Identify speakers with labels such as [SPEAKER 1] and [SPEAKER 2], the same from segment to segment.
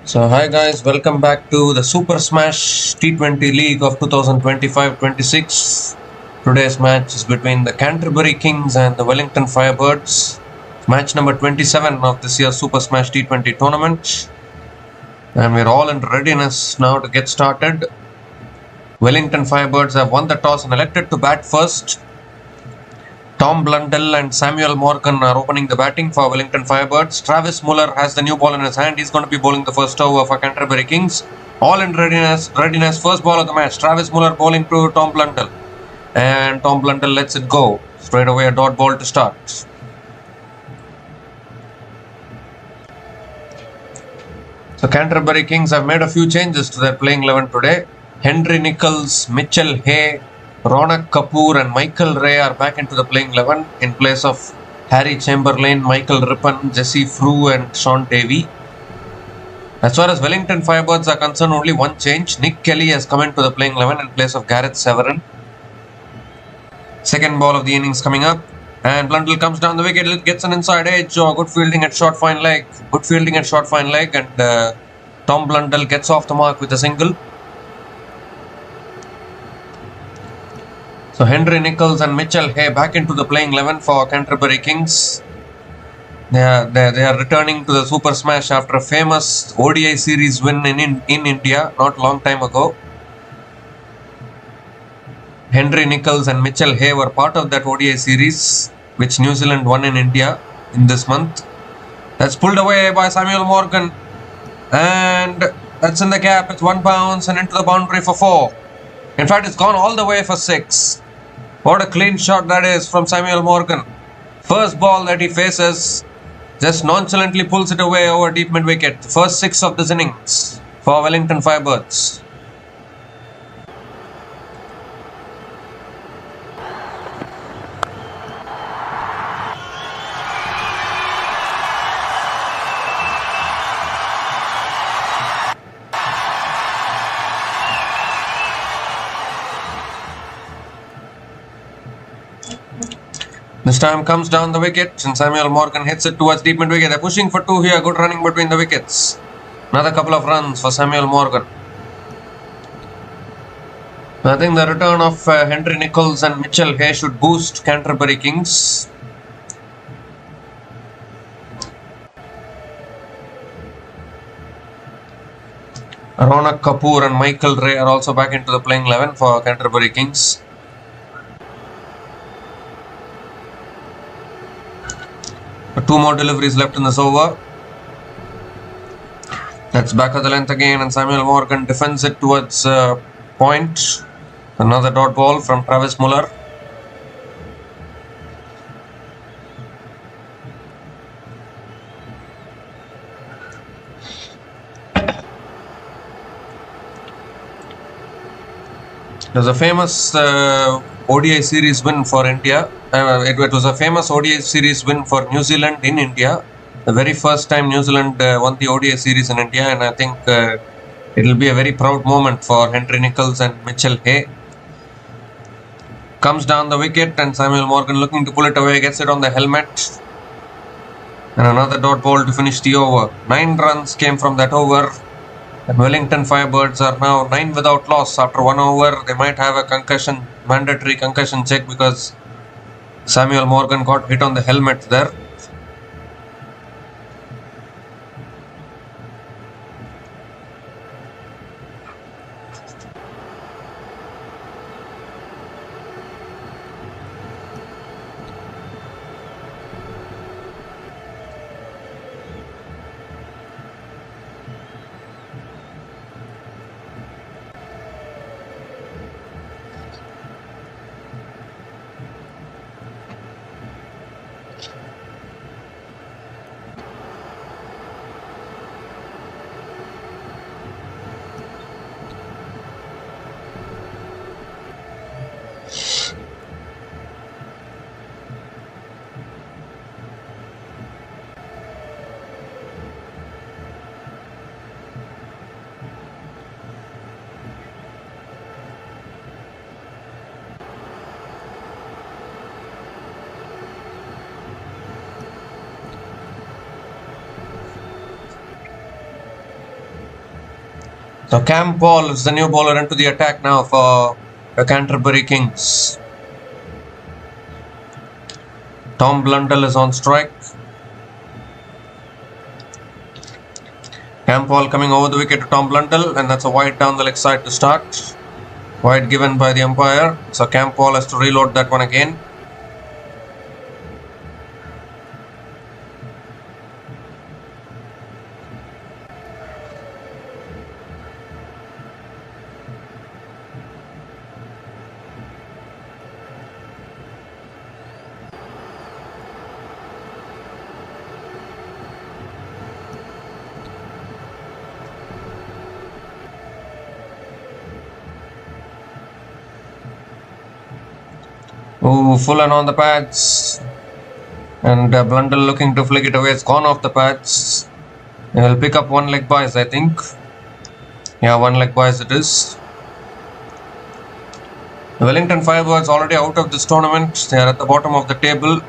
[SPEAKER 1] So hi guys, welcome back to the Super Smash T20 League of 2025-26. Today's match is between the Canterbury Kings and the Wellington Firebirds. Match number 27 of this year's Super Smash T20 tournament. And we're all in readiness now to get started. Wellington Firebirds have won the toss and elected to bat first. Tom Blundell and Samuel Morgan are opening the batting for Wellington Firebirds. Travis Muller has the new ball in his hand. He's going to be bowling the first over for Canterbury Kings. All in readiness. First ball of the match. Travis Muller bowling to Tom Blundell. And Tom Blundell lets it go. Straight away a dot ball to start. So Canterbury Kings have made a few changes to their playing 11 today. Henry Nicholls, Mitchell Hay, Ronak Kapoor and Michael Ray are back into the playing 11 in place of Harry Chamberlain, Michael Rippon, Jesse Frew and Sean Davey. As far as Wellington Firebirds are concerned, only one change. Nick Kelly has come into the playing 11 in place of Gareth Severin. Second ball of the innings coming up. And Blundell comes down the wicket, gets an inside edge. Good fielding at short fine leg. And Tom Blundell gets off the mark with a single. So Henry Nicholls and Mitchell Hay back into the playing 11 for Canterbury Kings. They are returning to the Super Smash after a famous ODI series win in India not long time ago. Henry Nicholls and Mitchell Hay were part of that ODI series which New Zealand won in India in this month. That's pulled away by Samuel Morgan. And that's in the gap. It's one bounce and into the boundary for 4. In fact, it's gone all the way for 6. What a clean shot that is from Samuel Morgan. First ball that he faces, just nonchalantly pulls it away over deep mid wicket. First 6 of this innings for Wellington Firebirds. This time comes down the wicket and Samuel Morgan hits it towards deep mid wicket. They're pushing for 2 here. Good running between the wickets. Another couple of runs for Samuel Morgan. I think the return of Henry Nicholls and Mitchell Hay should boost Canterbury Kings. Ronak Kapoor and Michael Ray are also back into the playing 11 for Canterbury Kings. 2 more deliveries left in this over. That's back of the length again and Samuel Morgan defends it towards point. Another dot ball from Travis Muller. There's a famous ODI series win for India. It was a famous ODI series win for New Zealand in India. The very first time New Zealand won the ODI series in India, and I think it will be a very proud moment for Henry Nicholls and Mitchell Hay. Comes down the wicket and Samuel Morgan looking to pull it away, gets it on the helmet. And another dot ball to finish the over. 9 runs came from that over. And Wellington Firebirds are now 9 without loss after 1 over. They might have a mandatory concussion check because Samuel Morgan got hit on the helmet there. So Cam Paul is the new bowler into the attack now for the Canterbury Kings. Tom Blundell is on strike. Cam Paul coming over the wicket to Tom Blundell, and that's a wide down the leg side to start. Wide given by the umpire. So Cam Paul has to reload that one again. Oh, full and on the pads. And Blundell looking to flick it away. It's gone off the pads. He'll pick up one leg boys, I think. Yeah, one leg boys it is. The Wellington Firebirds already out of this tournament. They are at the bottom of the table.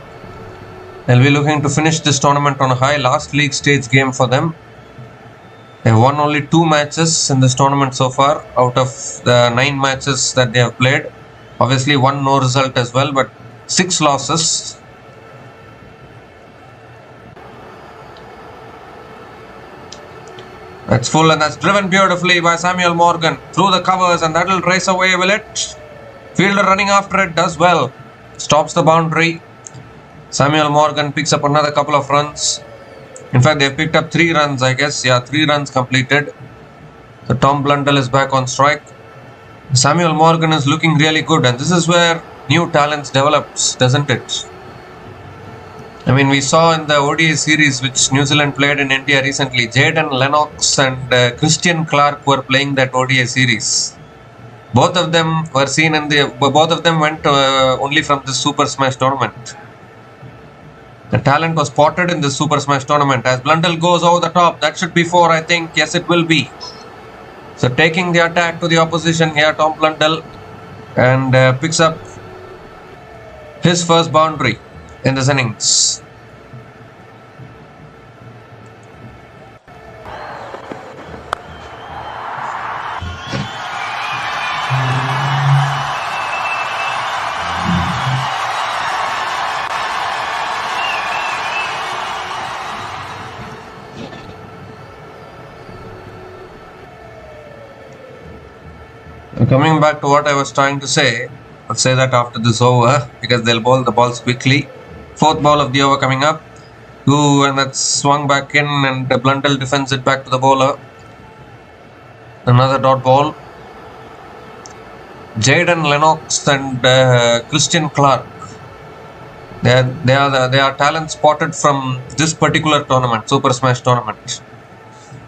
[SPEAKER 1] They'll be looking to finish this tournament on a high. Last league stage game for them. They've won only 2 matches in this tournament so far out of the 9 matches that they have played. Obviously 1 no result as well, but 6 losses. That's full and that's driven beautifully by Samuel Morgan through the covers, and that will race away, will it? Fielder running after it does well. Stops the boundary. Samuel Morgan picks up another couple of runs. In fact, they've picked up 3 runs, I guess. Yeah, 3 runs completed. So Tom Blundell is back on strike. Samuel Morgan is looking really good, and this is where new talents develops, doesn't it? I mean, we saw in the ODI series which New Zealand played in India recently, Jayden Lennox and Christian Clark were playing that ODI series. Both of them were seen in the. Both of them went only from the Super Smash tournament. The talent was spotted in the Super Smash tournament. As Blundell goes over the top, that should be 4, I think. Yes, it will be. So taking the attack to the opposition here, Tom Blundell, and picks up his first boundary in this innings. Coming back to what I was trying to say, I'll say that after this over because they'll bowl the balls quickly. 4th ball of the over coming up. Ooh, and that's swung back in, and Blundell defends it back to the bowler. Another dot ball. Jayden Lennox and Christian Clark. They are talent spotted from this particular tournament, Super Smash tournament,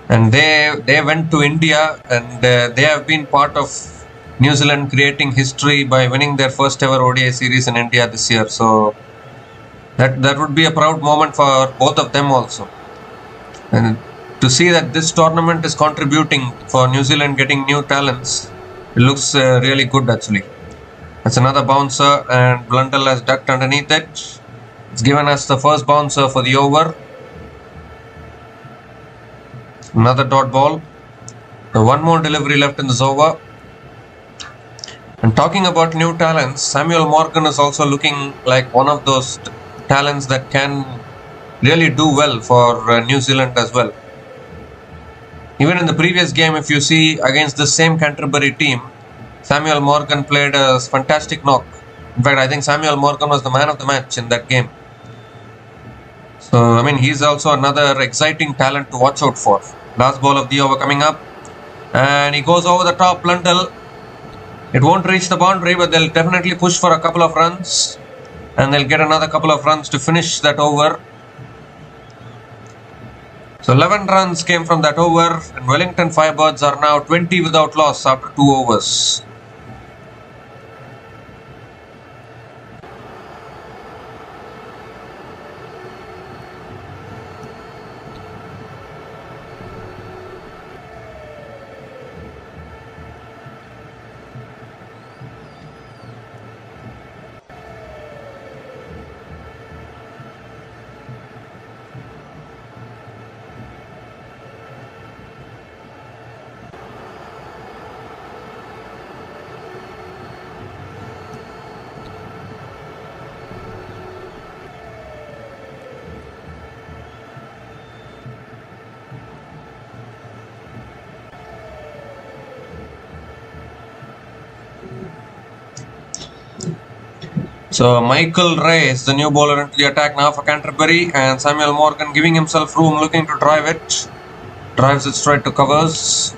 [SPEAKER 1] and they went to India, and they have been part of New Zealand creating history by winning their first ever ODI series in India this year. So that would be a proud moment for both of them also. And to see that this tournament is contributing for New Zealand getting new talents, it looks really good actually. That's another bouncer, and Blundell has ducked underneath it. It's given us the first bouncer for the over. Another dot ball. So 1 more delivery left in this over. And talking about new talents, Samuel Morgan is also looking like one of those talents that can really do well for New Zealand as well. Even in the previous game, if you see against the same Canterbury team, Samuel Morgan played a fantastic knock. In fact, I think Samuel Morgan was the man of the match in that game. So, I mean, he's also another exciting talent to watch out for. Last ball of the over coming up. And he goes over the top, Blundell. It won't reach the boundary, but they'll definitely push for a couple of runs. And they'll get another couple of runs to finish that over. So 11 runs came from that over, and Wellington Firebirds are now 20 without loss after 2 overs. So Michael Ray is the new bowler into the attack now for Canterbury, and Samuel Morgan giving himself room, looking to drive it. Drives it straight to covers.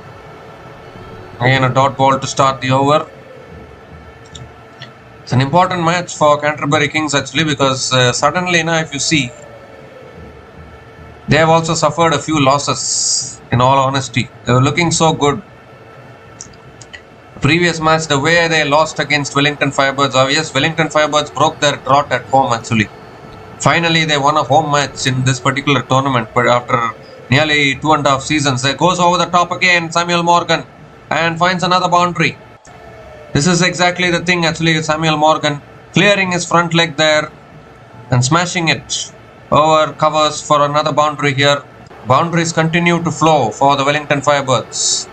[SPEAKER 1] Again a dot ball to start the over. It's an important match for Canterbury Kings actually, because suddenly now if you see, they have also suffered a few losses, in all honesty. They were looking so good. Previous match, the way they lost against Wellington Firebirds, yes, Wellington Firebirds broke their drought at home actually. Finally, they won a home match in this particular tournament, but after nearly 2.5 seasons, they goes over the top again, Samuel Morgan, and finds another boundary. This is exactly the thing actually, Samuel Morgan clearing his front leg there and smashing it over covers for another boundary here. Boundaries continue to flow for the Wellington Firebirds.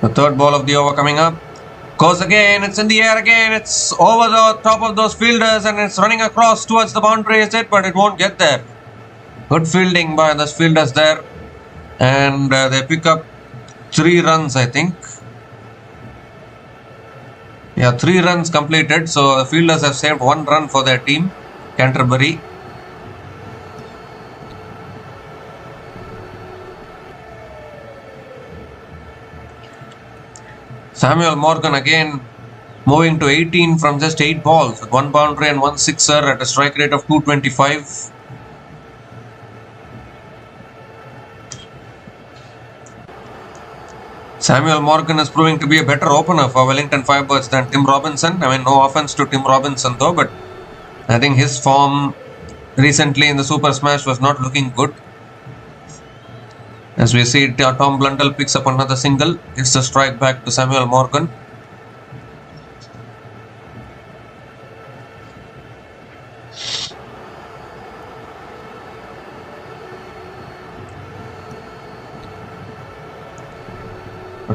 [SPEAKER 1] The third ball of the over coming up. Goes again, it's in the air again, it's over the top of those fielders and it's running across towards the boundary, is it? But it won't get there. Good fielding by those fielders there. And they pick up 3 runs, I think. Yeah, 3 runs completed. So the fielders have saved 1 run for their team, Canterbury. Samuel Morgan again moving to 18 from just 8 balls with 1 boundary and 1 sixer at a strike rate of 225. Samuel Morgan is proving to be a better opener for Wellington Firebirds than Tim Robinson. I mean, no offense to Tim Robinson though, but I think his form recently in the Super Smash was not looking good. As we see, Tom Blundell picks up another single. It's a strike back to Samuel Morgan.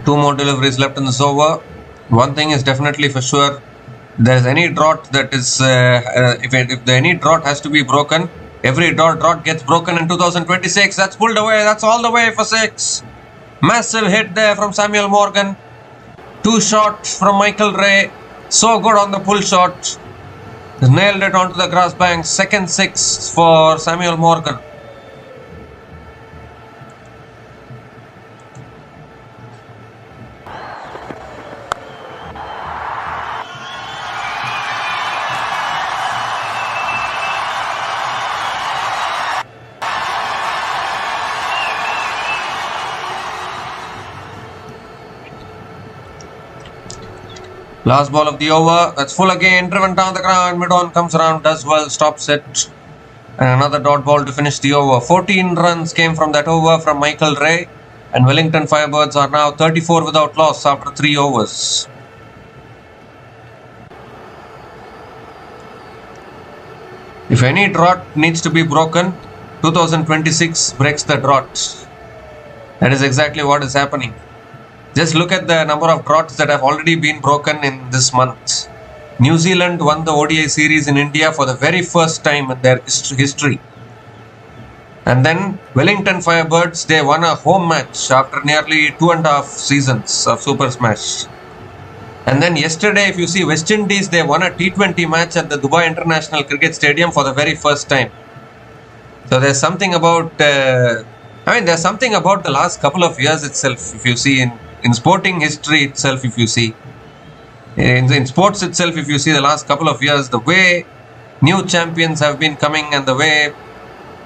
[SPEAKER 1] Two more deliveries left in this over. One thing is definitely for sure, there's any drought that is, if any drought has to be broken, every drought gets broken in 2026. That's pulled away. That's all the way for 6. Massive hit there from Samuel Morgan. 2 shots from Michael Ray. So good on the pull shot. Nailed it onto the grass bank. Second 6 for Samuel Morgan. Last ball of the over, that's full again, driven down the ground, mid-on comes around, does well, stops it. And another dot ball to finish the over. 14 runs came from that over from Michael Ray. And Wellington Firebirds are now 34 without loss after 3 overs. If any drought needs to be broken, 2026 breaks the drought. That is exactly what is happening. Just look at the number of droughts that have already been broken in this month. New Zealand won the ODI series in India for the very first time in their history. And then Wellington Firebirds, they won a home match after nearly 2.5 seasons of Super Smash. And then yesterday, if you see, West Indies, they won a T20 match at the Dubai International Cricket Stadium for the very first time. So there's something about, there's something about the last couple of years itself, if you see, in sporting history itself, if you see, in sports itself, if you see the last couple of years, the way new champions have been coming and the way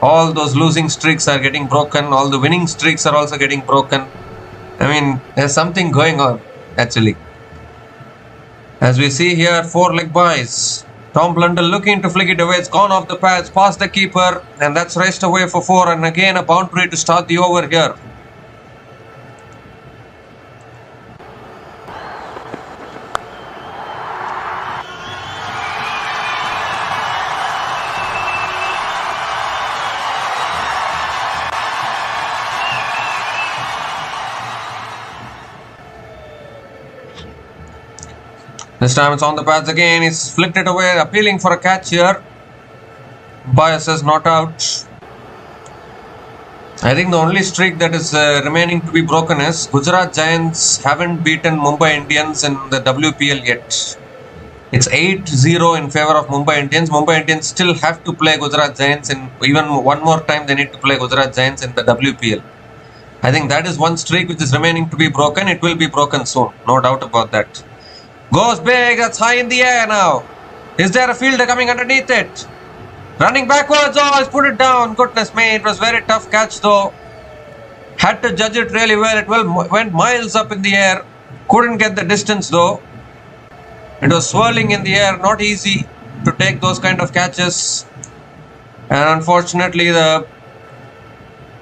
[SPEAKER 1] all those losing streaks are getting broken, all the winning streaks are also getting broken. I mean, there's something going on, actually. As we see here, 4 leg buys. Tom Blundell looking to flick it away. It's gone off the pads, past the keeper, and that's raced away for 4. And again, a boundary to start the over here. This time it's on the pads again. He's flicked it away, appealing for a catch here. Umpire says not out. I think the only streak that is remaining to be broken is Gujarat Giants haven't beaten Mumbai Indians in the WPL yet. It's 8-0 in favor of Mumbai Indians. Mumbai Indians still have to play Gujarat Giants, and even one more time they need to play Gujarat Giants in the WPL. I think that is one streak which is remaining to be broken. It will be broken soon, no doubt about that. Goes big, that's high in the air now. Is there a fielder coming underneath it? Running backwards, oh, he's put it down. Goodness me, it was very tough catch though. Had to judge it really well. It went miles up in the air. Couldn't get the distance though. It was swirling in the air, not easy to take those kind of catches. And unfortunately the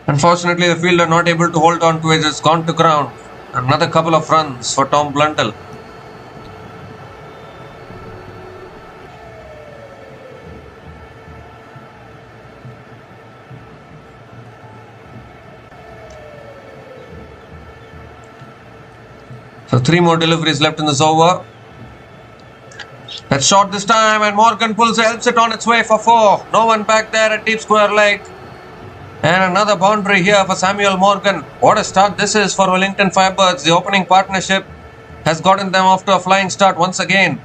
[SPEAKER 1] fielder not able to hold on to it. It's gone to ground. Another couple of runs for Tom Blundell. So 3 more deliveries left in this over. That's short this time, and Morgan helps it on its way for 4. No one back there at deep square leg. And another boundary here for Samuel Morgan. What a start this is for Wellington Firebirds. The opening partnership has gotten them off to a flying start once again.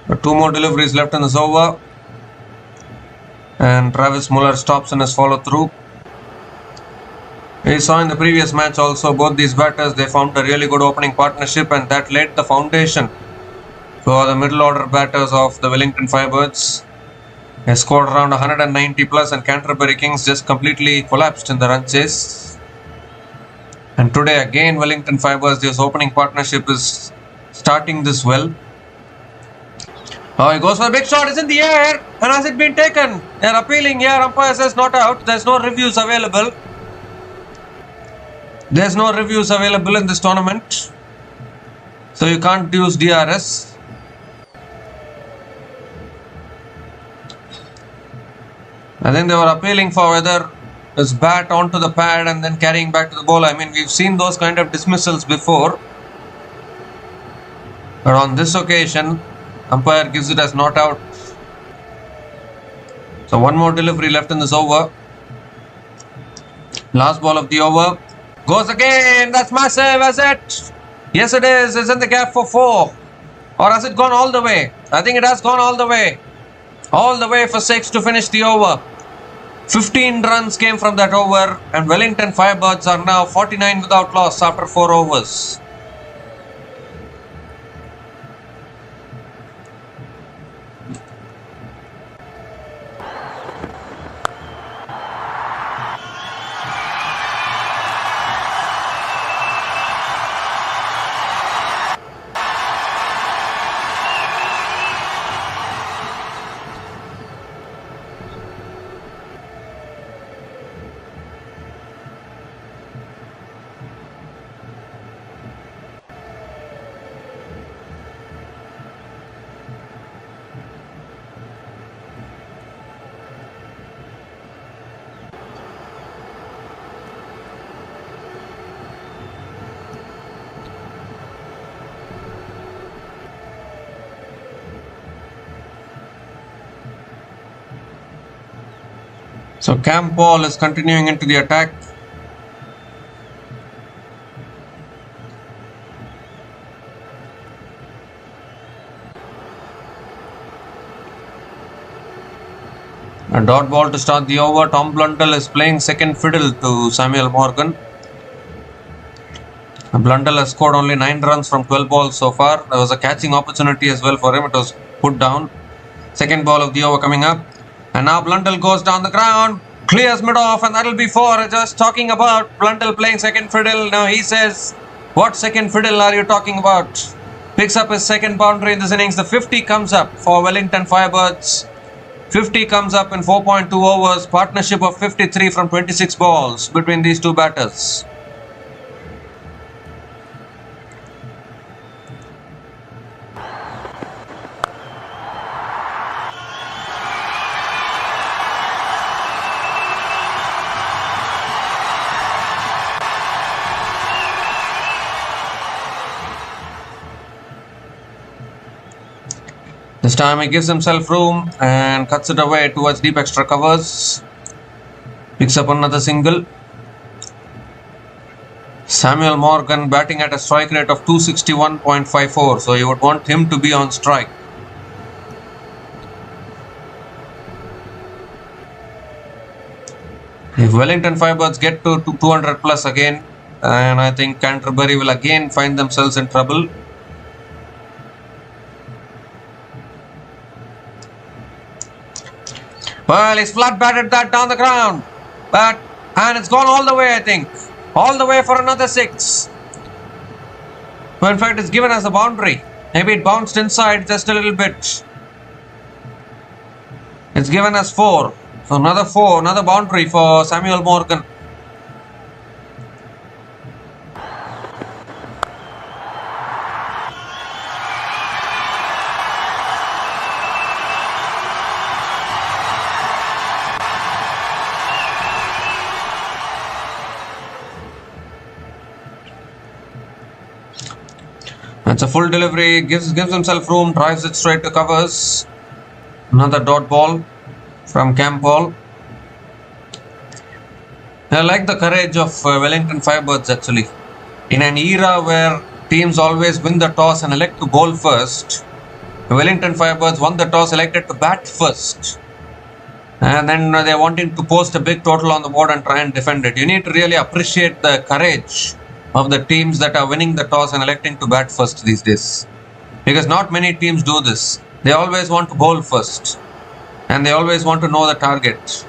[SPEAKER 1] But 2 more deliveries left in this over. And Travis Muller stops in his follow through. We saw in the previous match also both these batters, they formed a really good opening partnership, and that laid the foundation for the middle order batters of the Wellington Firebirds. They scored around 190 plus, and Canterbury Kings just completely collapsed in the run chase. And today again Wellington Firebirds, this opening partnership is starting this well. Oh, he goes for a big shot, it's in the air, and has it been taken? They're appealing here, umpire says not out. There's no reviews available. There's no reviews available in this tournament, so you can't use DRS. I think they were appealing for whether his bat onto the pad and then carrying back to the bowler. I mean, we've seen those kind of dismissals before, but on this occasion umpire gives it as not out. So 1 more delivery left in this over. Last ball of the over. Goes again. That's massive, is it? Yes, it is. It's in the gap for 4. Or has it gone all the way? I think it has gone all the way. All the way for 6 to finish the over. 15 runs came from that over, and Wellington Firebirds are now 49 without loss after 4 overs. So Cam Paul is continuing into the attack. A dot ball to start the over. Tom Blundell is playing second fiddle to Samuel Morgan. Blundell has scored only 9 runs from 12 balls so far. There was a catching opportunity as well for him. It was put down. Second ball of the over coming up. And now Blundell goes down the ground, clears mid off, and that'll be 4. Just talking about Blundell playing second fiddle. Now he says, what second fiddle are you talking about? Picks up his second boundary in this innings. The 50 comes up for Wellington Firebirds. 50 comes up in 4.2 overs. Partnership of 53 from 26 balls between these two batters. This time he gives himself room and cuts it away towards deep extra covers. Picks up another single. Samuel Morgan batting at a strike rate of 261.54, so you would want him to be on strike. If Wellington Firebirds get to 200 plus again, and I think Canterbury will again find themselves in trouble. Well, he's flat batted that down the ground. And it's gone all the way, I think. All the way for another 6. Well, in fact, it's given us a boundary. Maybe it bounced inside just a little bit. It's given us 4. So another 4, another boundary for Samuel Morgan. That's a full delivery, gives himself room, drives it straight to covers. Another dot ball from Campbell. I like the courage of Wellington Firebirds actually. In an era where teams always win the toss and elect to bowl first, Wellington Firebirds won the toss, elected to bat first. And then they're wanting to post a big total on the board and try and defend it. You need to really appreciate the courage of the teams that are winning the toss and electing to bat first these days. Because not many teams do this. They always want to bowl first. And they always want to know the target.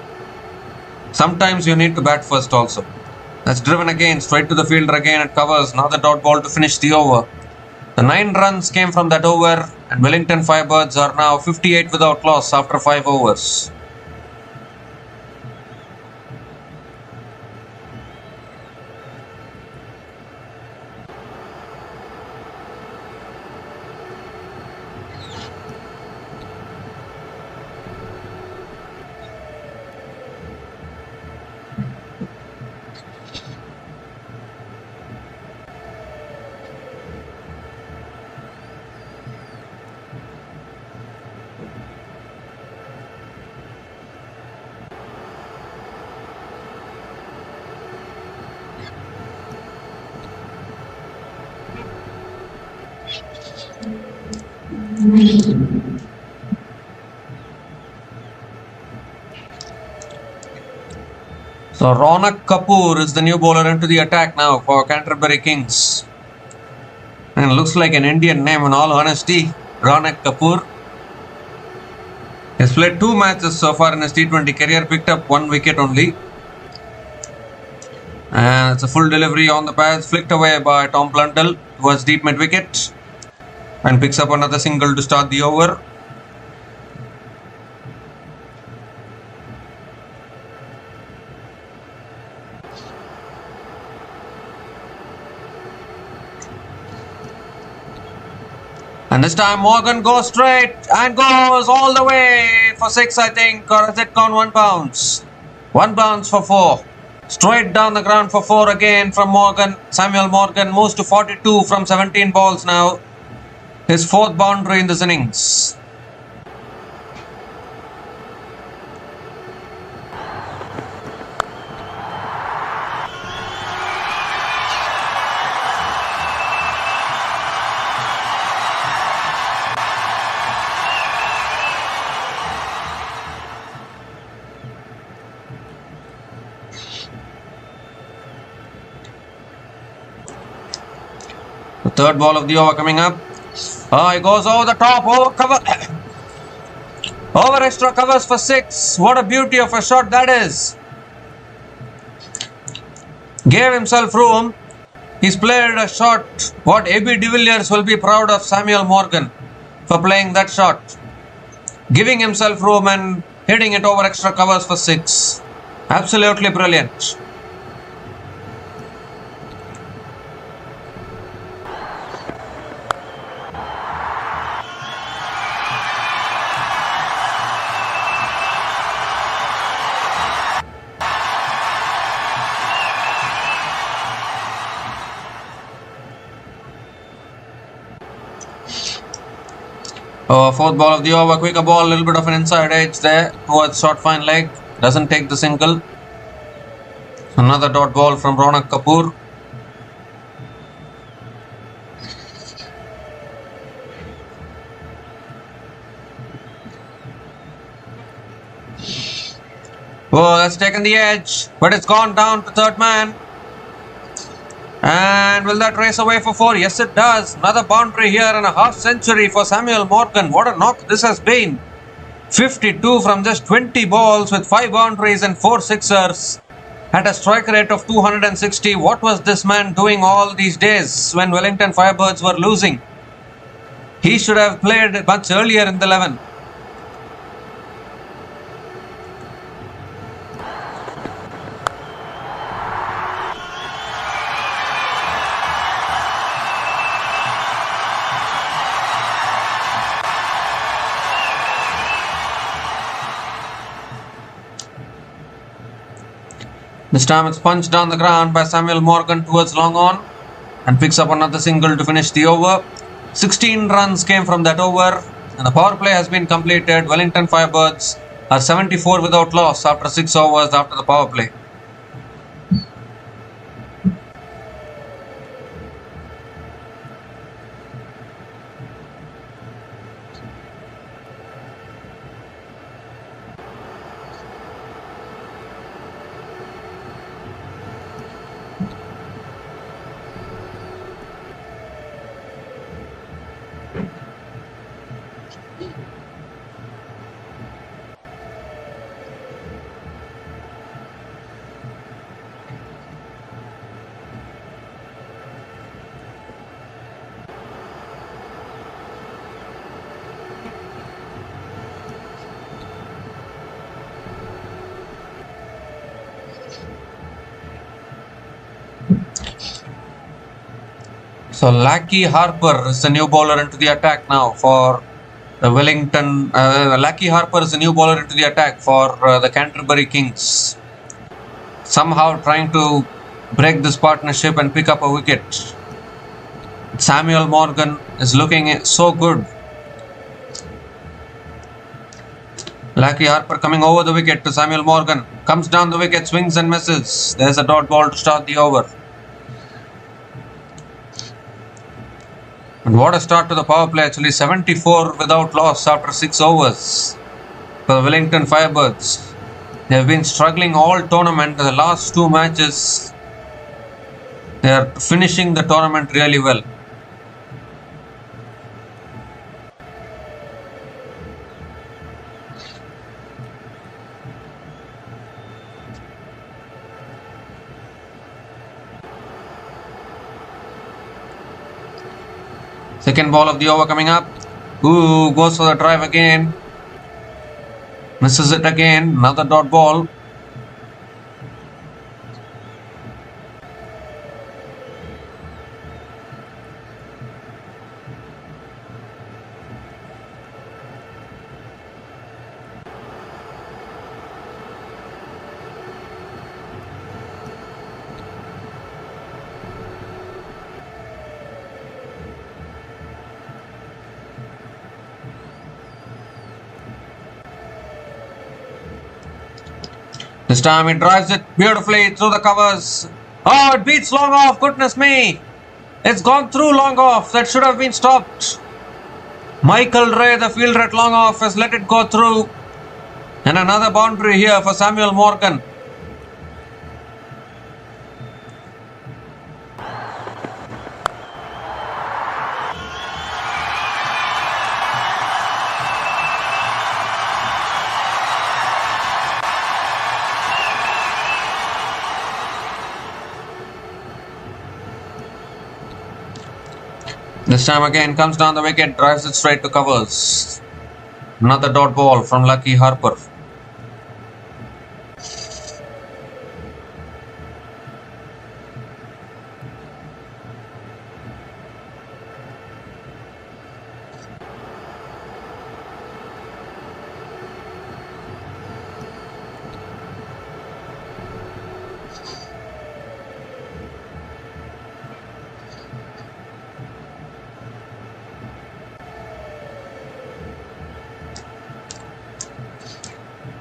[SPEAKER 1] Sometimes you need to bat first also. That's driven again, straight to the fielder again at covers. Another dot ball to finish the over. The 9 runs came from that over. And Wellington Firebirds are now 58 without loss after 5 overs. So Ronak Kapoor is the new bowler into the attack now for Canterbury Kings. And looks like an Indian name in all honesty. Ronak Kapoor. He's played 2 matches so far in his T20 career, picked up 1 wicket only. And it's a full delivery on the pads, flicked away by Tom Blundell towards deep mid wicket. And picks up another single to start the over. And this time Morgan goes straight and goes all the way for 6, I think. Or has it gone 1 bounce? 1 bounce for 4. Straight down the ground for 4 again from Morgan. Samuel Morgan moves to 42 from 17 balls now. His 4th boundary in this innings. The 3rd ball of the over coming up. Oh, he goes over the top, over cover. Over extra covers for 6. What a beauty of a shot that is. Gave himself room. He's played a shot. What AB de Villiers will be proud of Samuel Morgan for playing that shot. Giving himself room and hitting it over extra covers for 6. Absolutely brilliant. Fourth ball of the over, quicker ball, a little bit of an inside edge there towards short fine leg. Doesn't take the single. Another dot ball from Ronak Kapoor. Oh, that's taken the edge, but it's gone down to third man. And will that race away for 4? Yes, it does. Another boundary here and a half century for Samuel Morgan. What a knock this has been. 52 from just 20 balls with 5 boundaries and 4 sixers. At a strike rate of 260. What was this man doing all these days when Wellington Firebirds were losing? He should have played much earlier in the 11. This time it's punched down the ground by Samuel Morgan towards long on and picks up another single to finish the over. 16 runs came from that over and the power play has been completed. Wellington Firebirds are 74 without loss after 6 overs after the power play. So Lackey Harper is the new bowler into the attack now for the Wellington. Lackey Harper is the new bowler into the attack for the Canterbury Kings. Somehow trying to break this partnership and pick up a wicket. Samuel Morgan is looking so good. Lackey Harper coming over the wicket to Samuel Morgan. Comes down the wicket, swings and misses. There's a dot ball to start the over. And what a start to the power play actually. 74 without loss after 6 overs for the Wellington Firebirds. They have been struggling all tournament. The last 2 matches they are finishing the tournament really well. Second ball of the over coming up. Ooh, goes for the drive again. Misses it again. Another dot ball. This time he drives it beautifully through the covers. Oh, it beats long off. Goodness me. It's gone through long off. That should have been stopped. Michael Ray, the fielder at long off, has let it go through. And another boundary here for Samuel Morgan. This time again comes down the wicket, drives it straight to covers. Another dot ball from Lucky Harper.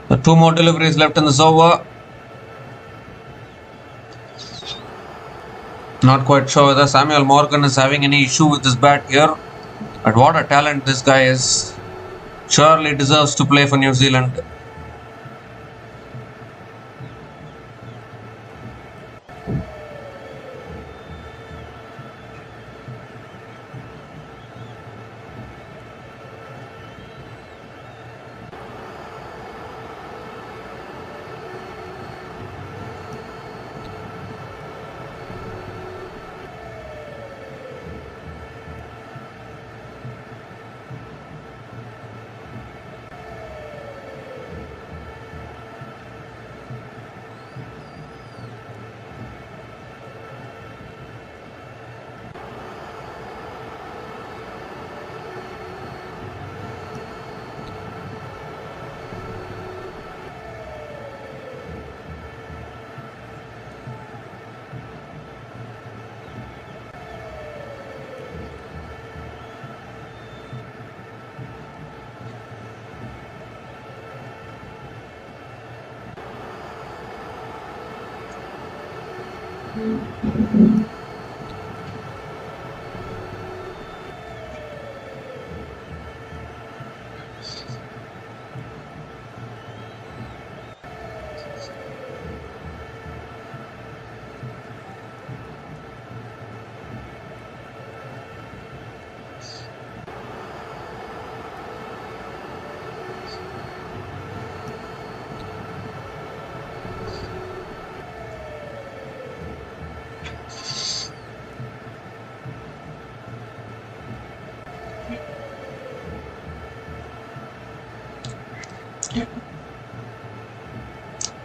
[SPEAKER 1] The 2 more deliveries left in this over. Not quite sure whether Samuel Morgan is having any issue with his bat here. But what a talent this guy is. Surely deserves to play for New Zealand.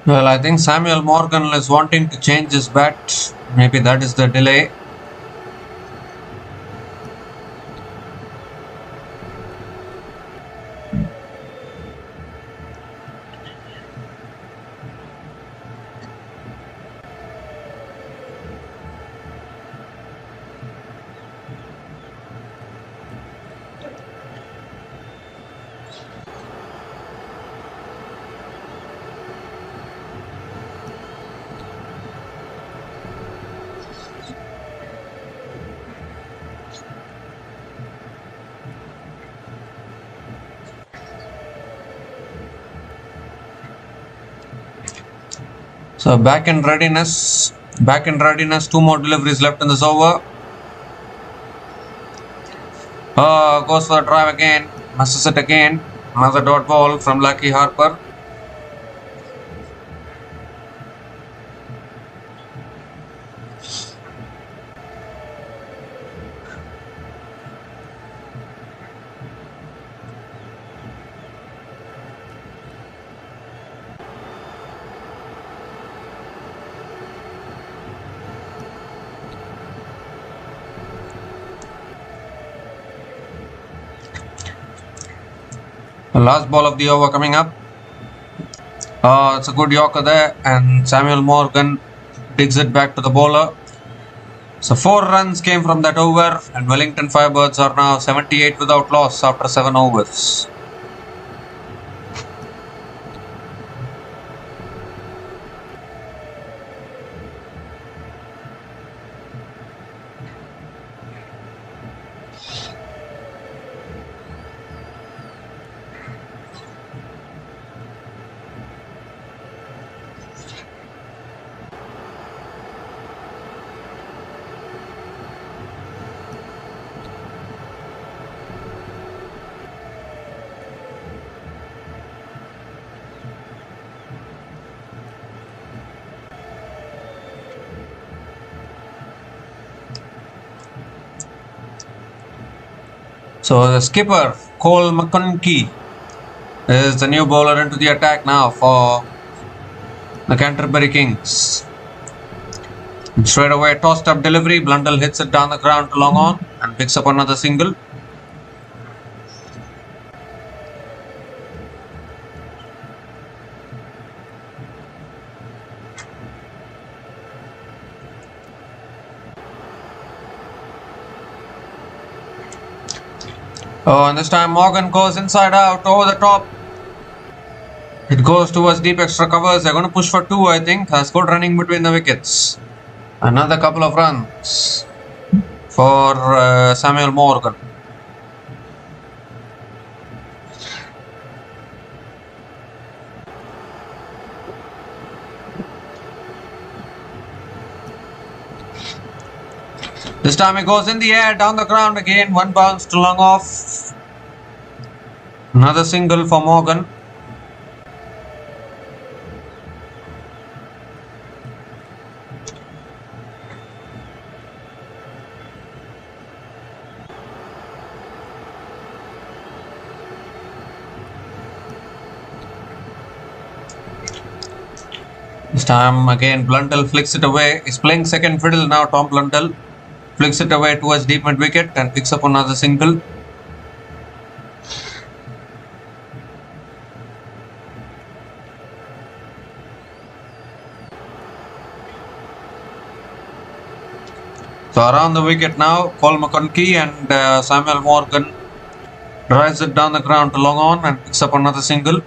[SPEAKER 1] Well, I think Samuel Morgan is wanting to change his bat. Maybe that is the delay. So back in readiness, 2 more deliveries left in this over. Goes for the drive again, misses it again. Another dot ball from Lucky Harper. The last ball of the over coming up. It's a good yorker there, and Samuel Morgan digs it back to the bowler. So 4 runs came from that over, and Wellington Firebirds are now 78 without loss after 7 overs. So the skipper, Cole McConkie, is the new bowler into the attack now for the Canterbury Kings. And straight away, tossed up delivery. Blundell hits it down the ground to long on and picks up another single. Oh, and this time Morgan goes inside out, over the top. It goes towards deep extra covers. They're going to push for 2, I think. Has good running between the wickets. Another couple of runs for Samuel Morgan. This time it goes in the air, down the ground again. One bounce to long off. Another single for Morgan. This time again Blundell flicks it away. He's playing second fiddle now, Tom Blundell. Flicks it away towards deep mid wicket and picks up another single. So around the wicket now, Cole McConkie and Samuel Morgan drives it down the ground to long on and picks up another single.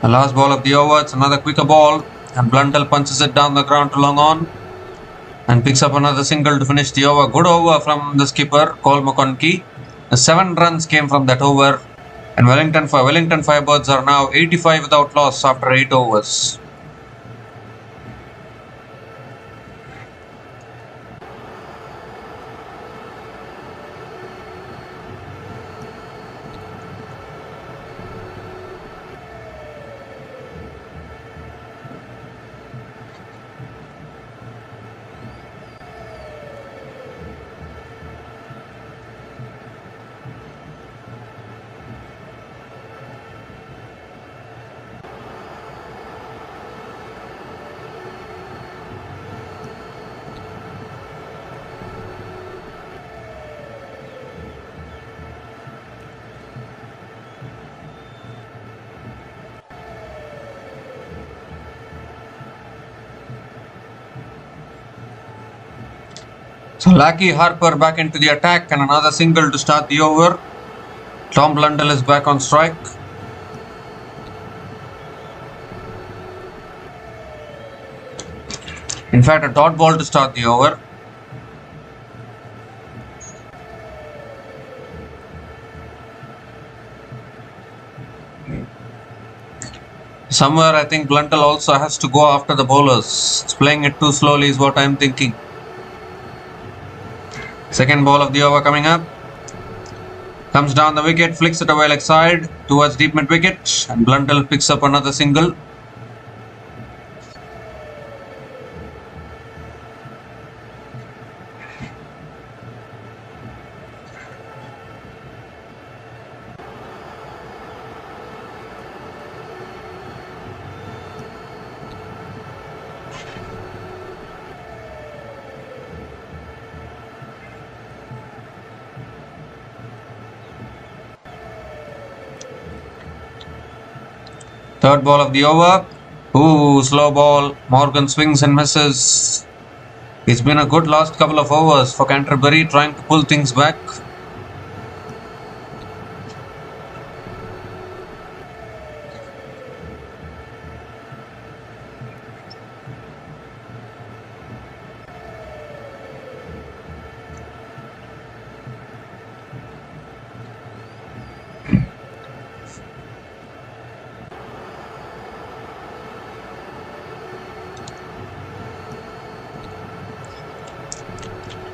[SPEAKER 1] The last ball of the over, it's another quicker ball and Blundell punches it down the ground to long on and picks up another single to finish the over. Good over from the skipper, Cole McConkie. The 7 runs came from that over and Wellington Firebirds are now 85 without loss after 8 overs. So Lackey Harper back into the attack and another single to start the over. Tom Blundell is back on strike. In fact, a dot ball to start the over. Somewhere I think Blundell also has to go after the bowlers. It's playing it too slowly is what I'm thinking. Second ball of the over coming up. Comes down the wicket, flicks it away leg side towards deep mid wicket and Blundell picks up another single. Third ball of the over. Ooh, slow ball. Morgan swings and misses. It's been a good last couple of overs for Canterbury, trying to pull things back.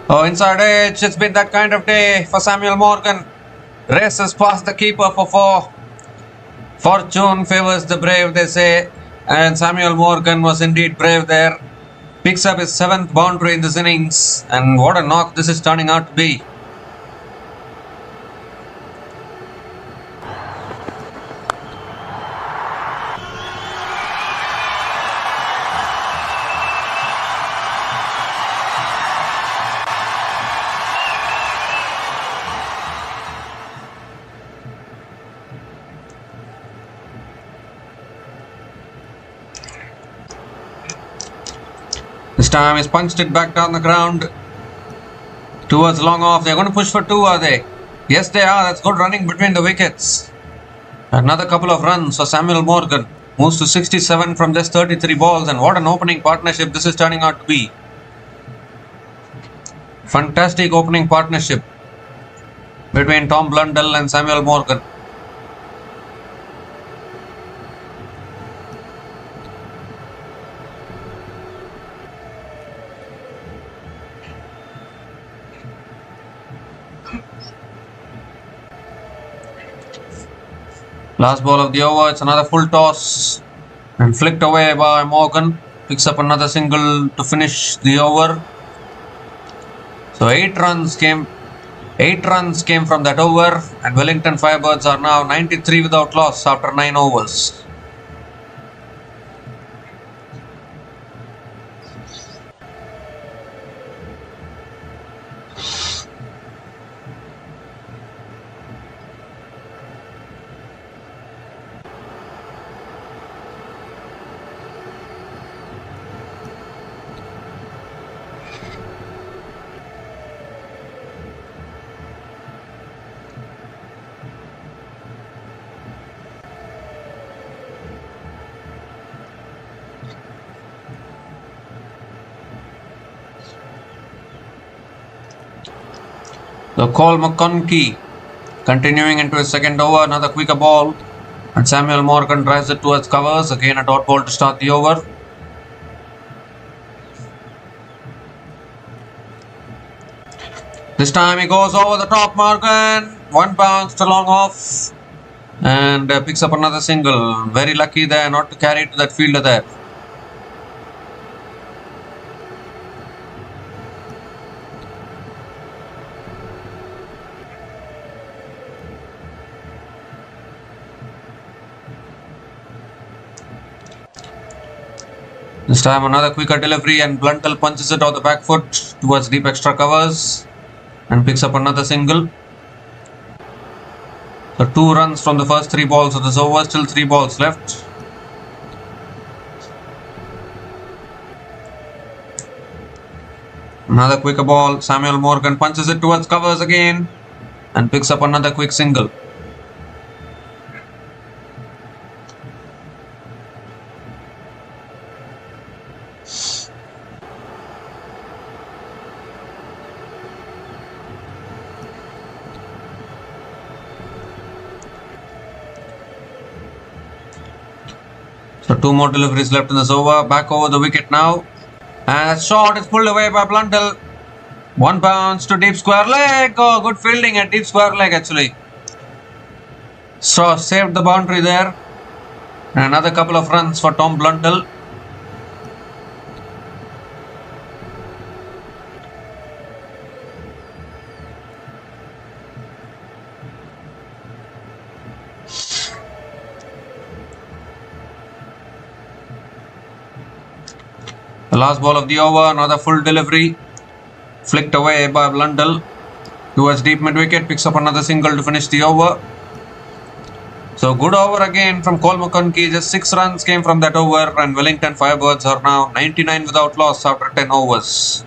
[SPEAKER 1] Oh, inside edge. It's been that kind of day for Samuel Morgan. Races past the keeper for 4. Fortune favors the brave, they say. And Samuel Morgan was indeed brave there. Picks up his 7th boundary in this innings. And what a knock this is turning out to be. This time he's punched it back down the ground towards long off. They're going to push for 2, are they? Yes, they are. That's good running between the wickets. Another couple of runs for Samuel Morgan. Moves to 67 from just 33 balls. And what an opening partnership this is turning out to be. Fantastic opening partnership between Tom Blundell and Samuel Morgan. Last ball of the over, it's another full toss and flicked away by Morgan. Picks up another single to finish the over. So 8 runs came from that over, and Wellington Firebirds are now 93 without loss after 9 overs. So Cole McConkey continuing into his second over, another quicker ball, and Samuel Morgan drives it towards covers. Again a dot ball to start the over. This time he goes over the top, Morgan. 1 bounce to long off and picks up another single. Very lucky there not to carry it to that fielder there. This time another quicker delivery and Blundell punches it off the back foot towards deep extra covers and picks up another single. So 2 runs from the first 3 balls of this over, still 3 balls left. Another quicker ball, Samuel Morgan punches it towards covers again and picks up another quick single. So 2 more deliveries left in this over. Back over the wicket now. And a shot is pulled away by Blundell. 1 bounce to deep square leg. Oh, good fielding at deep square leg actually. So saved the boundary there. And another couple of runs for Tom Blundell. The last ball of the over, another full delivery. Flicked away by Blundell towards deep mid wicket. Picks up another single to finish the over. So good over again from Cole McConkey. Just 6 runs came from that over, and Wellington Firebirds are now 99 without loss after 10 overs.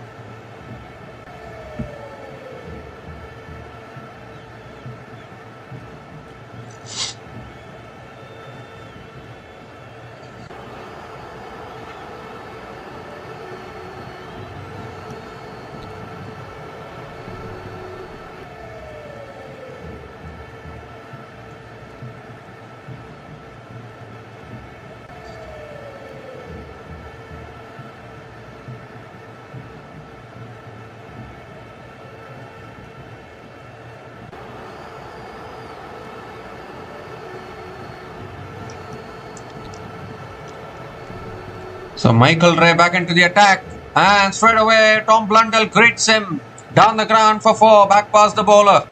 [SPEAKER 1] So Michael Ray back into the attack, and straight away Tom Blundell greets him down the ground for 4, back past the bowler.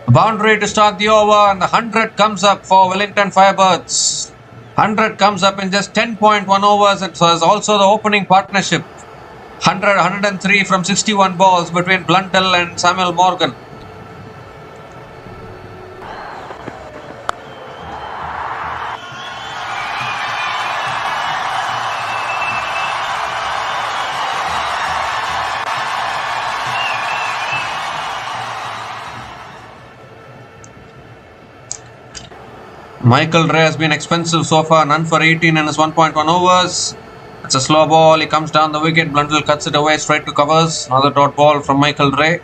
[SPEAKER 1] Boundary to start the over, and the 100 comes up for Wellington Firebirds. 100 comes up in just 10.1 overs. It was also the opening partnership. 100, 103 from 61 balls between Blundell and Samuel Morgan. Michael Ray has been expensive so far, none for 18 in his 1.1 overs. It's a slow ball, he comes down the wicket, Blundell cuts it away straight to covers. Another dot ball from Michael Ray.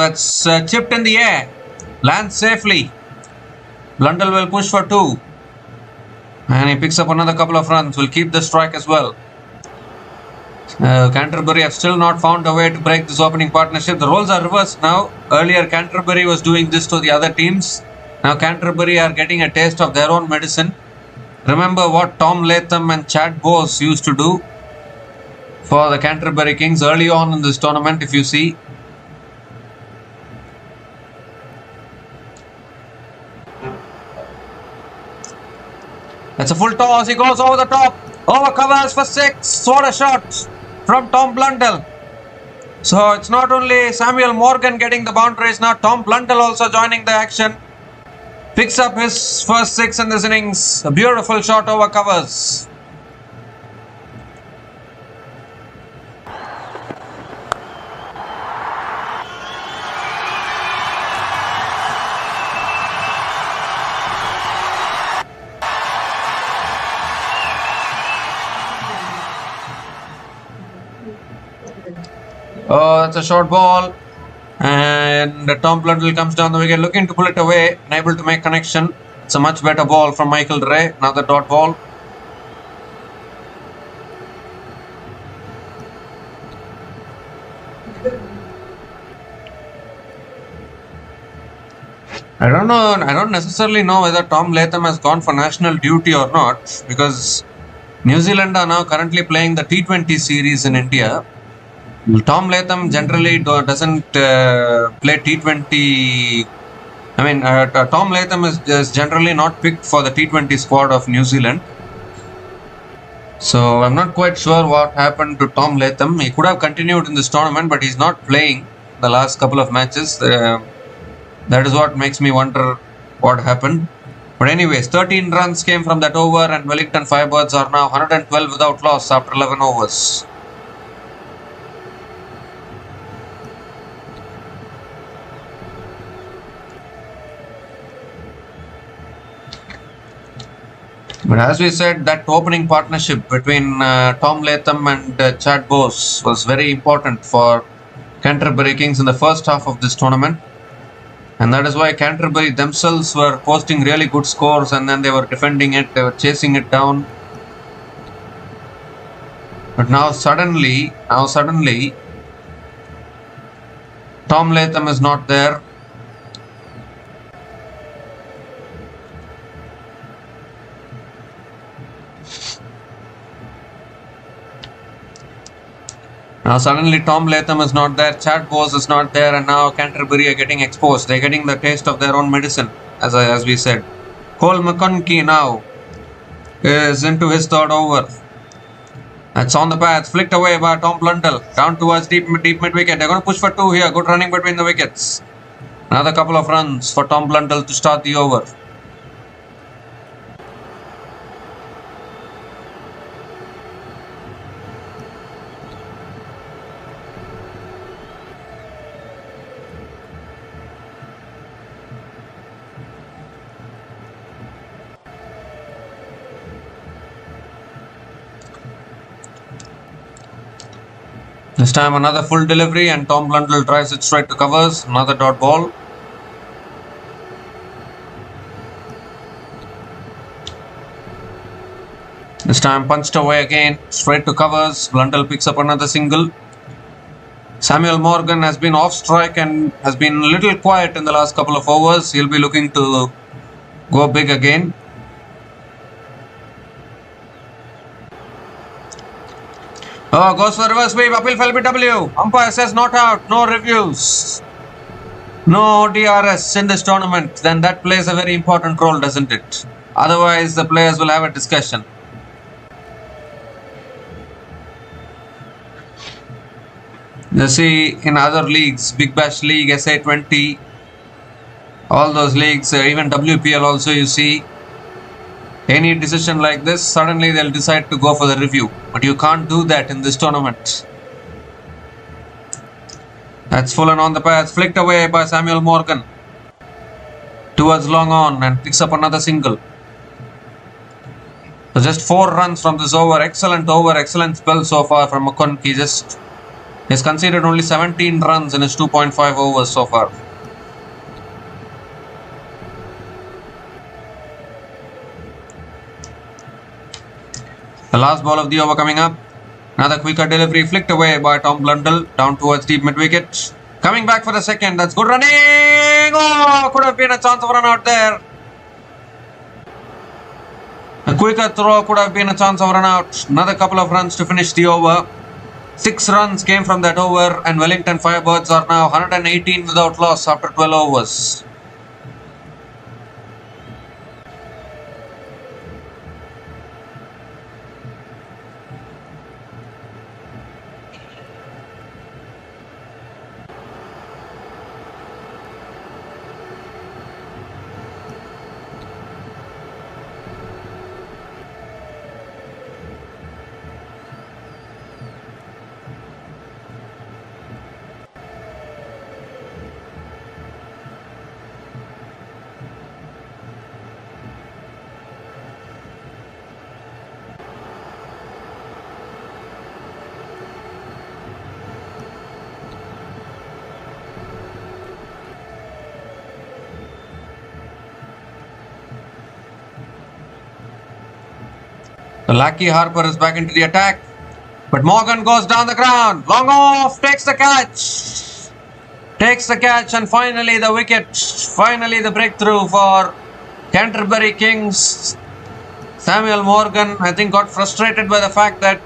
[SPEAKER 1] It's chipped in the air, lands safely. Blundell will push for 2, and he picks up another couple of runs. Will keep the strike as well. Canterbury have still not found a way to break this opening partnership. The roles are reversed now. Earlier Canterbury was doing this to the other teams. Now Canterbury are getting a taste of their own medicine. Remember what Tom Latham and Chad Bose used to do for the Canterbury Kings early on in this tournament, if you see. That's a full toss, he goes over the top, over covers for 6, what a shot from Tom Blundell. So it's not only Samuel Morgan getting the boundaries, now Tom Blundell also joining the action. Picks up his first 6 in this innings, a beautiful shot over covers. Oh, that's a short ball, and Tom Blundell comes down the wicket looking to pull it away, unable to make connection. It's a much better ball from Michael Ray, another dot ball. I don't necessarily know whether Tom Latham has gone for national duty or not, because New Zealand are now currently playing the T20 series in India. Tom Latham generally doesn't play T20. Tom Latham is generally not picked for the T20 squad of New Zealand. So I'm not quite sure what happened to Tom Latham. He could have continued in this tournament, but he's not playing the last couple of matches. That is what makes me wonder what happened. But anyways, 13 runs came from that over, and Wellington Firebirds are now 112 without loss after 11 overs. But as we said, that opening partnership between Tom Latham and Chad Bose was very important for Canterbury Kings in the first half of this tournament. And that is why Canterbury themselves were posting really good scores, and then they were defending it, they were chasing it down. But now suddenly, Tom Latham is not there. Now suddenly Tom Latham is not there, Chad Bose is not there, and now Canterbury are getting exposed. They're getting the taste of their own medicine, as we said. Cole McConkie now is into his third over. That's on the path, flicked away by Tom Blundell, down towards deep mid-wicket. They're going to push for 2 here, good running between the wickets. Another couple of runs for Tom Blundell to start the over. This time another full delivery and Tom Blundell drives it straight to covers. Another dot ball. This time punched away again, straight to covers. Blundell picks up another single. Samuel Morgan has been off strike and has been a little quiet in the last couple of overs. He'll be looking to go big again. Oh, goes for reverse sweep, uphill for LBW. Umpire says not out, no reviews. No DRS in this tournament. Then that plays a very important role, doesn't it? Otherwise, the players will have a discussion. You see, in other leagues, Big Bash League, SA20, all those leagues, even WPL also, you see, any decision like this, suddenly they'll decide to go for the review. But you can't do that in this tournament. That's full and on the path, flicked away by Samuel Morgan. Towards long on and picks up another single. So just 4 runs from this over, excellent spell so far from McConaughey. He's conceded only 17 runs in his 2.5 overs so far. The last ball of the over coming up. Another quicker delivery flicked away by Tom Blundell down towards deep mid wicket. Coming back for the second. That's good running. Oh, could have been a chance of run out there. A quicker throw could have been a chance of run out. Another couple of runs to finish the over. 6 runs came from that over and Wellington Firebirds are now 118 without loss after 12 overs. The lucky Harper is back into the attack. But Morgan goes down the ground. Long off, takes the catch. Takes the catch and finally the wicket. Finally the breakthrough for Canterbury Kings. Samuel Morgan, I think, got frustrated by the fact that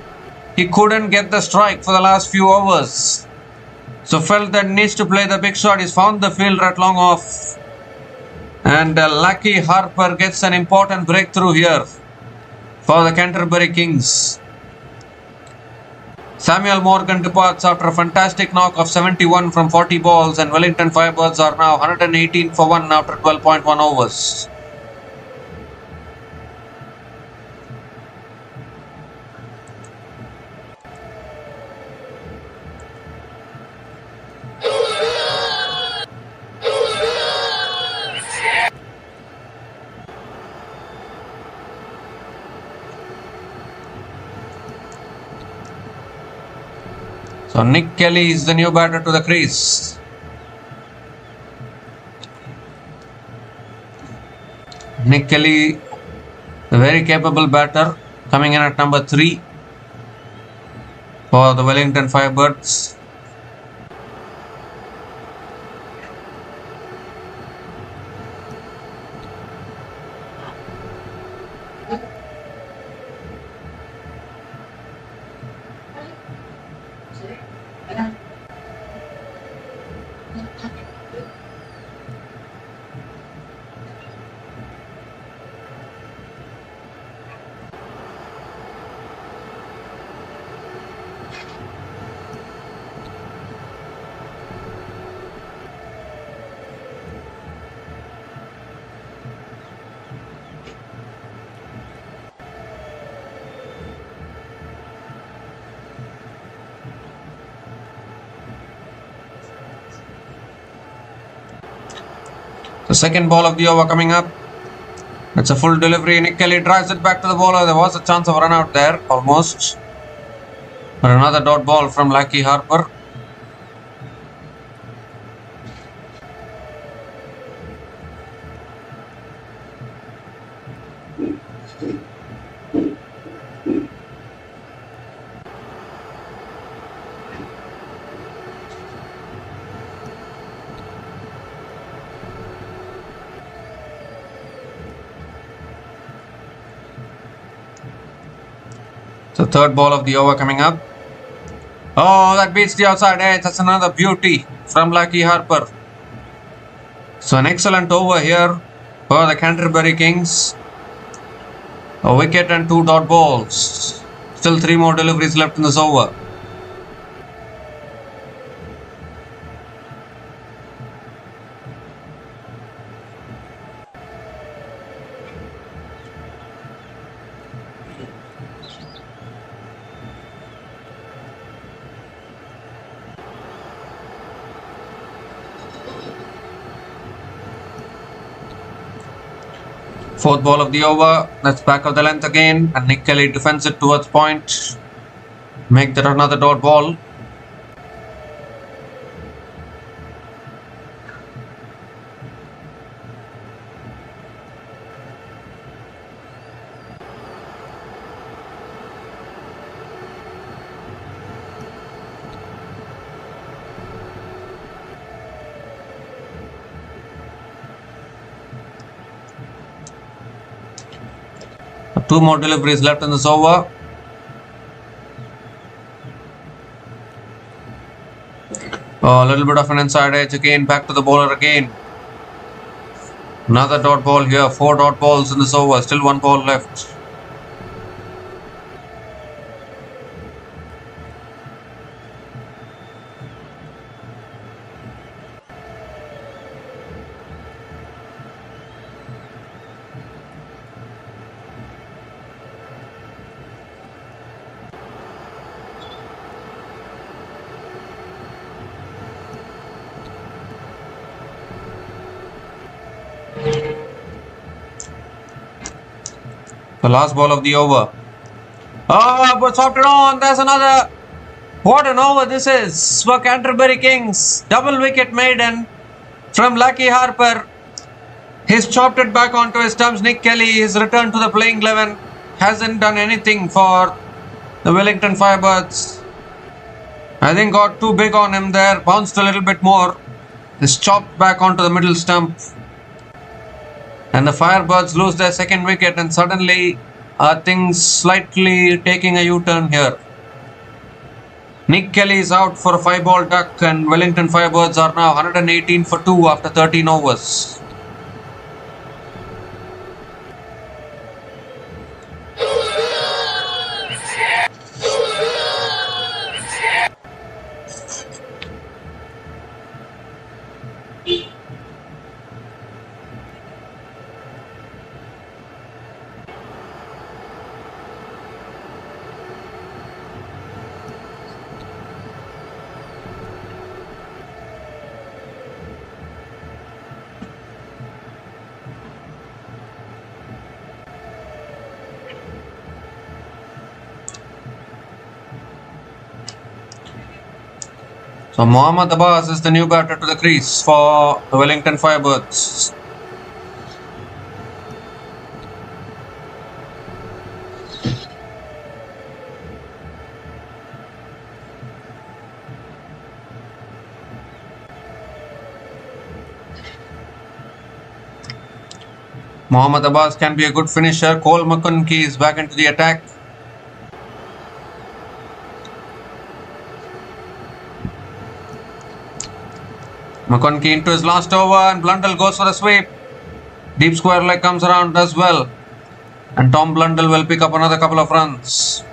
[SPEAKER 1] he couldn't get the strike for the last few overs. So felt that needs to play the big shot. He's found the fielder at long off. And lucky Harper gets an important breakthrough here for the Canterbury Kings. Samuel Morgan departs after a fantastic knock of 71 from 40 balls and Wellington Firebirds are now 118 for 1 after 12.1 overs. So Nick Kelly is the new batter to the crease. Nick Kelly, a very capable batter, coming in at number 3 for the Wellington Firebirds. The second ball of the over coming up. It's a full delivery. Nick Kelly drives it back to the bowler. There was a chance of a run out there, almost. Another dot ball from Lucky Harper. So third ball of the over coming up. Oh, that beats the outside edge. That's another beauty from Lucky Harper. So an excellent over here for the Canterbury Kings. A wicket and 2 dot balls. Still 3 more deliveries left in this over. Fourth ball of the over. That's back of the length again. And Nick Kelly defends it towards point. Make that another dot ball. Two more deliveries left in this over. A little bit of an inside edge again. Back to the bowler again. Another dot ball here. 4 dot balls in this over. Still 1 ball left. The last ball of the over. Oh, but chopped it on. There's another. What an over this is for Canterbury Kings. Double wicket maiden from Lucky Harper. He's chopped it back onto his stumps. Nick Kelly is returned to the playing 11. Hasn't done anything for the Wellington Firebirds. I think got too big on him there. Bounced a little bit more. Is chopped back onto the middle stump. And the Firebirds lose their second wicket, and suddenly things slightly taking a U-turn here. Nick Kelly is out for a 5-ball duck, and Wellington Firebirds are now 118 for 2 after 13 overs. So Mohammad Abbas is the new batter to the crease for the Wellington Firebirds. Mohammad Abbas can be a good finisher. Cole McConkie is back into the attack. McConkie into his last over, and Blundell goes for a sweep. Deep square leg comes around as well. And Tom Blundell will pick up another couple of runs.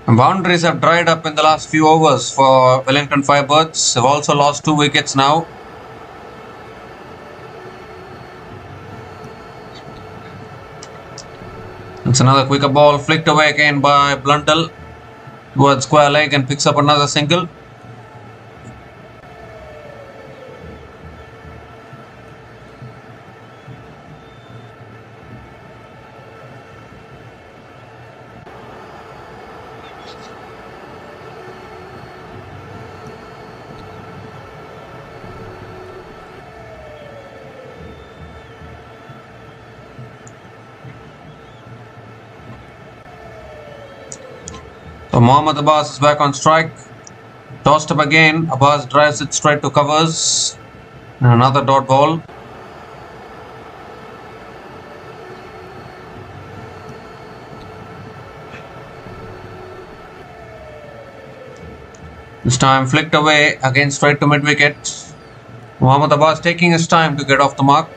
[SPEAKER 1] And boundaries have dried up in the last few overs for Wellington Firebirds. They've also lost 2 wickets now. It's another quicker ball flicked away again by Blundell towards square leg and picks up another single. So Mohammad Abbas is back on strike. Tossed up again. Abbas drives it straight to covers. And another dot ball. This time flicked away, again straight to mid-wicket. Mohammad Abbas taking his time to get off the mark.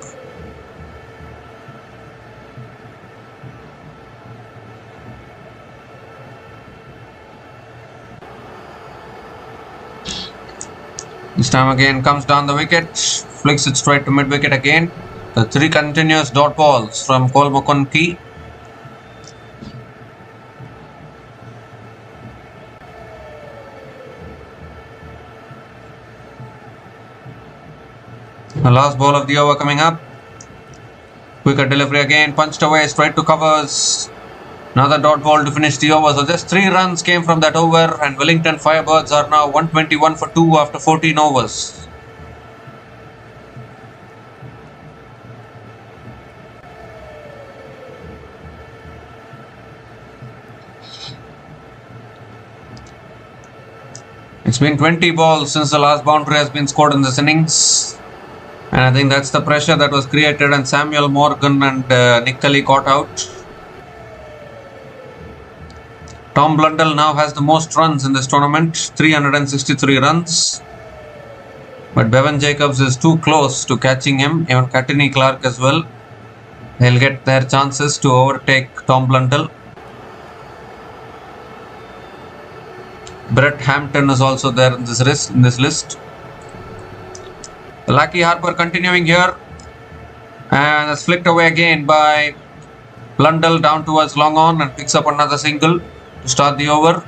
[SPEAKER 1] This time again comes down the wicket, flicks it straight to mid-wicket again. The three continuous dot balls from Cole Mokonki. The last ball of the over coming up. Quicker delivery again, punched away straight to covers. Another dot ball to finish the over. So just 3 runs came from that over, and Wellington Firebirds are now 121 for 2 after 14 overs. It's been 20 balls since the last boundary has been scored in this innings. And I think that's the pressure that was created, and Samuel Morgan and Nick Kelly caught out. Tom Blundell now has the most runs in this tournament, 363 runs. But Bevan Jacobs is too close to catching him, even Katini Clark as well. They'll get their chances to overtake Tom Blundell. Brett Hampton is also there in this list. Lucky Harper continuing here, and that's flicked away again by Blundell down towards long on, and picks up another single to start the over.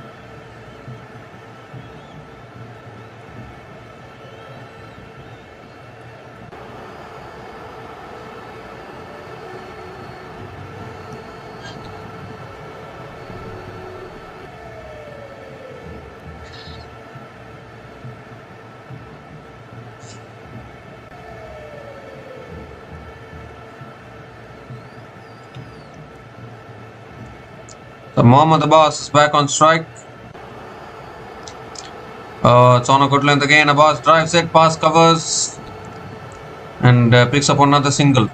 [SPEAKER 1] So Mohammad Abbas is back on strike. It's on a good length again. Abbas drives it past covers and picks up another single.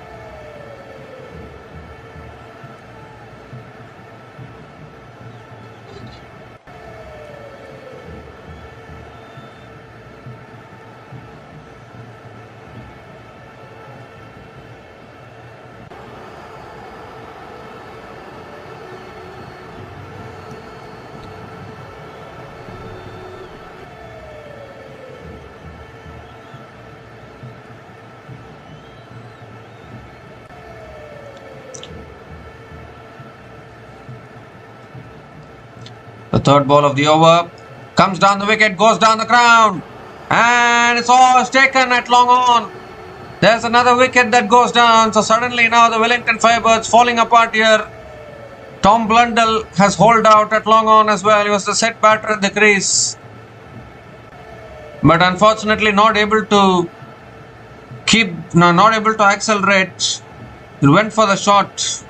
[SPEAKER 1] The third ball of the over comes down the wicket, goes down the ground, and it's all taken at long on. There's another wicket that goes down. So suddenly now the Wellington Firebirds falling apart here. Tom Blundell has holed out at long on as well. He was the set batter at the crease, but unfortunately not able to accelerate. He went for the shot.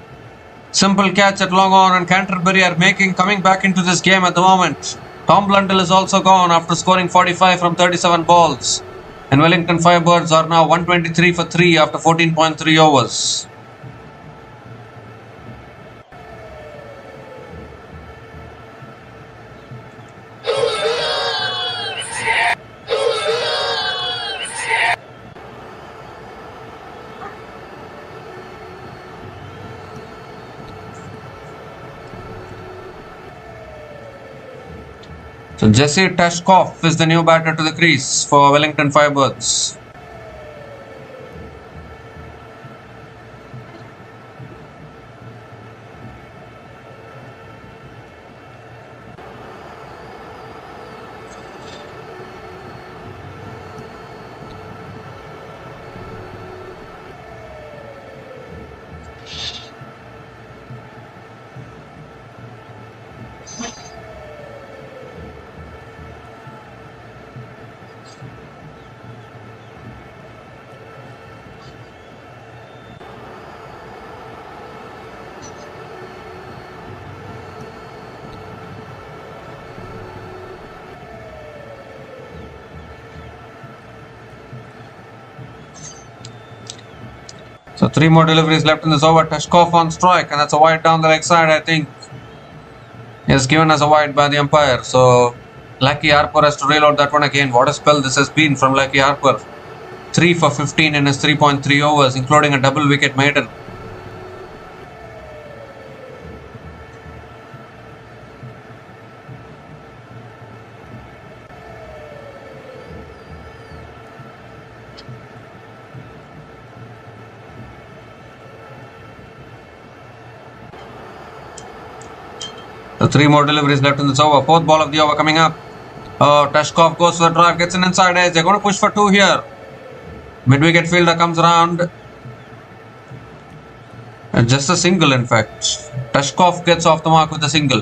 [SPEAKER 1] Simple catch at long on, and Canterbury are coming back into this game at the moment. Tom Blundell is also gone after scoring 45 from 37 balls. And Wellington Firebirds are now 123 for 3 after 14.3 overs. So Jesse Tashkov is the new batter to the crease for Wellington Firebirds. So 3 more deliveries left in this over. Tashkov on strike, and that's a wide down the leg side, I think. He has given us a wide by the umpire. So Lucky Harper has to reload that one again. What a spell this has been from Lucky Harper. 3 for 15 in his 3.3 overs, including a double wicket maiden. So 3 more deliveries left in this over. 4th ball of the over coming up. Oh, Tashkov goes for the drive, gets an inside edge. They're going to push for 2 here. Mid-wicket fielder comes around. And just a single, in fact. Tashkov gets off the mark with a single.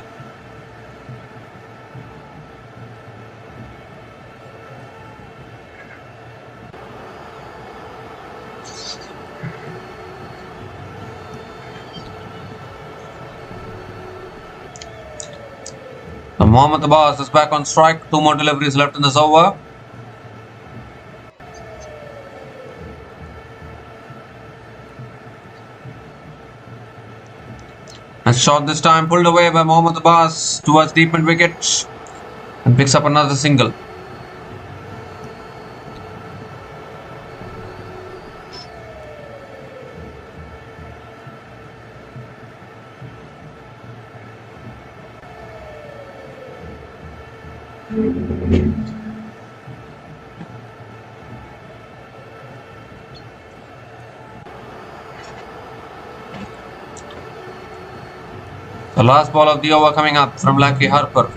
[SPEAKER 1] Mohammad Abbas is back on strike. 2 more deliveries left in this over. A shot this time pulled away by Mohammad Abbas towards deep mid wicket and picks up another single. The last ball of the over coming up from Lucky Harper.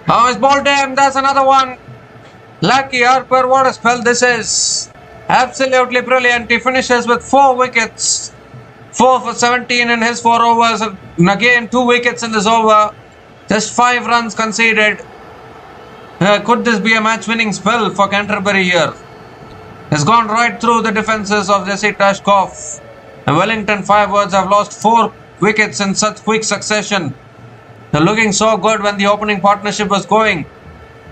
[SPEAKER 1] Oh, he's bowled him. That's another one. Lucky Harper, what a spell this is. Absolutely brilliant. He finishes with 4 wickets. 4 for 17 in his 4 overs. And again, 2 wickets in this over. Just 5 runs conceded. Could this be a match-winning spell for Canterbury here? Has gone right through the defences of Jesse Tashkov. The Wellington Firebirds have lost 4 wickets in such quick succession. They're looking so good when the opening partnership was going.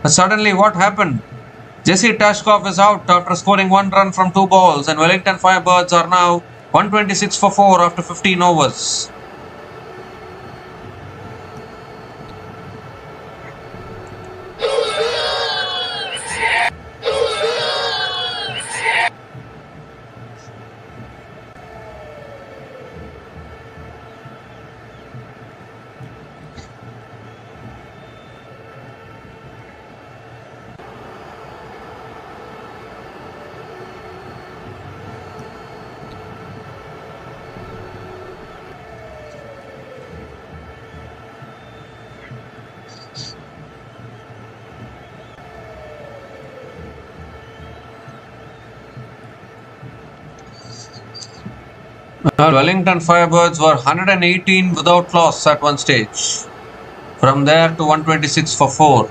[SPEAKER 1] But suddenly what happened? Jesse Tashkov is out after scoring 1 run from 2 balls, and Wellington Firebirds are now 126 for 4 after 15 overs. Wellington Firebirds were 118 without loss at one stage. From there to 126 for 4.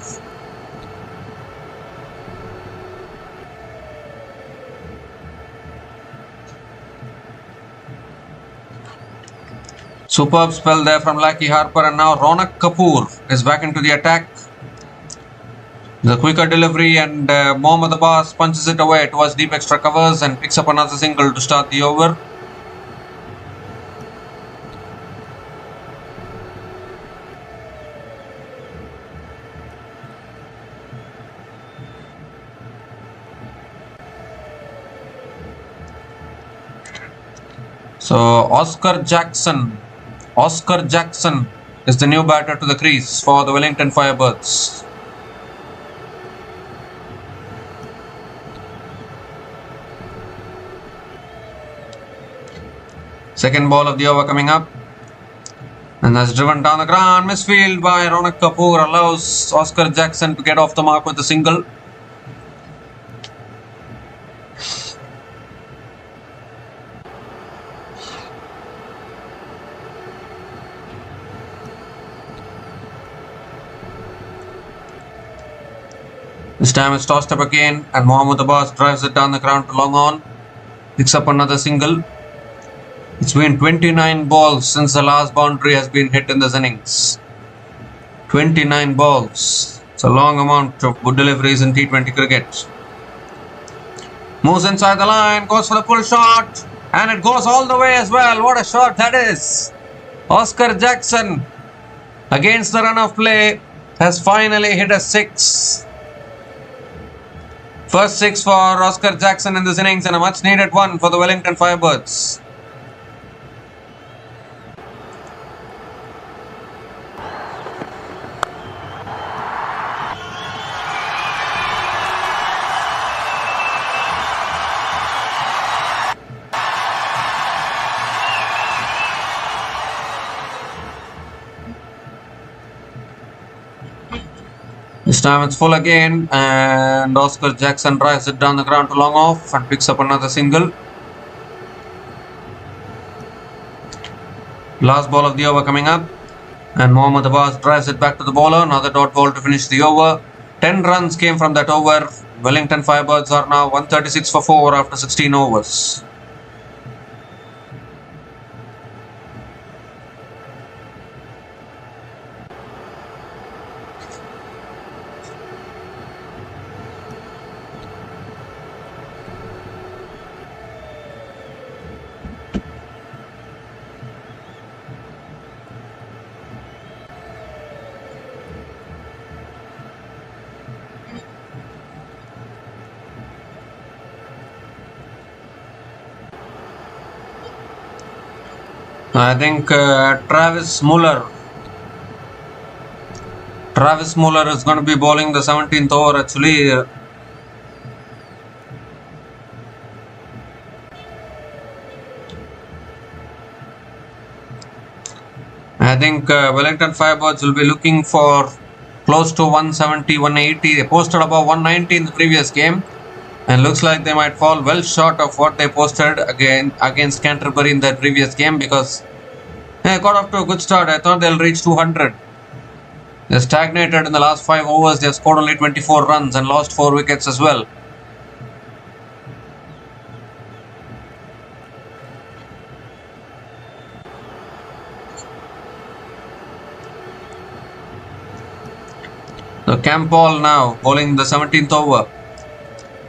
[SPEAKER 1] Superb spell there from Lucky Harper, and now Ronak Kapoor is back into the attack. The quicker delivery, and Mohammad Abbas punches it away towards deep extra covers and picks up another single to start the over. So Oscar Jackson is the new batter to the crease for the Wellington Firebirds. Second ball of the over coming up, and that's driven down the ground. Misfield by Ronak Kapoor allows Oscar Jackson to get off the mark with a single. This time it's tossed up again, and Mohammad Abbas drives it down the ground to long on. Picks up another single. It's been 29 balls since the last boundary has been hit in this innings. 29 balls. It's a long amount of good deliveries in T20 cricket. Moves inside the line, goes for the pull shot, and it goes all the way as well. What a shot that is! Oscar Jackson, against the run of play, has finally hit a 6. First 6 for Oscar Jackson in this innings, and a much needed one for the Wellington Firebirds. This time it's full again, and Oscar Jackson drives it down the ground to long off and picks up another single. Last ball of the over coming up, and Mohammad Abbas drives it back to the bowler. Another dot ball to finish the over. 10 runs came from that over. Wellington Firebirds are now 136 for 4 after 16 overs. I think Travis Muller is going to be bowling the 17th over actually. I think Wellington Firebirds will be looking for close to 170, 180. They posted above 190 in the previous game, and looks like they might fall well short of what they posted again against Canterbury in that previous game, because they got off to a good start. I thought they'll reach 200. They stagnated in the last 5 overs. They have scored only 24 runs and lost 4 wickets as well. So Campbell now bowling the 17th over.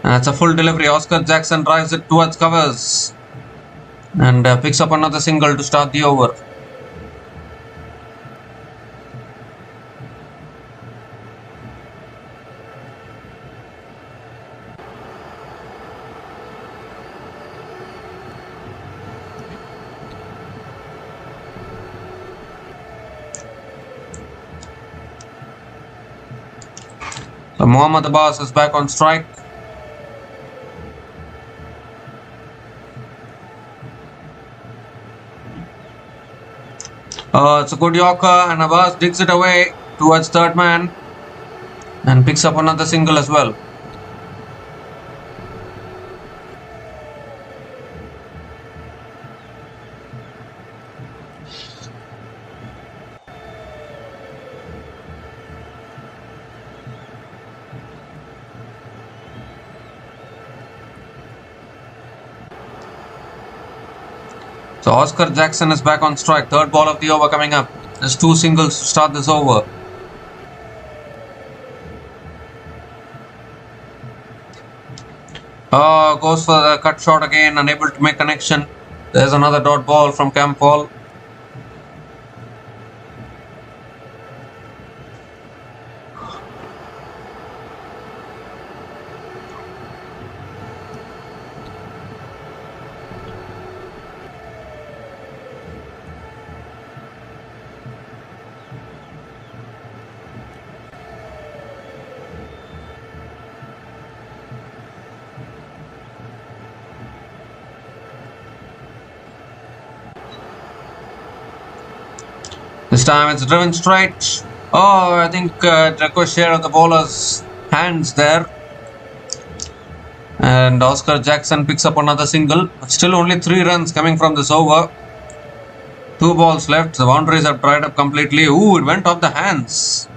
[SPEAKER 1] And it's a full delivery. Oscar Jackson drives it towards covers and picks up another single to start the over. So Mohammad Abbas is back on strike. It's a good Yorker, and Abbas digs it away towards third man and picks up another single as well. So Oscar Jackson is back on strike. Third ball of the over coming up. There's 2 singles to start this over. Goes for the cut shot again, unable to make connection. There's another dot ball from Campbell. This time it's driven straight. I think ricochet of the bowler's hands there. And Oscar Jackson picks up another single. But still only 3 runs coming from this over. 2 balls left. The boundaries have dried up completely. Ooh, it went off the hands.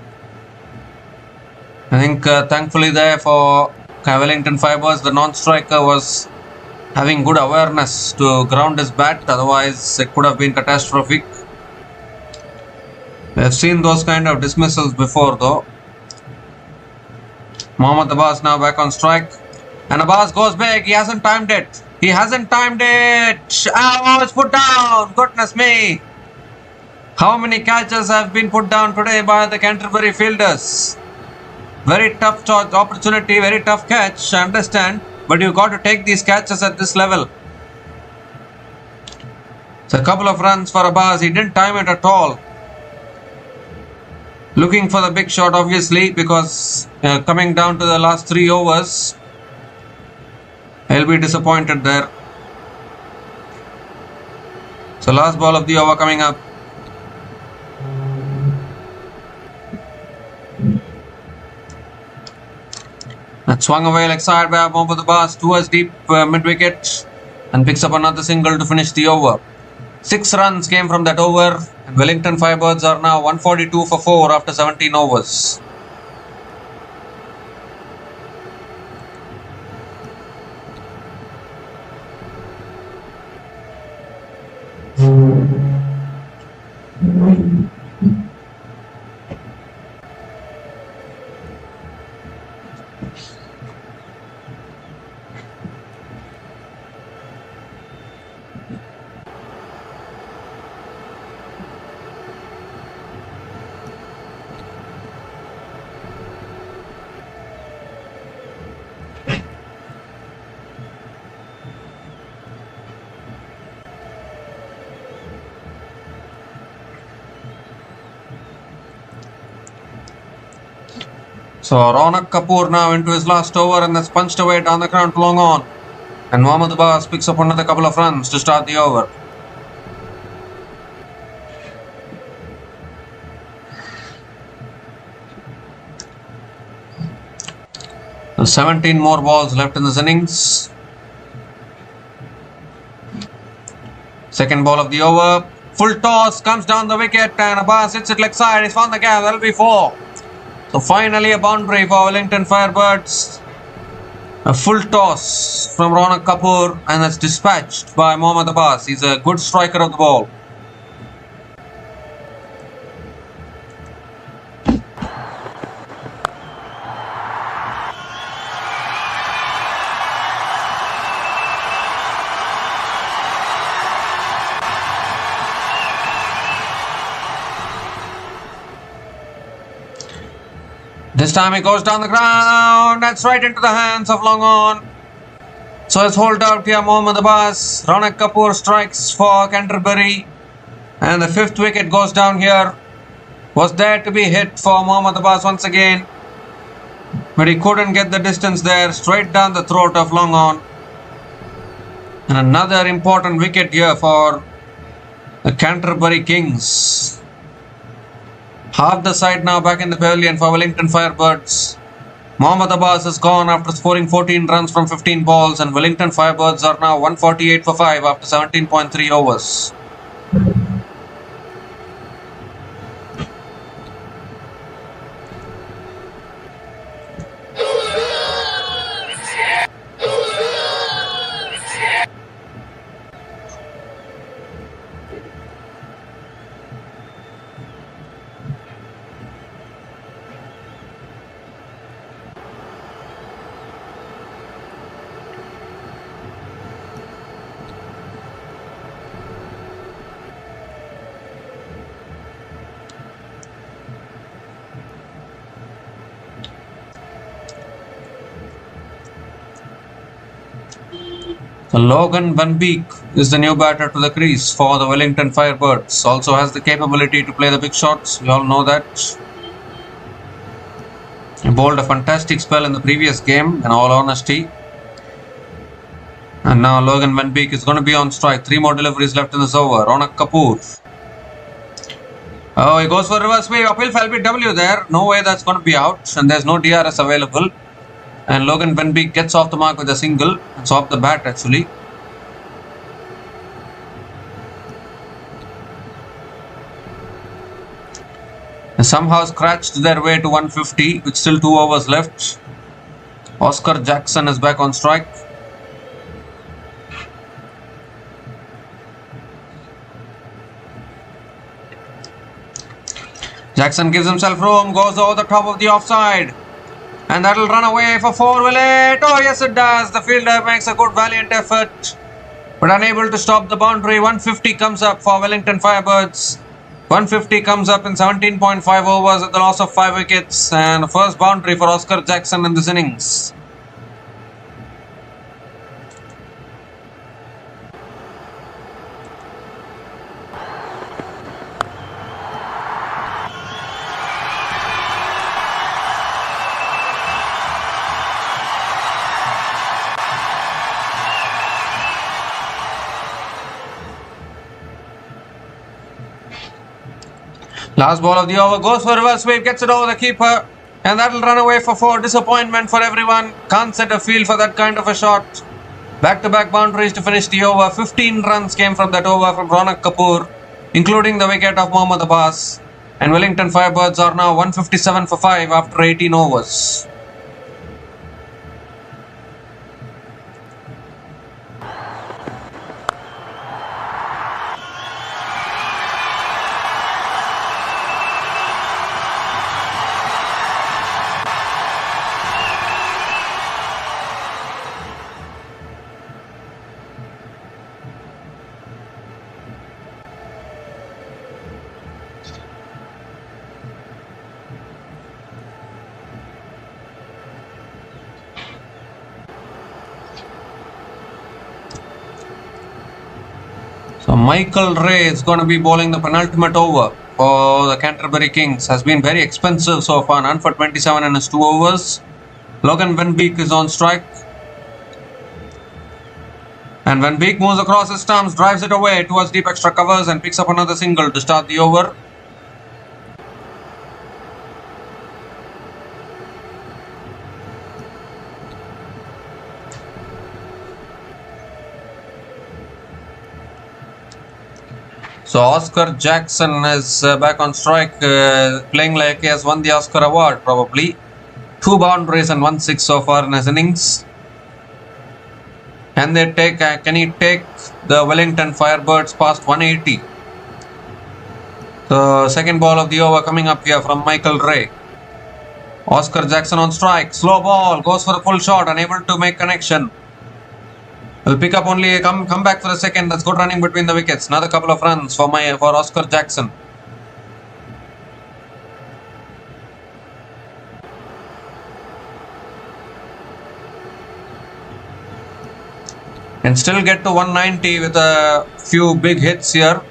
[SPEAKER 1] I think thankfully there for Wellington Firebirds, the non-striker was having good awareness to ground his bat. Otherwise, it could have been catastrophic. We have seen those kind of dismissals before though. Mohammad Abbas now back on strike. And Abbas goes big. He hasn't timed it. He hasn't timed it. Oh, it's put down. Goodness me. How many catches have been put down today by the Canterbury fielders? Very tough opportunity, very tough catch, I understand. But you've got to take these catches at this level. It's a couple of runs for Abbas. He didn't time it at all. Looking for the big shot, obviously, because coming down to the last 3 overs, he'll be disappointed there. So last ball of the over coming up. That swung away like side by Mohammad Abbas towards deep mid-wicket and picks up another single to finish the over. 6 runs came from that over, and Wellington Firebirds are now 142 for 4 after 17 overs. So Ronak Kapoor now into his last over, and that's punched away down the ground long on. And Mohammad Abbas picks up another couple of runs to start the over. There's 17 more balls left in this innings. Second ball of the over. Full toss comes down the wicket, and Abbas hits it leg side. He's found the gap. That'll be 4. So finally a boundary for Wellington Firebirds. A full toss from Ronak Kapoor, and that's dispatched by Mohammad Abbas. He's a good striker of the ball. This time he goes down the ground. That's right into the hands of long on. So it's hold out here, Mohammad Abbas. Ronak Kapoor strikes for Canterbury. And the 5th wicket goes down here. Was there to be hit for Mohammad Abbas once again. But he couldn't get the distance there. Straight down the throat of long on. And another important wicket here for the Canterbury Kings. Half the side now back in the pavilion for Wellington Firebirds. Mohammad Abbas has gone after scoring 14 runs from 15 balls, and Wellington Firebirds are now 148 for 5 after 17.3 overs. Logan Van Beek is the new batter to the crease for the Wellington Firebirds. Also has the capability to play the big shots. We all know that. He bowled a fantastic spell in the previous game, in all honesty. And now Logan Van Beek is going to be on strike. 3 more deliveries left in this over. Ronak Kapoor. Oh, he goes for reverse sweep. Uphill for LBW there. No way that's going to be out. And there's no DRS available. And Logan Van Beek gets off the mark with a single. It's off the bat actually. They somehow scratched their way to 150 with still 2 overs left. Oscar Jackson is back on strike. Jackson gives himself room, goes over the top of the offside. And that'll run away for 4, will it? Oh, yes, it does. The fielder makes a good, valiant effort, but unable to stop the boundary. 150 comes up for Wellington Firebirds. 150 comes up in 17.5 overs at the loss of 5 wickets. And the first boundary for Oscar Jackson in this innings. Last ball of the over goes for reverse sweep, gets it over the keeper, and that'll run away for 4. Disappointment for everyone. Can't set a field for that kind of a shot. Back-to-back boundaries to finish the over. 15 runs came from that over from Ronak Kapoor, including the wicket of Mohammad Abbas. And Wellington Firebirds are now 157 for 5 after 18 overs. So Michael Ray is going to be bowling the penultimate over for the Canterbury Kings. Has been very expensive so far. None for 27 in his 2 overs. Logan Van Beek is on strike. And Van Beek moves across his stumps, drives it away towards deep extra covers and picks up another single to start the over. So Oscar Jackson is back on strike, playing like he has won the Oscar award probably. 2 boundaries and 1 6 so far in his innings. Can he take the Wellington Firebirds past 180? The second ball of the over coming up here from Michael Ray. Oscar Jackson on strike, slow ball, goes for a full shot, unable to make connection. Will pick up only come back for the second. That's good running between the wickets. Another couple of runs for Oscar Jackson. And still get to 190 with a few big hits here.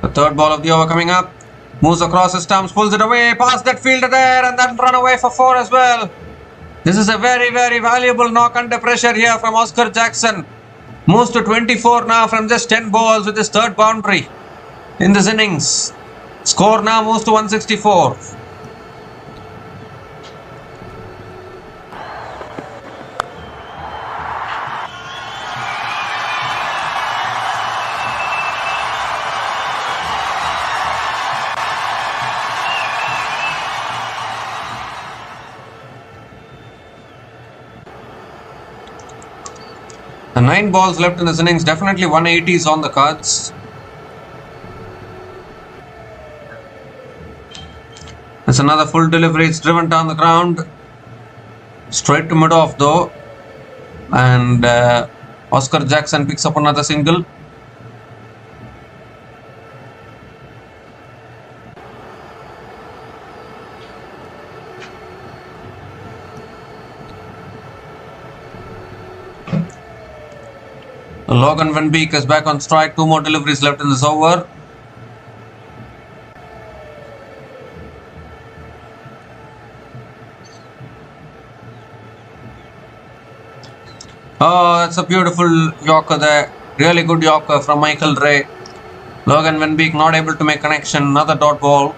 [SPEAKER 1] The third ball of the over coming up. Moves across his stumps, pulls it away, past that fielder there, and then run away for 4 as well. This is a very, very valuable knock under pressure here from Oscar Jackson. Moves to 24 now from just 10 balls with his third boundary in this innings. Score now moves to 164. The 9 balls left in this innings, definitely 180s on the cards. It's another full delivery, it's driven down the ground. Straight to mid-off though. And Oscar Jackson picks up another single. Logan Van Beek is back on strike. 2 more deliveries left in this over. Oh, that's a beautiful Yorker there. Really good Yorker from Michael Ray. Logan Van Beek not able to make connection. Another dot ball.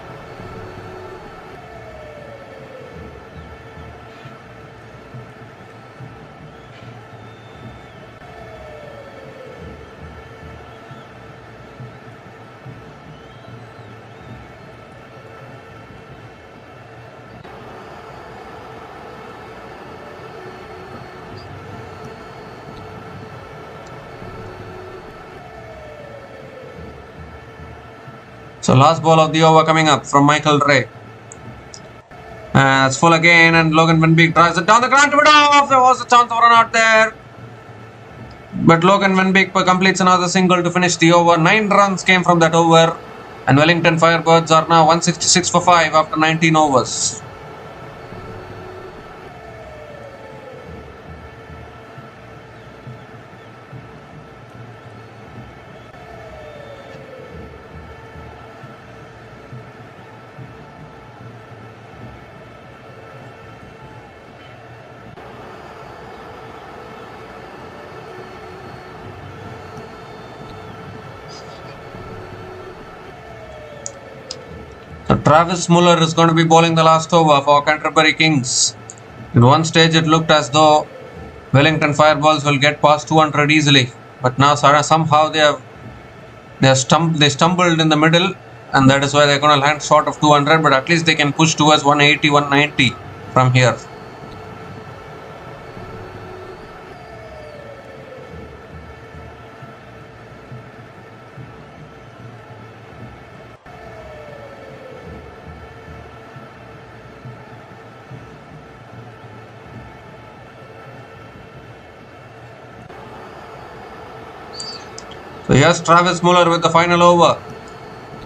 [SPEAKER 1] So last ball of the over coming up from Michael Ray. It's full again, and Logan Van Beek drives it down the ground to it off. There was a chance of run out there, but Logan Van Beek completes another single to finish the over. 9 runs came from that over, and Wellington Firebirds are now 166 for 5 after 19 overs. So Travis Muller is going to be bowling the last over for Canterbury Kings. In one stage it looked as though Wellington Fireballs will get past 200 easily, but now somehow they stumbled in the middle, and that is why they're going to land short of 200, but at least they can push towards 180, 190 from here. So here's Travis Muller with the final over.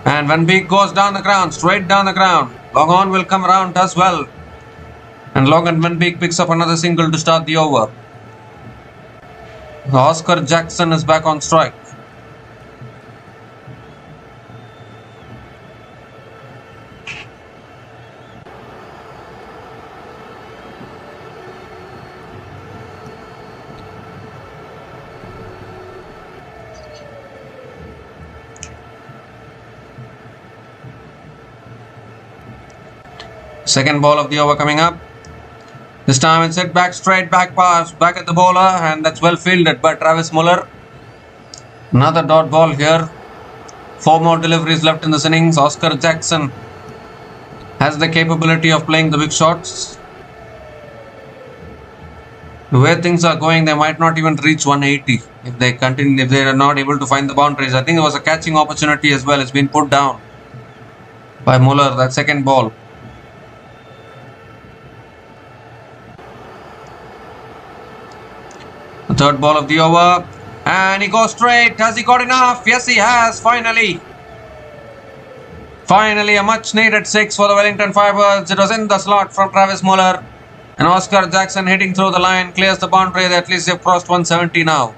[SPEAKER 1] And Van Beek goes down the ground, straight down the ground. Long on will come around as well. And Logan Van Beek picks up another single to start the over. Oscar Jackson is back on strike. Second ball of the over coming up. This time it's hit back, straight back pass, back at the bowler, and that's well fielded by Travis Muller. Another dot ball here. 4 more deliveries left in this innings. Oscar Jackson has the capability of playing the big shots. The way things are going, they might not even reach 180 if they are not able to find the boundaries. I think it was a catching opportunity as well. It's been put down by Muller, that second ball. The third ball of the over, and he goes straight. Has he got enough? Yes, he has, finally. Finally, a much needed 6 for the Wellington Firebirds. It was in the slot from Travis Muller, and Oscar Jackson hitting through the line clears the boundary. At least they've crossed 170 now.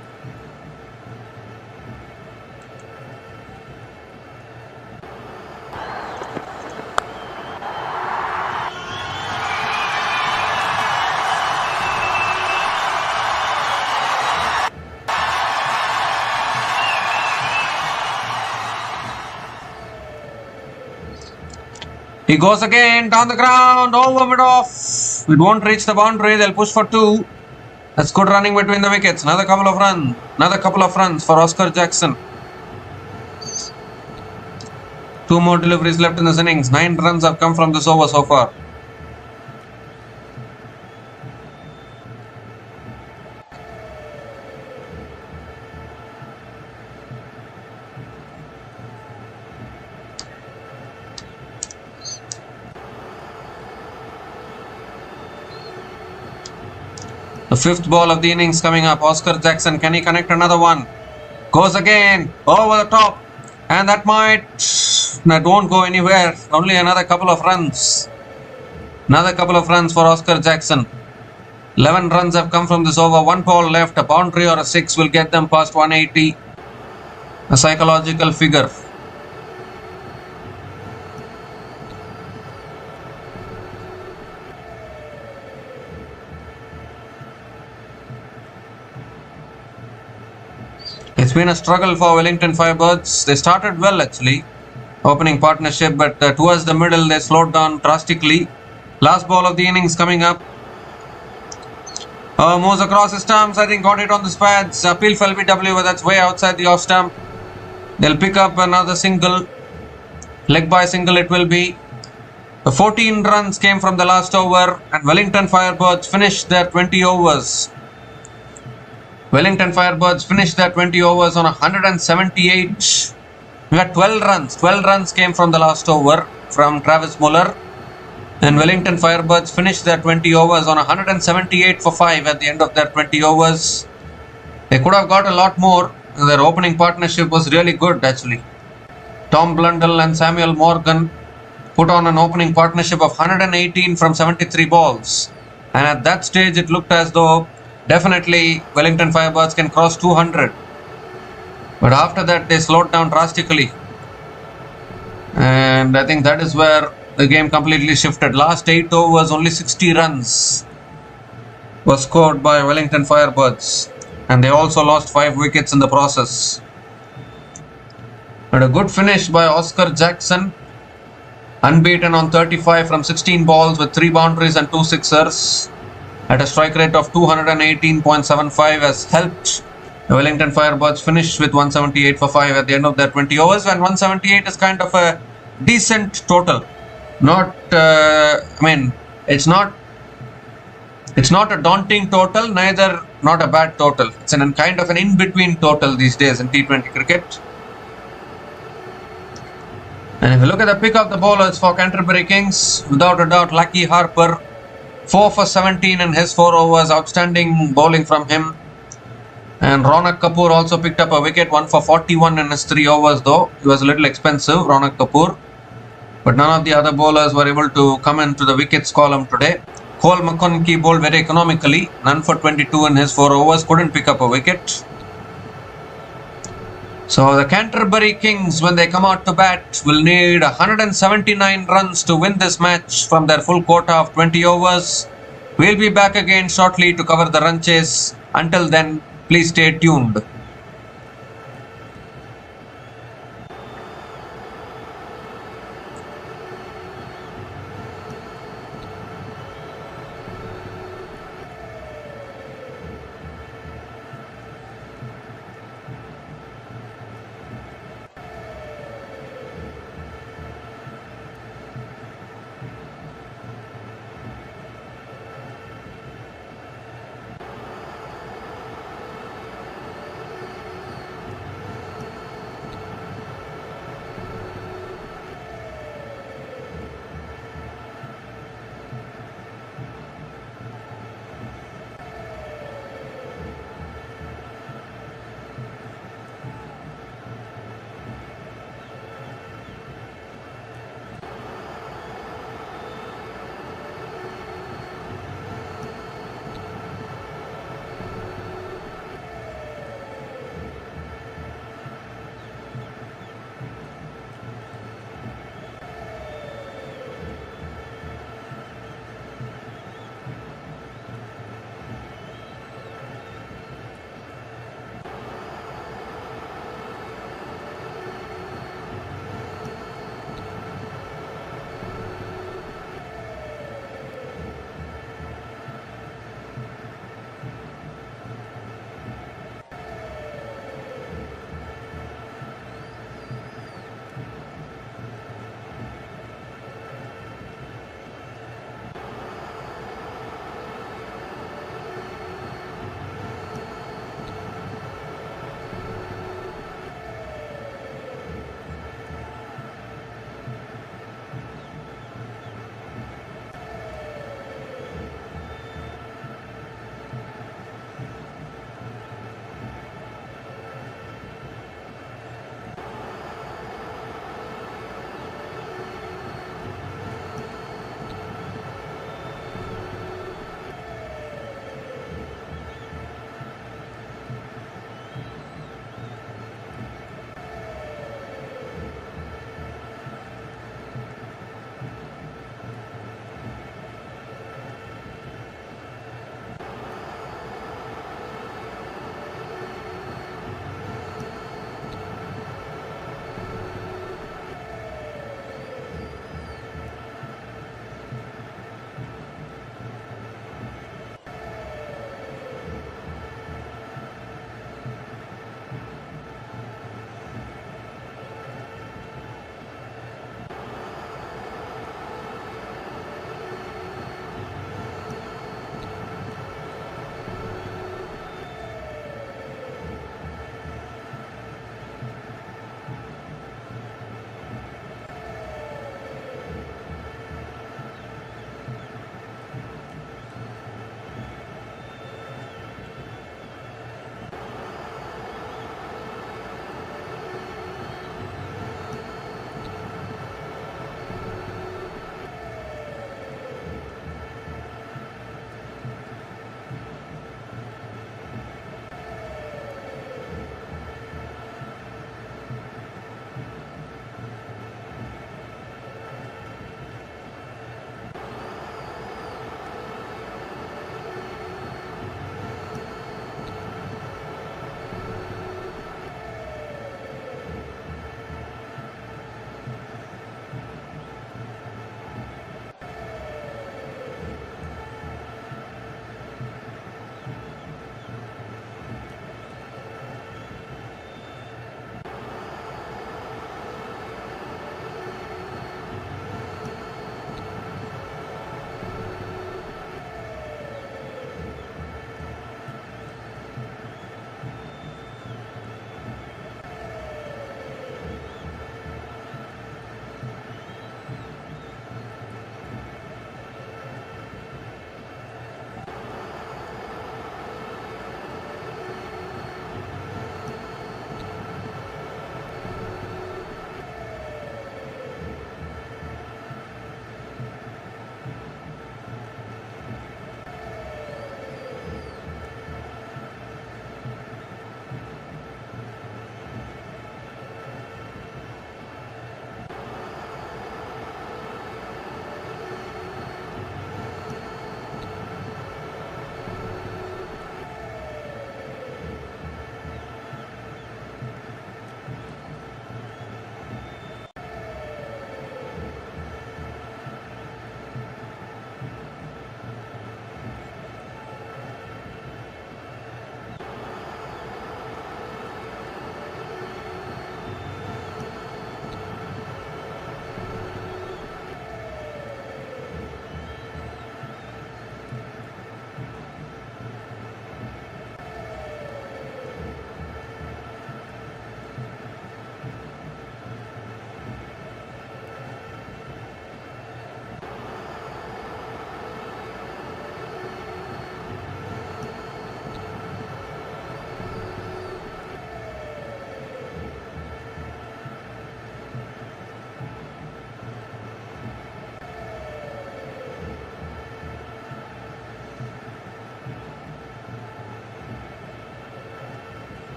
[SPEAKER 1] He goes again, down the ground, over mid off. It won't reach the boundary. They'll push for 2. That's good running between the wickets. Another couple of runs for Oscar Jackson. 2 more deliveries left in this innings. 9 runs have come from this over so far. The 5th ball of the innings coming up. Oscar Jackson, can he connect another one? Goes again, over the top. And that won't go anywhere. Only another couple of runs. Another couple of runs for Oscar Jackson. 11 runs have come from this over. 1 ball left. A boundary or a 6 will get them past 180. A psychological figure. It's been a struggle for Wellington Firebirds. They started well actually, opening partnership, but towards the middle they slowed down drastically. Last ball of the innings coming up. Moves across the stumps. I think got it on the pads. Appeal for LBW, but that's way outside the off stump. They'll pick up another single. Leg by single it will be. 14 runs came from the last over, and Wellington Firebirds finished their 20 overs. Wellington Firebirds finished their 20 overs on 178 We had 12 runs. 12 runs came from the last over from Travis Muller. And Wellington Firebirds finished their 20 overs on 178 for 5 at the end of their 20 overs. They could have got a lot more. Their opening partnership was really good actually. Tom Blundell and Samuel Morgan put on an opening partnership of 118 from 73 balls. And at that stage, it looked as though definitely Wellington Firebirds can cross 200. But after that, they slowed down drastically. And I think that is where the game completely shifted. Last 8 overs, only 60 runs was scored by Wellington Firebirds. And they also lost 5 wickets in the process. But a good finish by Oscar Jackson. Unbeaten on 35 from 16 balls with 3 boundaries and 2 sixers. At a strike rate of 218.75 has helped the Wellington Firebirds finish with 178 for 5 at the end of their 20 overs. And 178 is kind of a decent total. It's not a daunting total, neither not a bad total. It's kind of an in-between total these days in T20 cricket. And if you look at the pick of the bowlers for Canterbury Kings, without a doubt, Lucky Harper, 4 for 17 in his 4 overs, outstanding bowling from him. And Ronak Kapoor also picked up a wicket, 1 for 41 in his 3 overs though. He was a little expensive, Ronak Kapoor. But none of the other bowlers were able to come into the wickets column today. Cole McConkie bowled very economically, none for 22 in his 4 overs, couldn't pick up a wicket. So the Canterbury Kings, when they come out to bat, will need 179 runs to win this match from their full quota of 20 overs. We'll be back again shortly to cover the run chase. Until then, please stay tuned.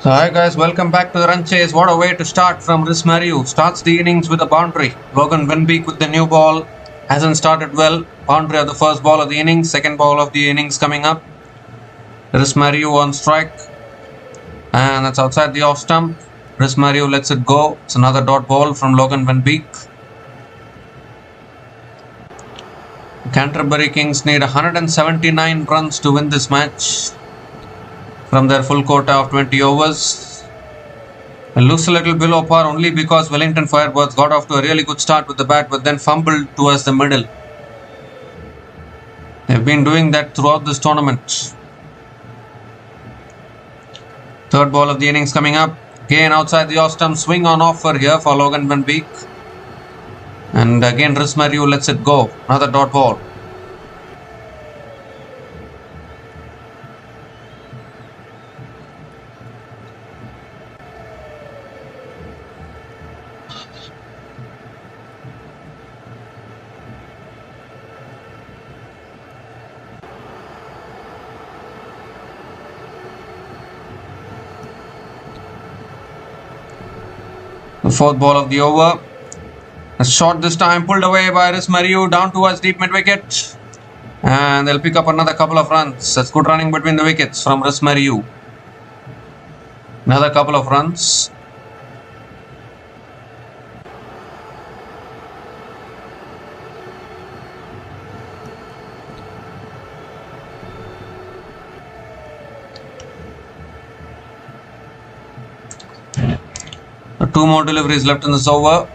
[SPEAKER 1] So hi guys, welcome back to the run chase. What a way to start from Riz Mariu. Starts the innings with a boundary. Logan Winbeek with the new ball. Hasn't started well. Boundary of the first ball of the innings. Second ball of the innings coming up. Riz Mariu on strike. And that's outside the off stump. Riz Mariu lets it go. It's another dot ball from Logan Winbeek. Canterbury Kings need 179 runs to win this match from their full quota of 20 overs. It looks a little below par only because Wellington Firebirds got off to a really good start with the bat but then fumbled towards the middle. They've been doing that throughout this tournament. Third ball of the innings coming up. Again outside the off stump, swing on offer here for Logan Winbeek. And again Riz Mariu lets it go. Another dot ball. The fourth ball of the over. A shot this time pulled away by Riz Mariu down towards deep mid wicket. And they'll pick up another couple of runs. That's good running between the wickets from Riz Mariu. Another couple of runs. Two more deliveries left in this over.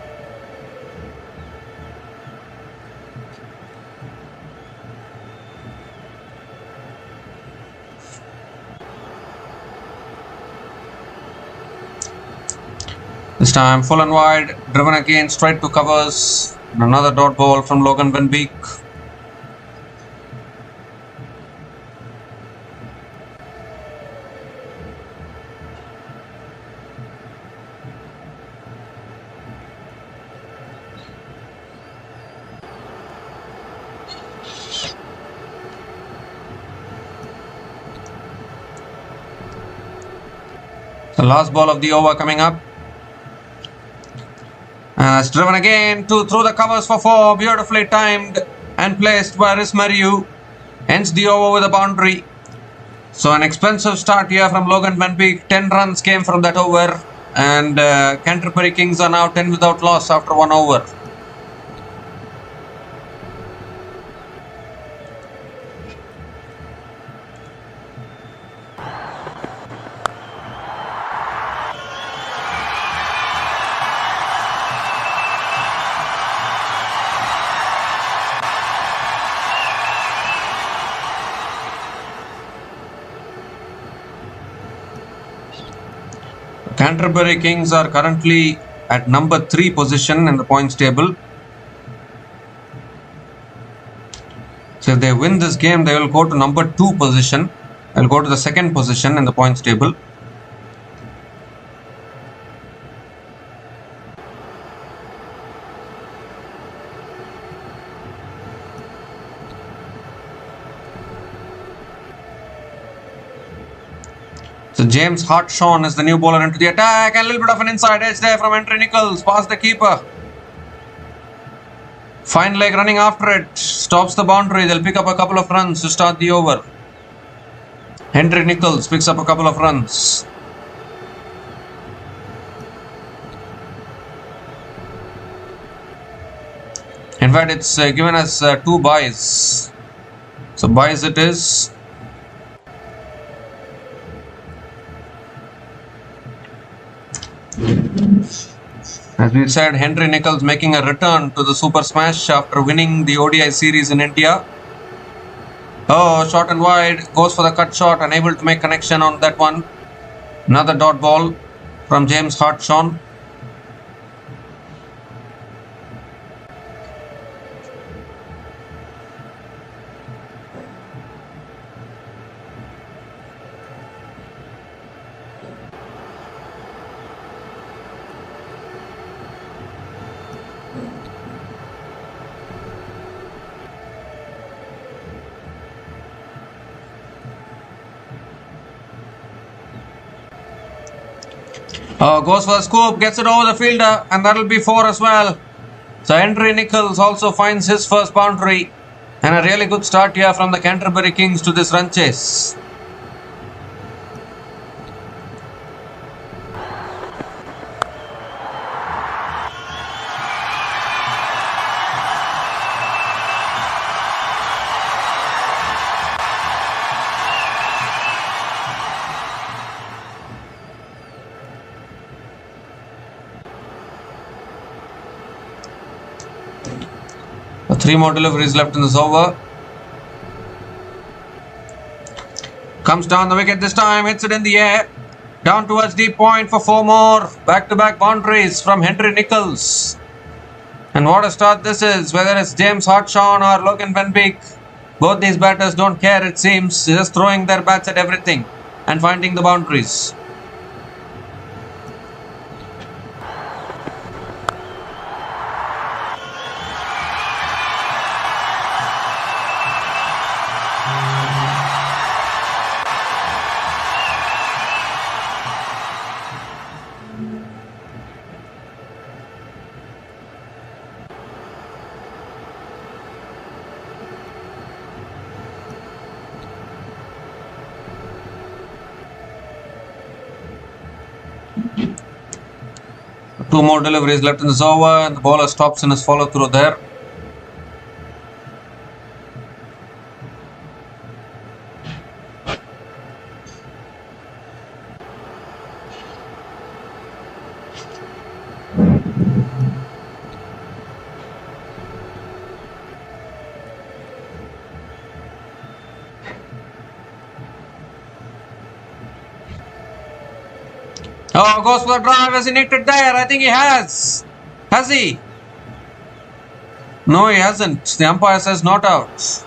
[SPEAKER 1] This time full and wide, driven again straight to covers. And another dot ball from Logan Winbeek. The last ball of the over coming up. And it's driven again through the covers for 4. Beautifully timed and placed by Riz Mariu. Ends the over with a boundary. So an expensive start here from Logan Winbeek. 10 runs came from that over. And Canterbury Kings are now 10 without loss after 1 over. Canterbury Kings are currently at number 3 position in the points table. So if they win this game, they will go to number 2 position. They will go to the 2nd position in the points table. So James Hartshaw is the new bowler into the attack, and a little bit of an inside edge there from Henry Nicholls, past the keeper. Fine leg running after it, stops the boundary. They'll pick up a couple of runs to start the over. Henry Nicholls picks up a couple of runs. In fact, it's given us 2 byes. So byes it is. As we said, Henry Nicholls making a return to the Super Smash after winning the ODI series in India. Oh, short and wide, goes for the cut shot, unable to make connection on that one. Another dot ball from James Hartshaw. Goes for a scoop, gets it over the fielder, and that'll be 4 as well. So Henry Nicholls also finds his first boundary, and a really good start here from the Canterbury Kings to this run chase. Three more deliveries left in this over. Comes down the wicket this time, hits it in the air. Down towards deep point for 4 more. Back-to-back boundaries from Henry Nicholls. And what a start this is, whether it's James Hartshaw or Logan Van Beek. Both these batters don't care, it seems, just throwing their bats at everything and finding the boundaries. Two more deliveries left in this over, and the bowler stops in his follow through there. Oh, goes for the drive. Has he nicked it there? I think he has. Has he? No, he hasn't. The umpire says not out.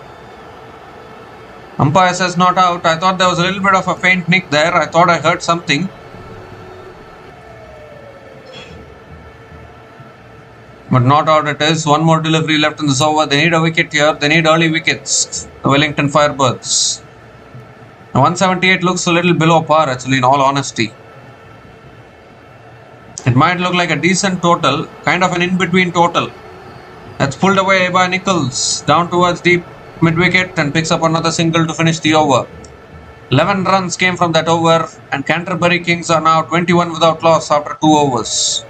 [SPEAKER 1] Umpire says not out. I thought there was a little bit of a faint nick there. I thought I heard something. But not out it is. One more delivery left in this over. They need a wicket here. They need early wickets. The Wellington Firebirds. 178 looks a little below par actually, in all honesty. It might look like a decent total, kind of an in-between total. That's pulled away by Nicholls, down towards deep mid-wicket and picks up another single to finish the over. 11 runs came from that over, and Canterbury Kings are now 21 without loss after 2 overs.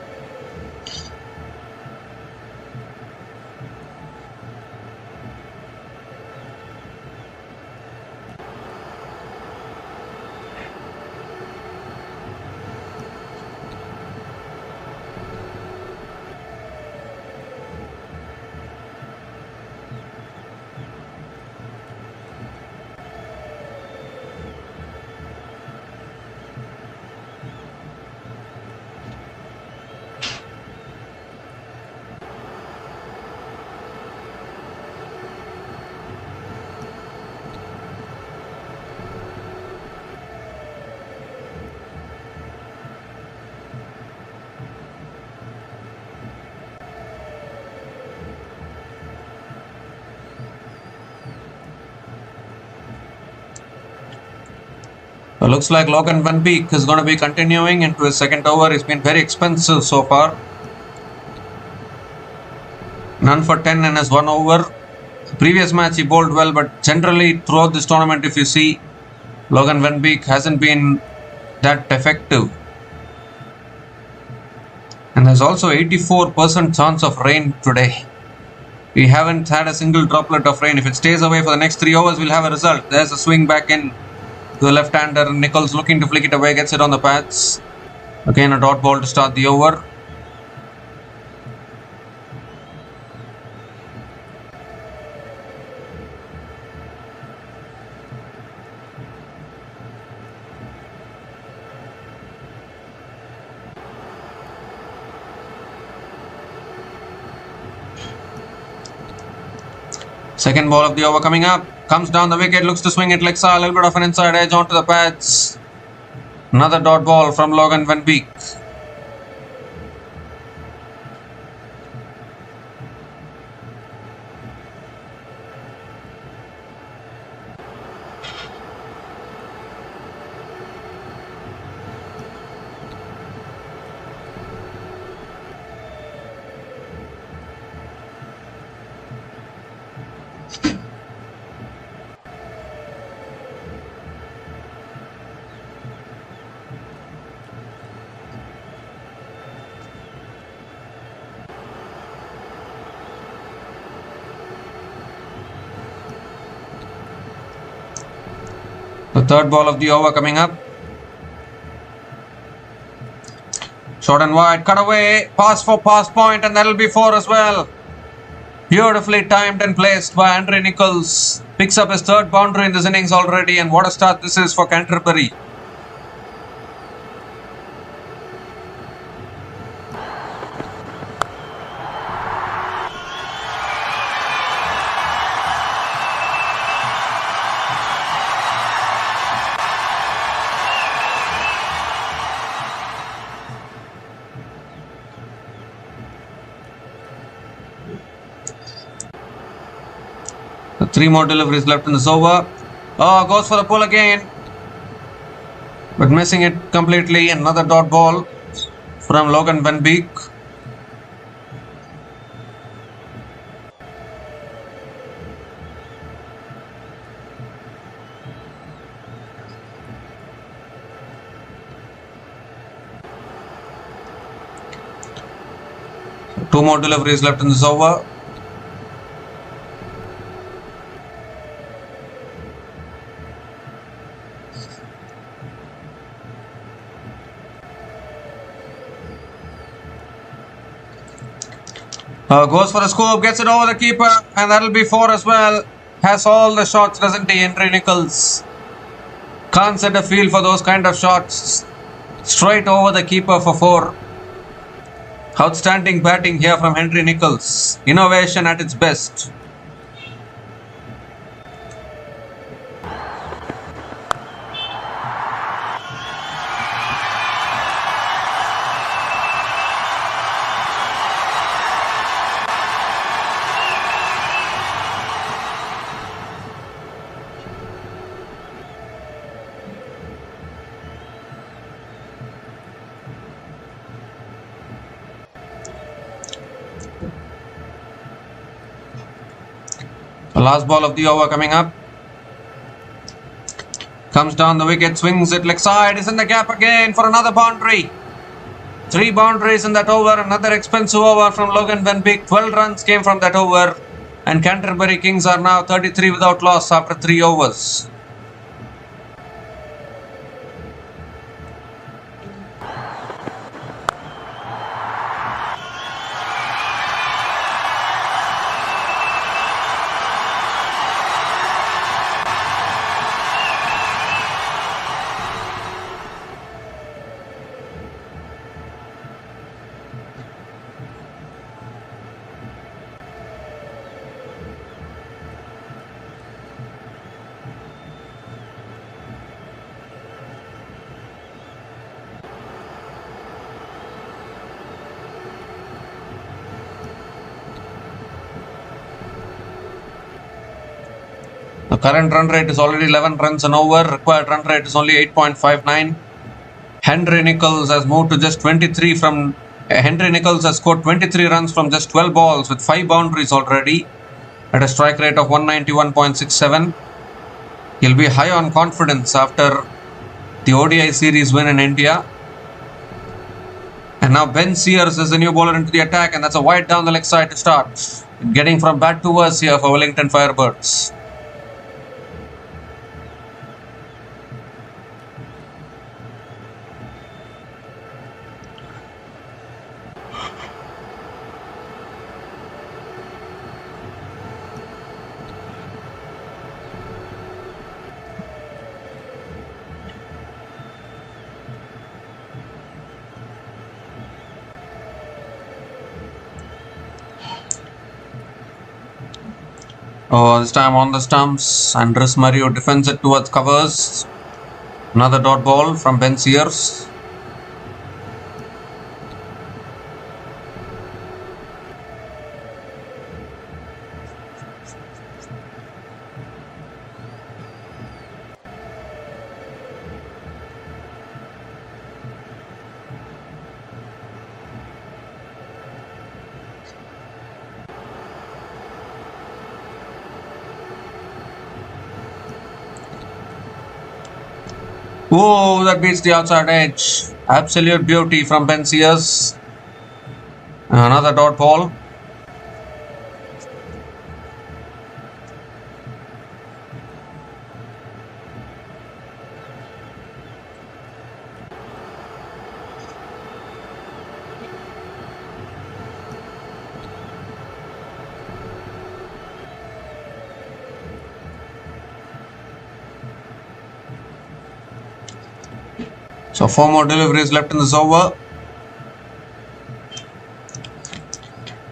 [SPEAKER 1] It looks like Logan Van Beek is going to be continuing into his second over. He's been very expensive so far. None for 10 in his 1 over. Previous match he bowled well, but generally throughout this tournament, if you see, Logan Van Beek hasn't been that effective. And there's also 84% chance of rain today. We haven't had a single droplet of rain. If it stays away for the next 3 overs, we'll have a result. There's a swing back in to the left-hander. Nicholls looking to flick it away, gets it on the pads. Again a dot ball to start the over. Second ball of the over coming up. Comes down the wicket, looks to swing it leg side, a little bit of an inside edge onto the pads. Another dot ball from Logan Van Beek. The third ball of the over coming up. Short and wide, cut away, pass for pass point, and that'll be 4 as well. Beautifully timed and placed by Andre Nichols. Picks up his third boundary in this innings already, and what a start this is for Canterbury. Three more deliveries left in this over. Oh, goes for the pull again. But missing it completely. Another dot ball from Logan Van Beek. Two more deliveries left in this over. Goes for a scoop, gets it over the keeper, and that'll be 4 as well. Has all the shots, doesn't he, Henry Nichols? Can't set a field for those kind of shots. Straight over the keeper for 4. Outstanding batting here from Henry Nichols. Innovation at its best. The last ball of the over coming up. Comes down the wicket, swings it leg side, is in the gap again for another boundary. 3 boundaries in that over, another expensive over from Logan Van Beek. 12 runs came from that over, and Canterbury Kings are now 33 without loss after 3 overs. The current run rate is already 11 runs an over. Required run rate is only 8.59. Henry Nichols has moved to just 23 from... Henry Nichols has scored 23 runs from just 12 balls with 5 boundaries already at a strike rate of 191.67. He'll be high on confidence after the ODI series win in India. And now Ben Sears is the new bowler into the attack, and that's a wide down the leg side to start. Getting from bat to worse here for Wellington Firebirds. Oh, this time on the stumps, Andres Mario defends it towards covers. Another dot ball from Ben Sears. Oh, that beats the outside edge. Absolute beauty from Ben Sears. Another dot ball. So 4 more deliveries left in this over.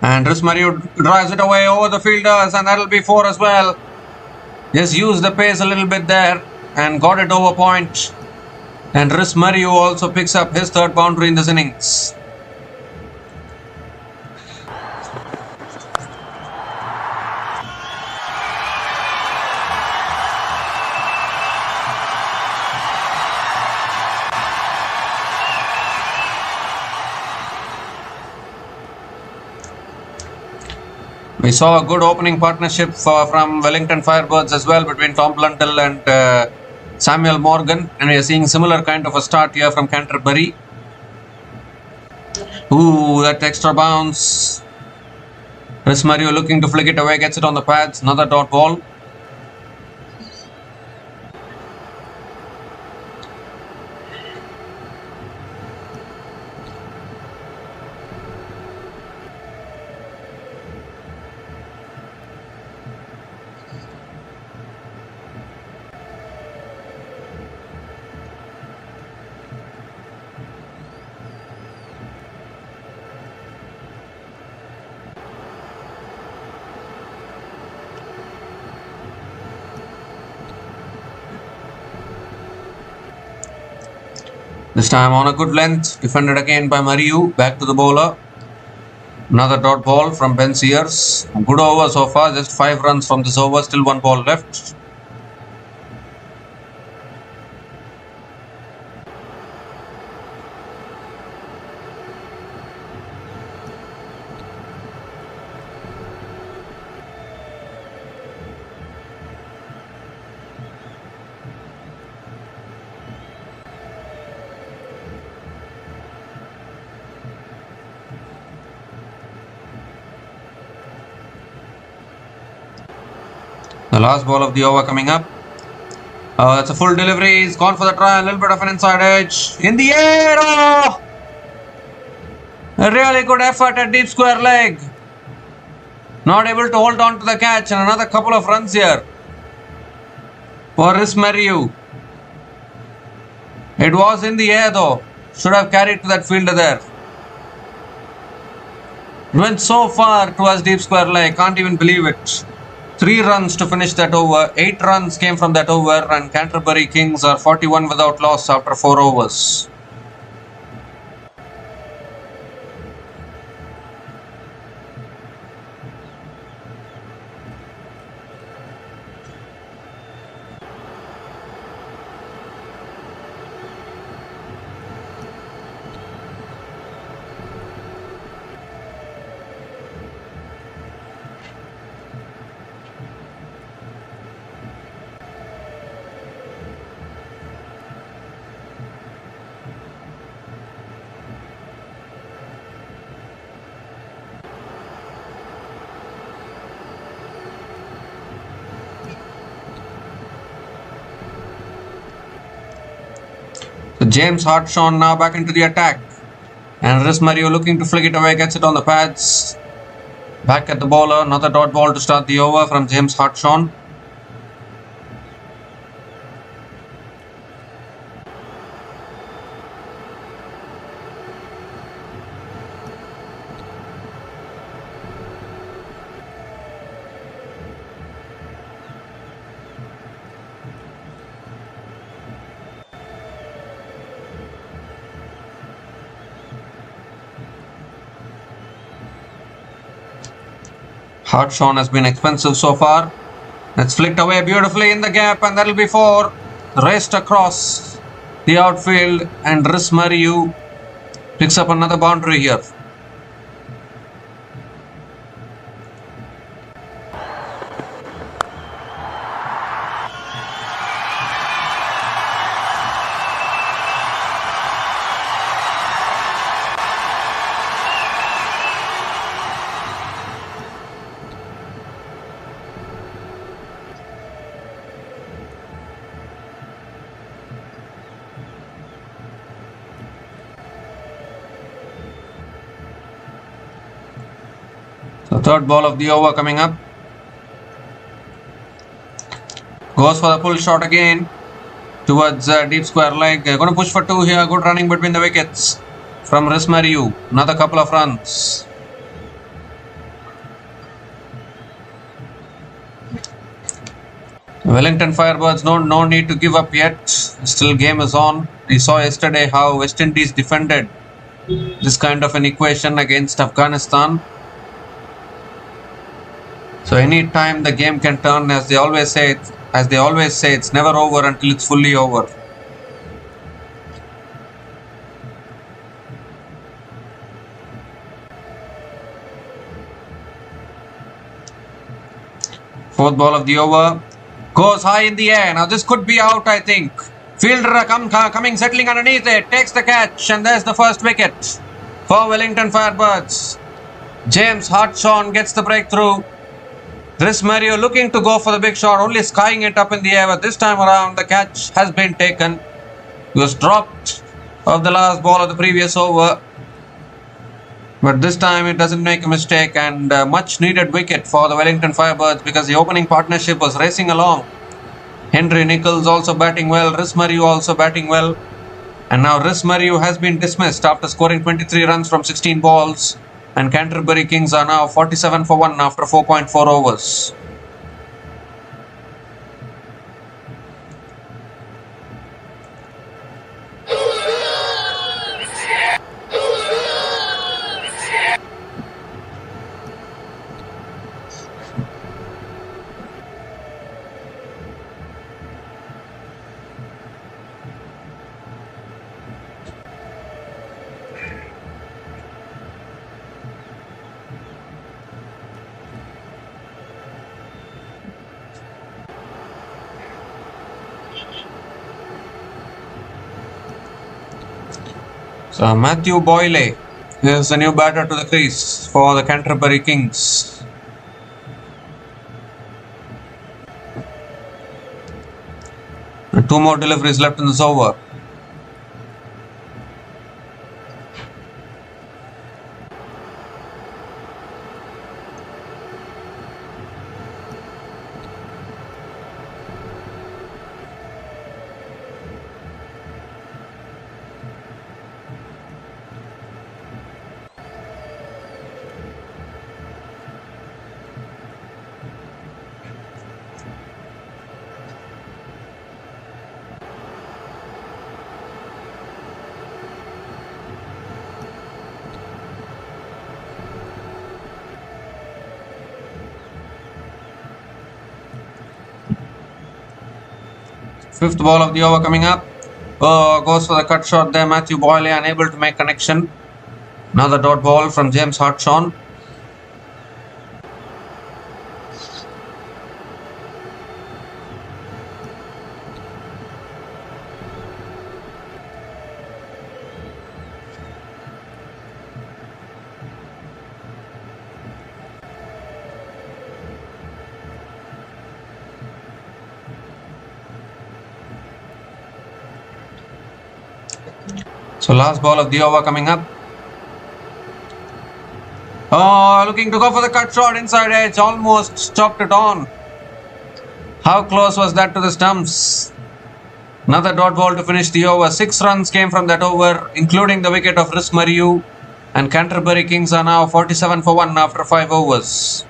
[SPEAKER 1] And Mario drives it away over the fielders, and that'll be 4 as well. Just used the pace a little bit there and got it over point. And Mario also picks up his 3rd boundary in this innings. We saw a good opening partnership from Wellington Firebirds as well between Tom Blundell and Samuel Morgan, and we are seeing similar kind of a start here from Canterbury. Ooh, that extra bounce. Mario looking to flick it away, gets it on the pads, another dot ball. This time on a good length, defended again by Mariu, back to the bowler. Another dot ball from Ben Sears. Good over so far, just 5 runs from this over, still 1 ball left. The last ball of the over coming up. It's a full delivery. He's gone for the try. A little bit of an inside edge. In the air. Oh! A really good effort at deep square leg. Not able to hold on to the catch. And another couple of runs here for Mariu. It was in the air though. Should have carried to that fielder there. Went so far towards deep square leg. Can't even believe it. 3 runs to finish that over. 8 runs came from that over, and Canterbury Kings are 41 without loss after 4 overs. So James Hartshorn now back into the attack. And Mario looking to flick it away, gets it on the pads. Back at the bowler, another dot ball to start the over from James Hartshorn. Hartshorn has been expensive so far. It's flicked away beautifully in the gap, and that'll be 4. Raced across the outfield, and Mariu picks up another boundary here. The 3rd ball of the over coming up. Goes for the pull shot again towards deep square leg. Going to push for 2 here. Good running between the wickets from Rismariu. Another couple of runs. Wellington Firebirds, no need to give up yet. Still game is on. We saw yesterday how West Indies defended this kind of an equation against Afghanistan. So any time the game can turn, as they always say, it's never over until it's fully over. Fourth ball of the over. Goes high in the air. Now this could be out, I think. Fielder coming, settling underneath it. Takes the catch, and there's the first wicket for Wellington Firebirds. James Hartshorn gets the breakthrough. Rismariu looking to go for the big shot, only skying it up in the air. But this time around, the catch has been taken. He was dropped of the last ball of the previous over. But this time it doesn't make a mistake, and much needed wicket for the Wellington Firebirds because the opening partnership was racing along. Henry Nicholls also batting well, Rismariu also batting well. And now Rismariu has been dismissed after scoring 23 runs from 16 balls. And Canterbury Kings are now 47 for 1 after 4.4 overs. So Matthew Boyle is the new batter to the crease for the Canterbury Kings. And 2 more deliveries left in this over. Fifth ball of the over coming up. Oh, goes for the cut shot there. Matthew Boyle unable to make connection. Another dot ball from James Hartshorn. So last ball of the over coming up. Oh, looking to go for the cut shot inside edge. Almost stopped it on. How close was that to the stumps? Another dot ball to finish the over. 6 runs came from that over, including the wicket of Rismariu. And Canterbury Kings are now 47 for 1 after 5 overs.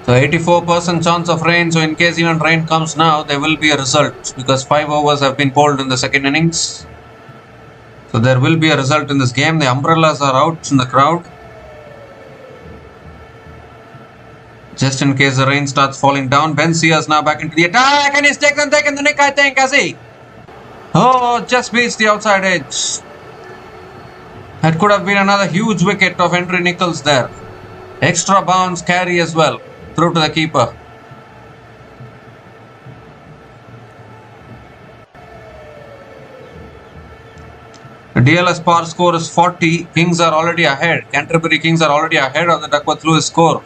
[SPEAKER 1] So 84% chance of rain, so in case even rain comes now, there will be a result because 5 overs have been bowled in the second innings. So there will be a result in this game. The umbrellas are out in the crowd, just in case the rain starts falling down. Ben Sears now back into the attack, and he's taken the nick, I think, has he? Oh, just beats the outside edge. That could have been another huge wicket of Henry Nicholls there. Extra bounce carry as well, through to the keeper. DLS par score is 40. Kings are already ahead. Canterbury Kings are already ahead of the Duckworth-Lewis score.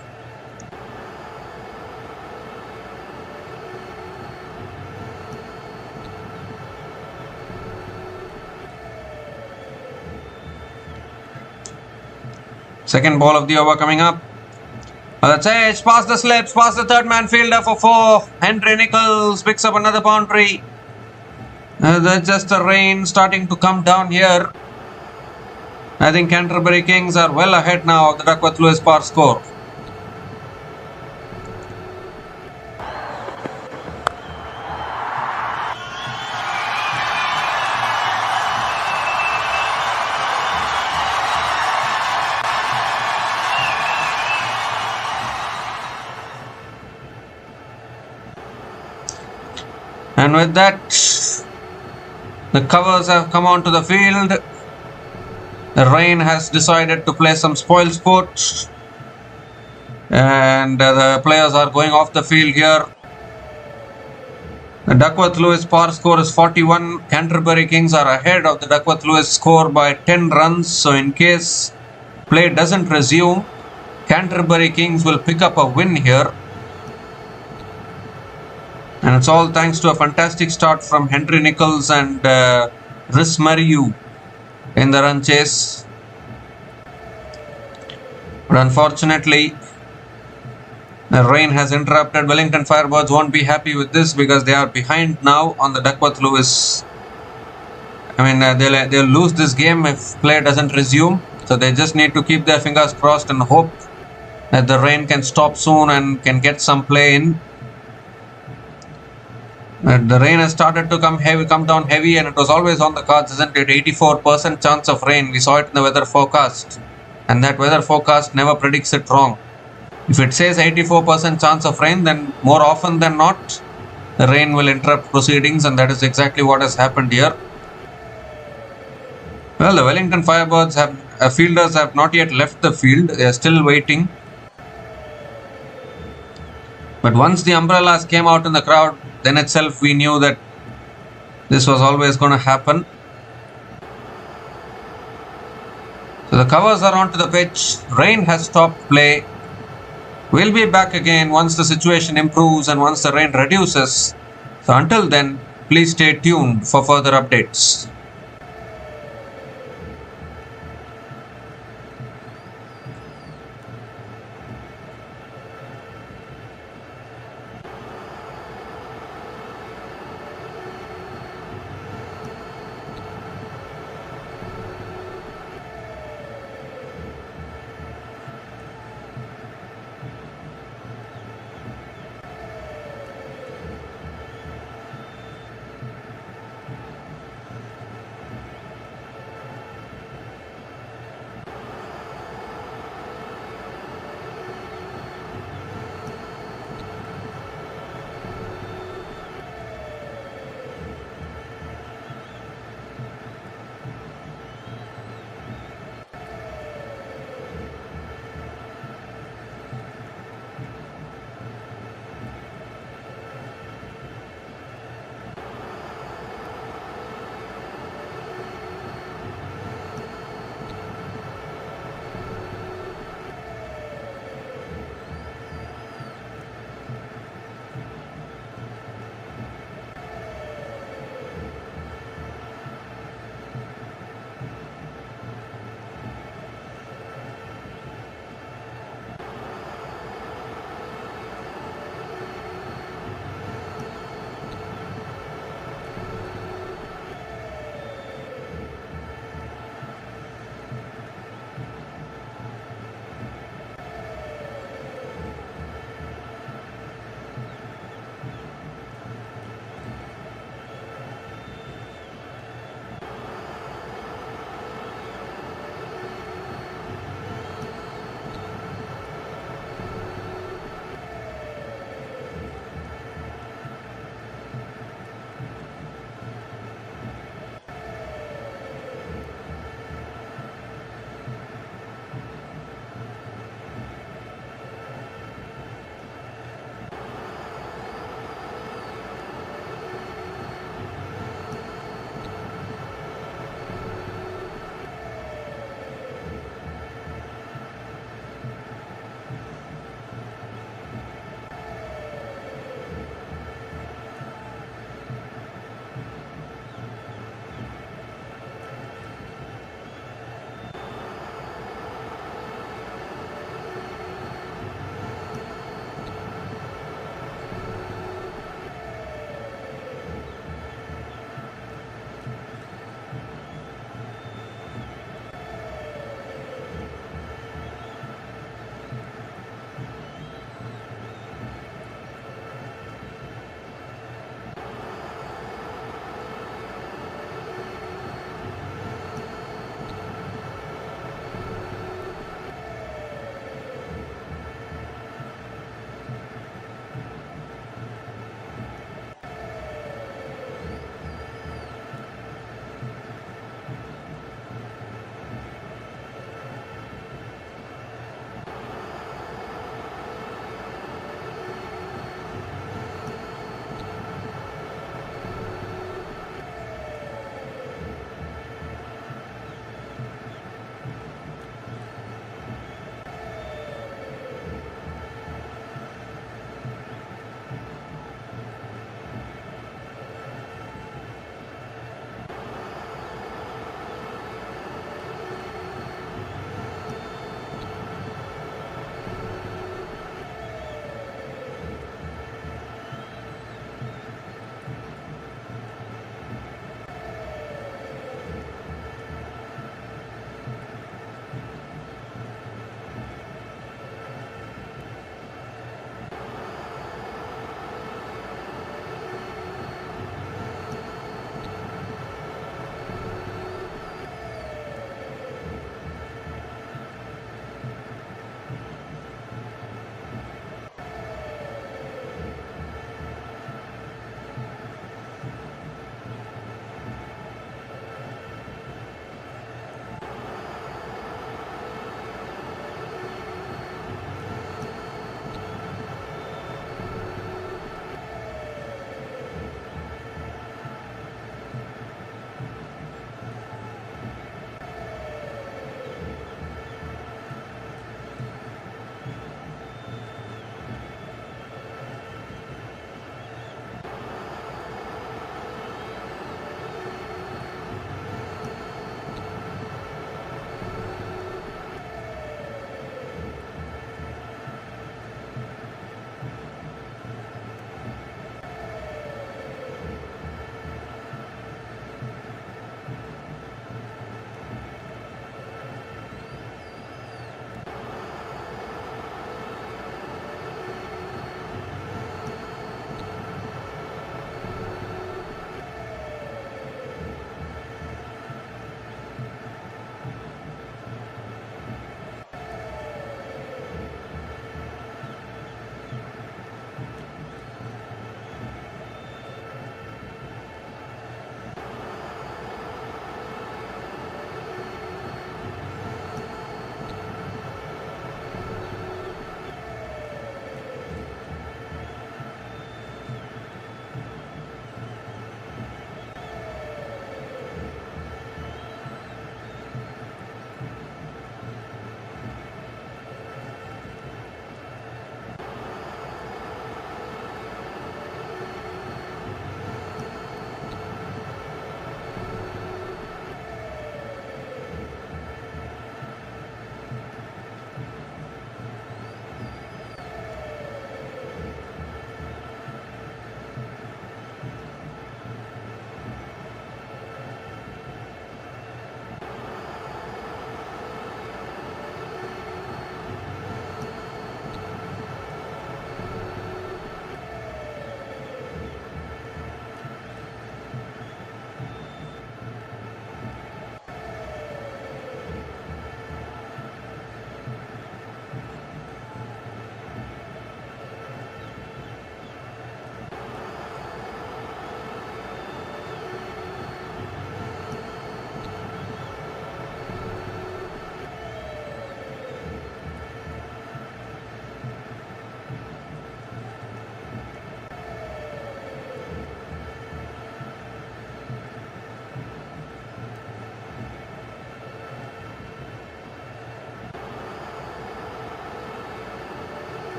[SPEAKER 1] Second ball of the over coming up. That's it. Past the slips, past the third man fielder for 4. Henry Nichols picks up another boundary. That's just the rain starting to come down here. I think Canterbury Kings are well ahead now of the Duckworth-Lewis par score. And with that, the covers have come onto the field. The rain has decided to play some spoil sport. And the players are going off the field here. The Duckworth-Lewis par score is 41. Canterbury Kings are ahead of the Duckworth-Lewis score by 10 runs. So in case play doesn't resume, Canterbury Kings will pick up a win here. And it's all thanks to a fantastic start from Henry Nichols and Rhys Mariu in the run chase. But unfortunately, the rain has interrupted. Wellington Firebirds won't be happy with this because they are behind now on the Duckworth-Lewis. I mean, they'll lose this game if play doesn't resume. So they just need to keep their fingers crossed and hope that the rain can stop soon and can get some play in. The rain has started to come down heavy, and it was always on the cards, isn't it? 84% chance of rain. We saw it in the weather forecast, and that weather forecast never predicts it wrong. If it says 84% chance of rain, then more often than not, the rain will interrupt proceedings, and that is exactly what has happened here. Well, the Wellington Firebirds fielders have not yet left the field. They are still waiting. But once the umbrellas came out in the crowd, then itself we knew that this was always going to happen. So the covers are onto the pitch. Rain has stopped play. We'll be back again once the situation improves and once the rain reduces. So until then, please stay tuned for further updates.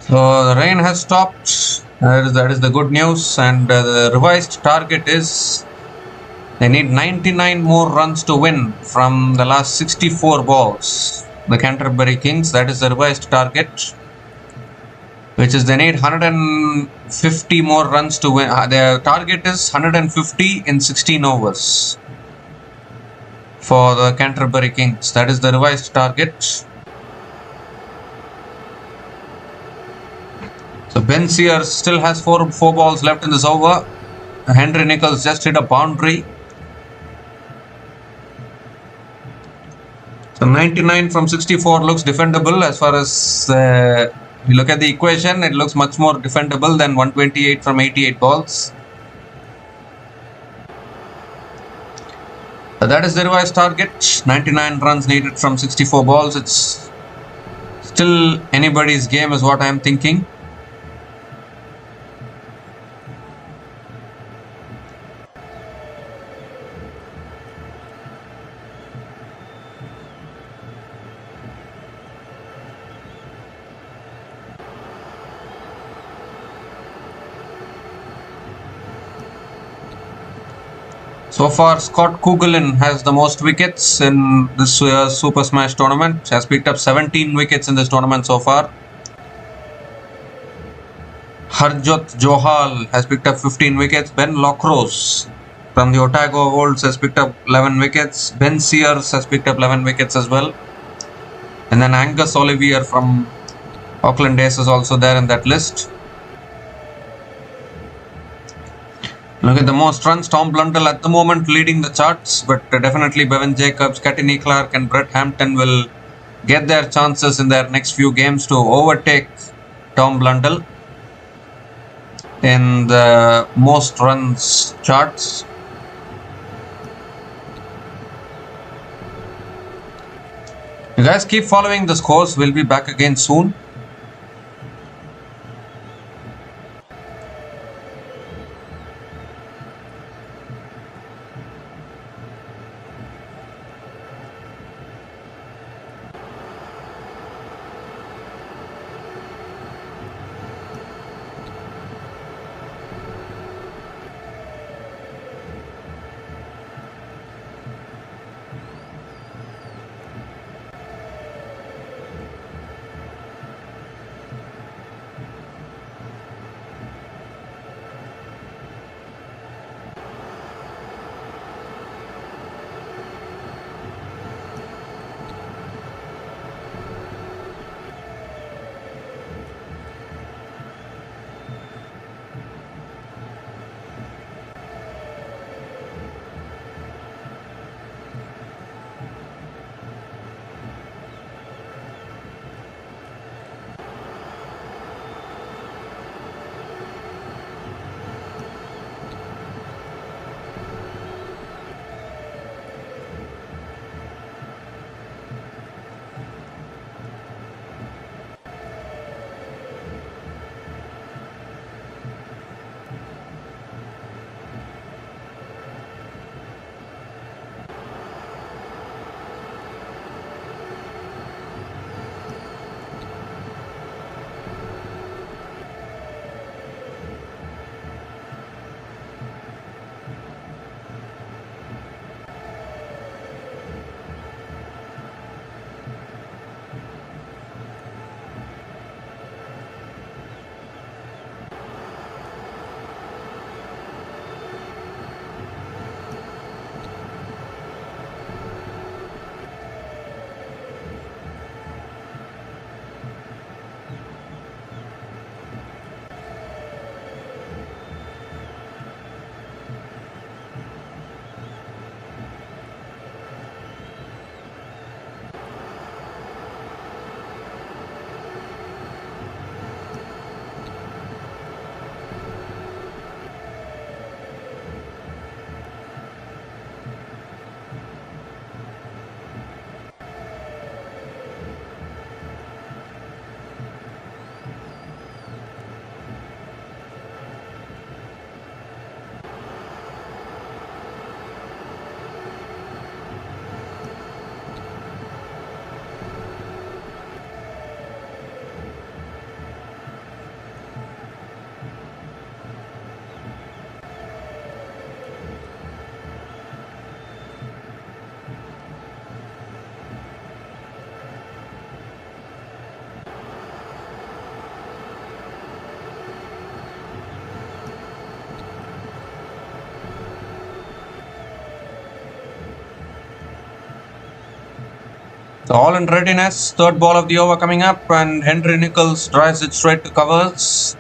[SPEAKER 1] So the rain has stopped. That is the good news. And the revised target is they need 99 more runs to win from the last 64 balls. The Canterbury Kings, that is the revised target, which is they need 150 more runs to win. Their target is 150 in 16 overs for the Canterbury Kings. That is the revised target. So Ben Sears still has four balls left in this over. Henry Nicholls just hit a boundary. So 99 from 64 looks defendable. As far as you look at the equation, it looks much more defendable than 128 from 88 balls. So that is the revised target. 99 runs needed from 64 balls. It's still anybody's game is what I'm thinking. So far, Scott Kugelin has the most wickets in this Super Smash tournament. He has picked up 17 wickets in this tournament so far. Harjot Johal has picked up 15 wickets. Ben Lockrose from the Otago Wolves has picked up 11 wickets. Ben Sears has picked up 11 wickets as well. And then Angus Olivier from Auckland Ace is also there in that list. Look at the most runs. Tom Blundell at the moment leading the charts, but definitely Bevan Jacobs, Katini Clark and Brett Hampton will get their chances in their next few games to overtake Tom Blundell in the most runs charts. You guys keep following the scores. We'll be back again soon. So all in readiness. Third ball of the over coming up, and Henry Nicholls drives it straight to covers.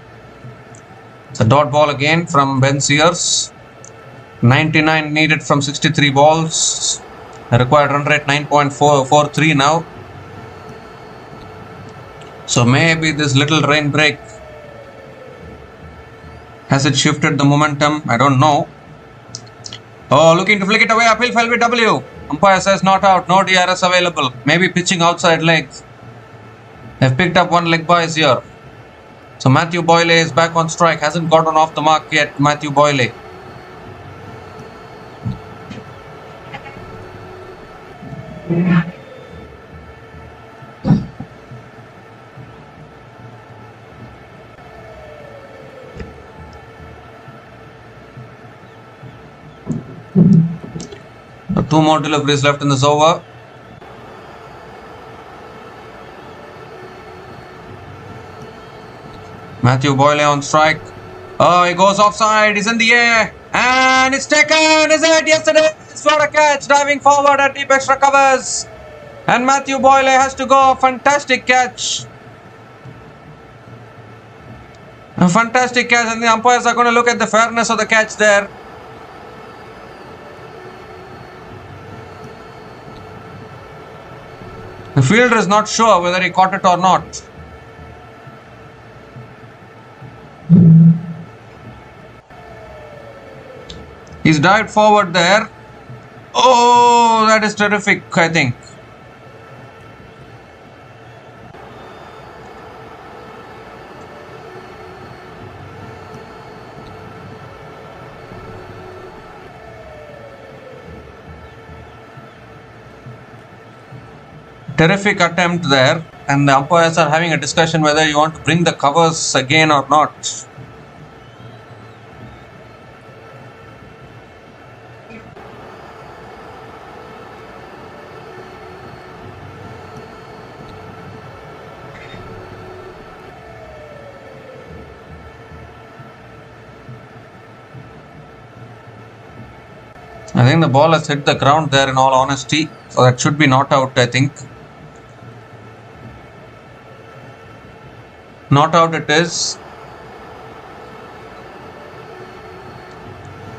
[SPEAKER 1] It's a dot ball again from Ben Sears. 99 needed from 63 balls. Required run rate 9.443 now. So maybe this little rain break, has it shifted the momentum? I don't know. Oh, looking to flick it away. Uphill fell with W. Umpire says not out. No DRS available. Maybe pitching outside leg. They've picked up one leg by here. So Matthew Boyle is back on strike. Hasn't gotten off the mark yet. Matthew Boyle. Two more deliveries left in this over. Matthew Boyle on strike. Oh, he goes offside. He's in the air. And it's taken. Is it? Yes, it is. For a catch. Diving forward at deep extra covers. And Matthew Boyle has to go. Fantastic catch. A fantastic catch. And the umpires are going to look at the fairness of the catch there. The fielder is not sure whether he caught it or not. He's dived forward there. Oh, that is terrific, I think. Terrific attempt there, and the umpires are having a discussion whether you want to bring the covers again or not. I think the ball has hit the ground there in all honesty, so that should be not out, I think. Not out it is.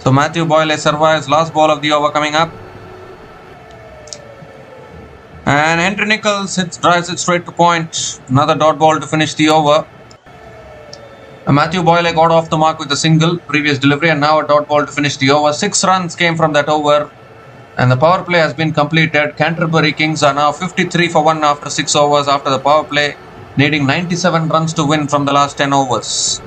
[SPEAKER 1] So Matthew Boyle survives. Last ball of the over coming up. And Henry Nicholls drives it straight to point. Another dot ball to finish the over. Matthew Boyle got off the mark with a single previous delivery, and now a dot ball to finish the over. 6 runs came from that over, and the power play has been completed. Canterbury Kings are now 53 for 1 after 6 overs after the power play, needing 97 runs to win from the last 10 overs.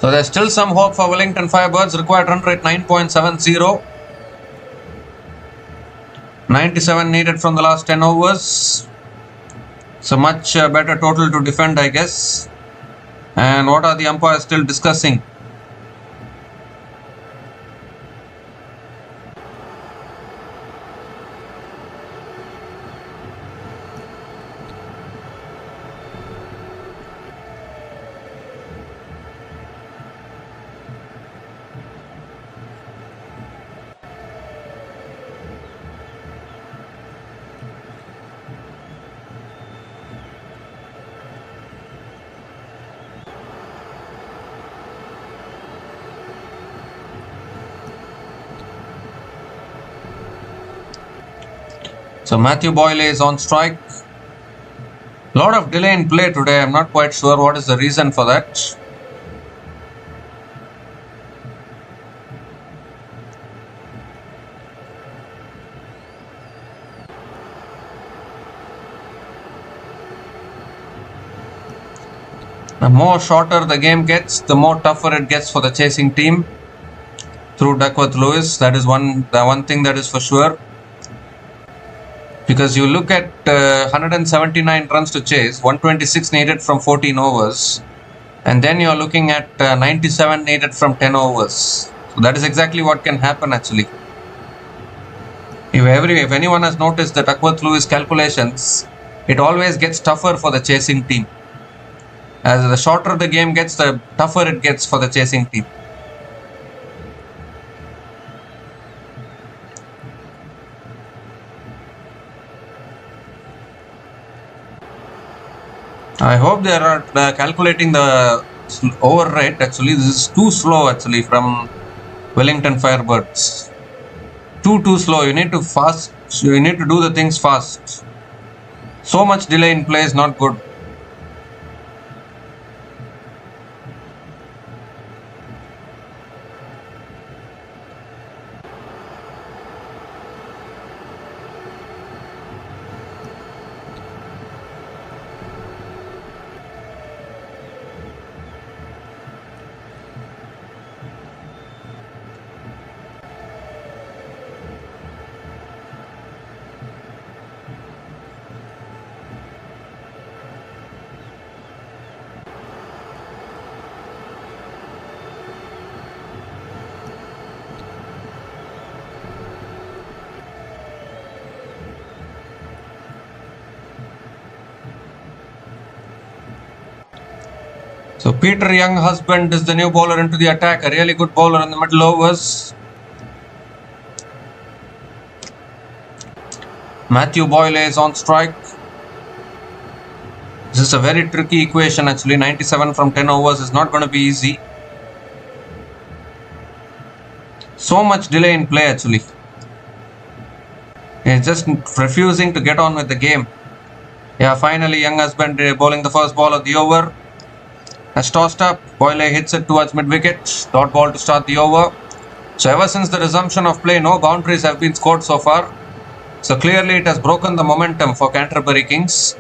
[SPEAKER 1] So there's still some hope for Wellington Firebirds. Required run rate 9.70. 97 needed from the last 10 overs. So much better total to defend, I guess. And what are the umpires still discussing? So Matthew Boyle is on strike. Lot of delay in play today. I'm not quite sure what is the reason for that. The more shorter the game gets, the more tougher it gets for the chasing team through Duckworth Lewis. That is the one thing that is for sure. Because you look at 179 runs to chase, 126 needed from 14 overs, and then you're looking at 97 needed from 10 overs. So that is exactly what can happen actually. If anyone has noticed the Duckworth-Lewis calculations, it always gets tougher for the chasing team. As the shorter the game gets, the tougher it gets for the chasing team. I hope they are calculating the over rate. Actually, this is too slow actually from Wellington Firebirds. Too slow. You need to fast. You need to do the things fast. So much delay in play is not good. So Peter Young husband is the new bowler into the attack. A really good bowler in the middle overs. Matthew Boyle is on strike. This is a very tricky equation actually. 97 from 10 overs is not going to be easy. So much delay in play actually. He's just refusing to get on with the game. Yeah, finally Young husband bowling the first ball of the over. Has tossed up. Boyle hits it towards mid-wicket. Dot ball to start the over. So ever since the resumption of play, no boundaries have been scored so far. So clearly it has broken the momentum for Canterbury Kings.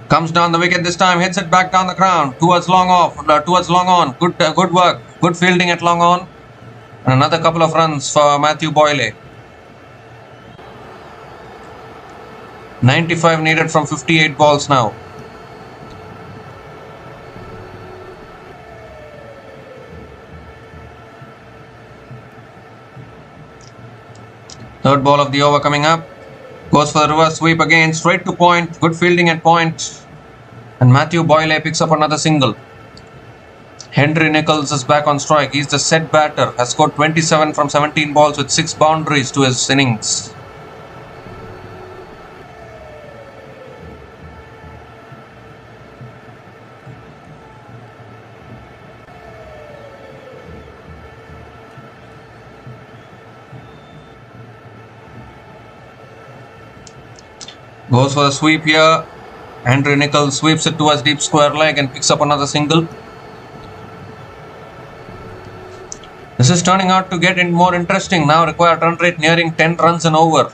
[SPEAKER 1] Comes down the wicket this time. Hits it back down the ground. Towards long on. Good work. Good fielding at long on. And another couple of runs for Matthew Boyle. 95 needed from 58 balls now. Third ball of the over coming up. Goes for the reverse sweep again. Straight to point. Good fielding at point. And Matthew Boyle picks up another single. Henry Nicholls is back on strike. He's the set batter. Has scored 27 from 17 balls with 6 boundaries to his innings. Goes for the sweep here. Henry Nicholls sweeps it towards deep square leg and picks up another single. This is turning out to get more interesting now. Required run rate nearing 10 runs and over.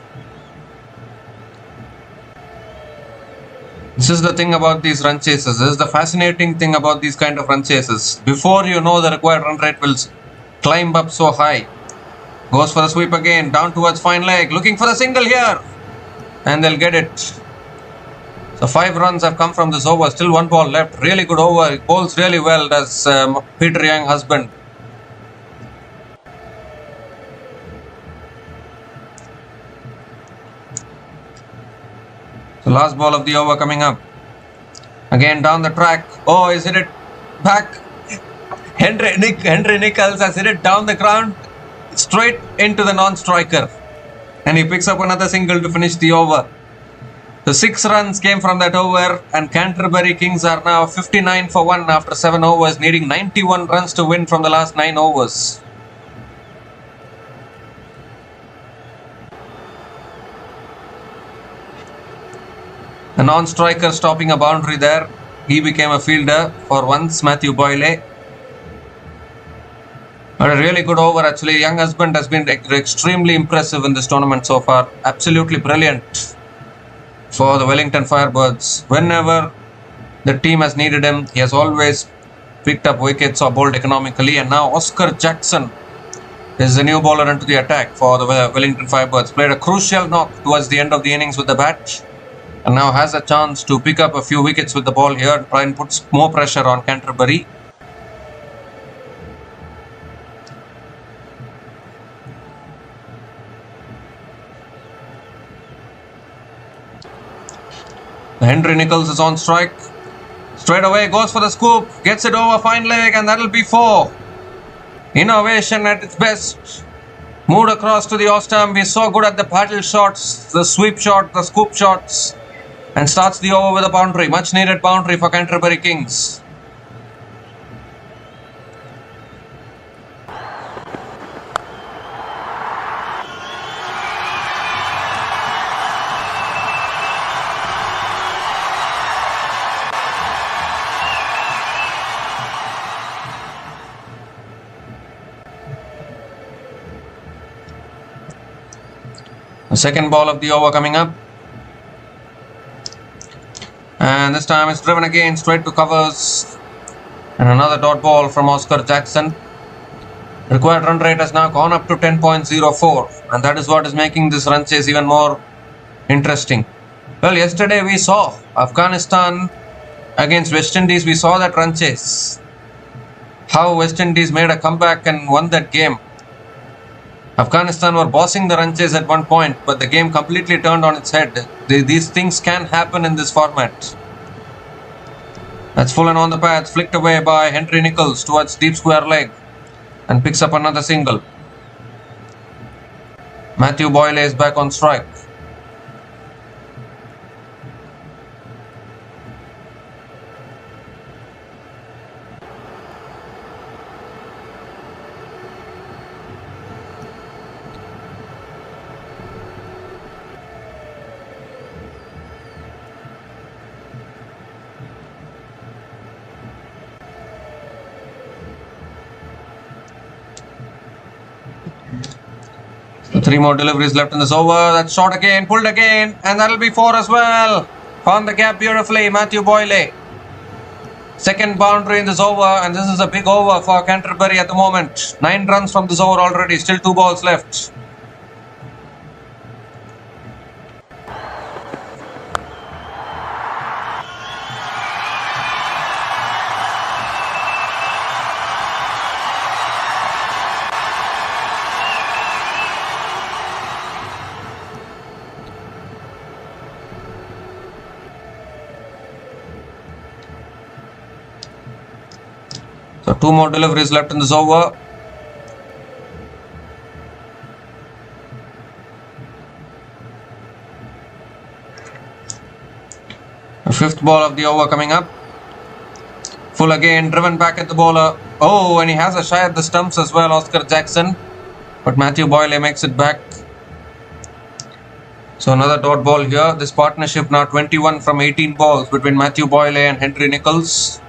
[SPEAKER 1] This is the thing about these run chases. This is the fascinating thing about these kind of run chases. Before you know, the required run rate will climb up so high. Goes for the sweep again. Down towards fine leg. Looking for the single here. And they'll get it. So 5 runs have come from this over. Still 1 ball left. Really good over. He bowls really well, does Peter Young husband. So last ball of the over coming up. Again down the track. Oh, he's hit it back. Henry Nicholls has hit it down the ground. Straight into the non-striker. And he picks up another single to finish the over. The 6 runs came from that over, and Canterbury Kings are now 59 for 1 after 7 overs, needing 91 runs to win from the last 9 overs. The non-striker stopping a boundary there. He became a fielder for once, Matthew Boyle. But a really good over actually. Young husband has been extremely impressive in this tournament so far. Absolutely brilliant for the Wellington Firebirds. Whenever the team has needed him, he has always picked up wickets or bowled economically. And now Oscar Jackson is the new bowler into the attack for the Wellington Firebirds. Played a crucial knock towards the end of the innings with the bat. And now has a chance to pick up a few wickets with the ball here and try and put more pressure on Canterbury. Henry Nichols is on strike. Straight away goes for the scoop. Gets it over fine leg and that'll be 4. Innovation at its best. Moved across to the off stump. He's so good at the paddle shots, the sweep shot, the scoop shots. And starts the over with a boundary. Much needed boundary for Canterbury Kings. The second ball of the over coming up. And this time it's driven again straight to covers. And another dot ball from Oscar Jackson. Required run rate has now gone up to 10.04. And that is what is making this run chase even more interesting. Well, yesterday we saw Afghanistan against West Indies. We saw that run chase. How West Indies made a comeback and won that game. Afghanistan were bossing the run chase at one point, but the game completely turned on its head. These things can happen in this format. That's full and on the pads, flicked away by Henry Nichols towards deep square leg and picks up another single. Matthew Boyle is back on strike. So 3 more deliveries left in this over. That's shot again, pulled again, and that'll be 4 as well. Found the gap beautifully, Matthew Boyle. Second boundary in this over, and this is a big over for Canterbury at the moment. 9 runs from this over already, still 2 balls left. So 2 more deliveries left in this over. The 5th ball of the over coming up. Full again, driven back at the bowler. Oh, and he has a shy at the stumps as well, Oscar Jackson. But Matthew Boyle makes it back. So another dot ball here. This partnership now 21 from 18 balls between Matthew Boyle and Henry Nichols.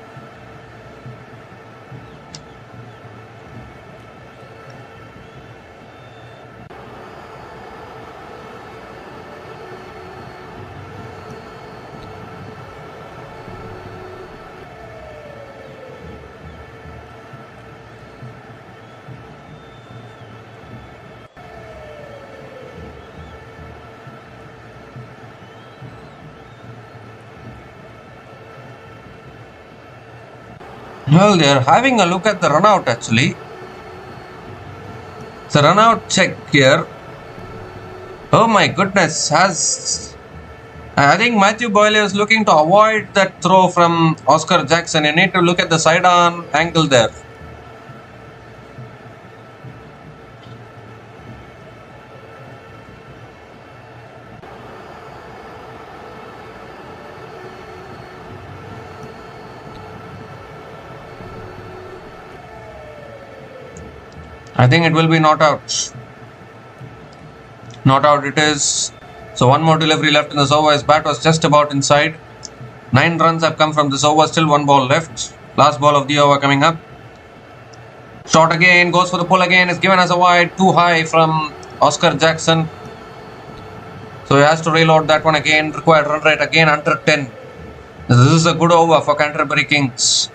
[SPEAKER 1] Well, they are having a look at the run out actually. It's a run out check here. Oh my goodness, I think Matthew Boyle is looking to avoid that throw from Oscar Jackson. You need to look at the side arm angle there. I think it will be not out. Not out it is. So 1 more delivery left in this over. His bat was just about inside. 9 runs have come from this over. Still 1 ball left. Last ball of the over coming up. Shot again. Goes for the pull again. Is given as a wide. Too high from Oscar Jackson. So he has to reload that one again. Required run rate again under 10. This is a good over for Canterbury Kings.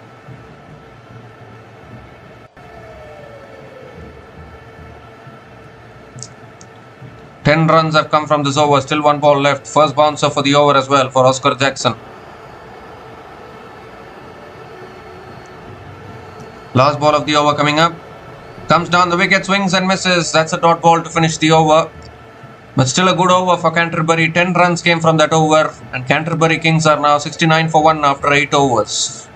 [SPEAKER 1] Ten runs have come from this over. Still 1 ball left. First bouncer for the over as well for Oscar Jackson. Last ball of the over coming up. Comes down the wicket, swings and misses. That's a dot ball to finish the over. But still a good over for Canterbury. 10 runs came from that over, and Canterbury Kings are now 69 for 1 after 8 overs.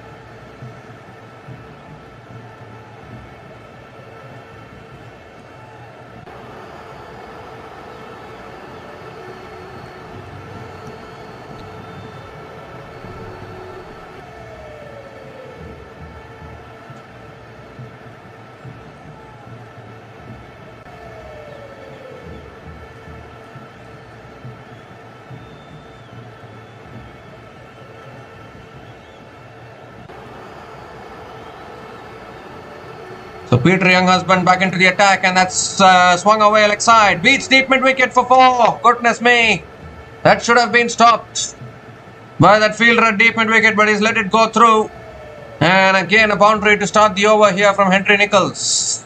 [SPEAKER 1] So Peter Younghusband back into the attack, and that's swung away leg side. Beats deep mid wicket for 4. Goodness me. That should have been stopped by that fielder at deep mid wicket, but he's let it go through. And again a boundary to start the over here from Henry Nicholls.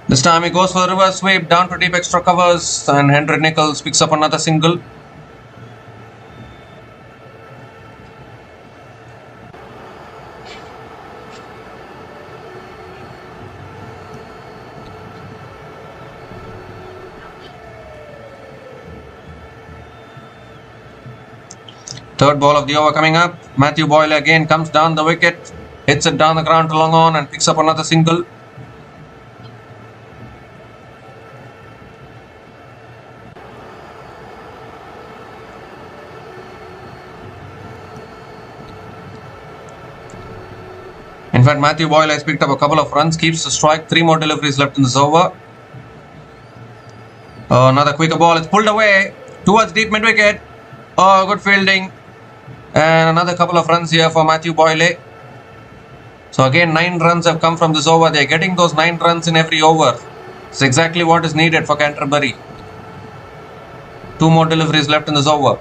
[SPEAKER 1] This time he goes for the reverse sweep down to deep extra covers, and Henry Nicholls picks up another single. Third ball of the over coming up. Matthew Boyle again comes down the wicket, hits it down the ground to long on, and picks up another single. In fact, Matthew Boyle has picked up a couple of runs, keeps the strike, 3 more deliveries left in this over. Another quicker ball, it's pulled away towards deep mid wicket. Oh, good fielding. And another couple of runs here for Matthew Boyle. So again, 9 runs have come from this over. They are getting those 9 runs in every over. It's exactly what is needed for Canterbury. 2 more deliveries left in this over.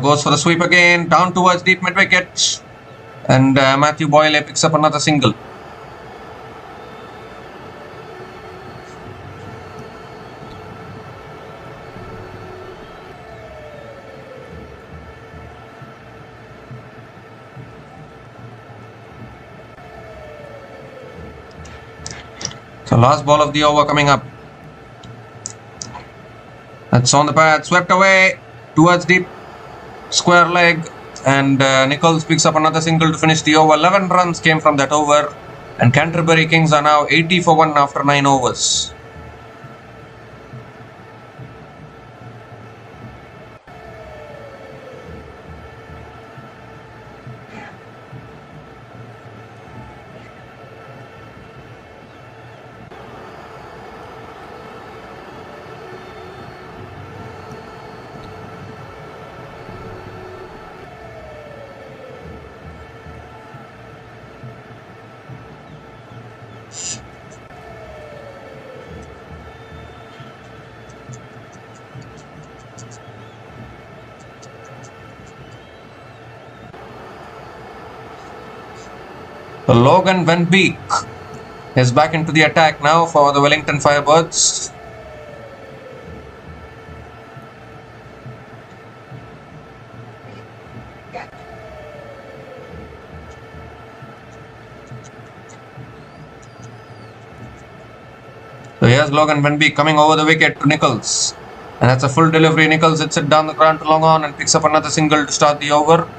[SPEAKER 1] Goes for the sweep again, down towards deep mid wicket, and Matthew Boyle picks up another single. So last ball of the over coming up. That's on the pad, swept away towards deep square leg, and Nicholls picks up another single to finish the over. 11 runs came from that over, and Canterbury Kings are now 80 for 1 after 9 overs. Logan Van Beek is back into the attack now for the Wellington Firebirds. So here's Logan Van Beek coming over the wicket to Nicholls, and that's a full delivery. Nicholls hits it down the ground to long on and picks up another single to start the over.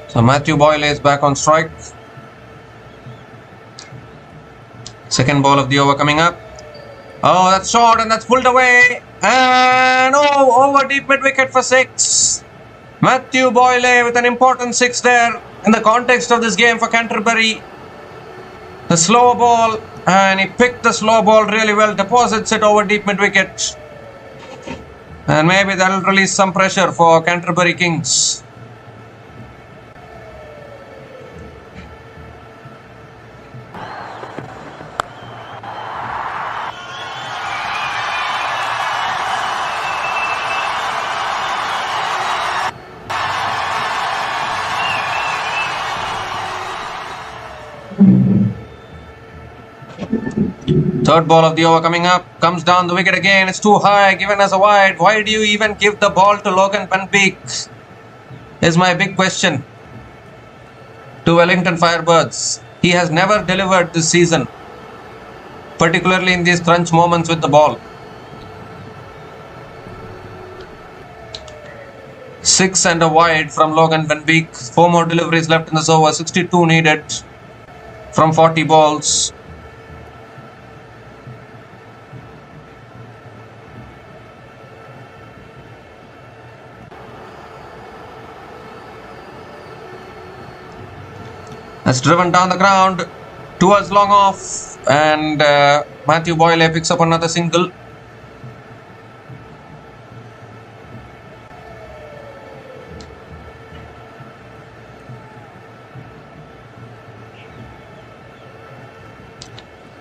[SPEAKER 1] So Matthew Boyle is back on strike. Second ball of the over coming up. Oh, that's short and that's pulled away. And over deep mid wicket for 6. Matthew Boyle with an important 6 there. in the context of this game for Canterbury. The slow ball, and he picked the slow ball really well, deposits it over deep mid wicket. And maybe that will release some pressure for Canterbury Kings. Third ball of the over coming up, comes down the wicket again, it's too high, given as a wide. Why do you even give the ball to Logan Van Beek? Is my big question to Wellington Firebirds. He has never delivered this season, particularly in these crunch moments with the ball. 6 and a wide from Logan Van Beek. 4 more deliveries left in this over, 62 needed from 40 balls. That's driven down the ground towards long off, and Matthew Boyle picks up another single.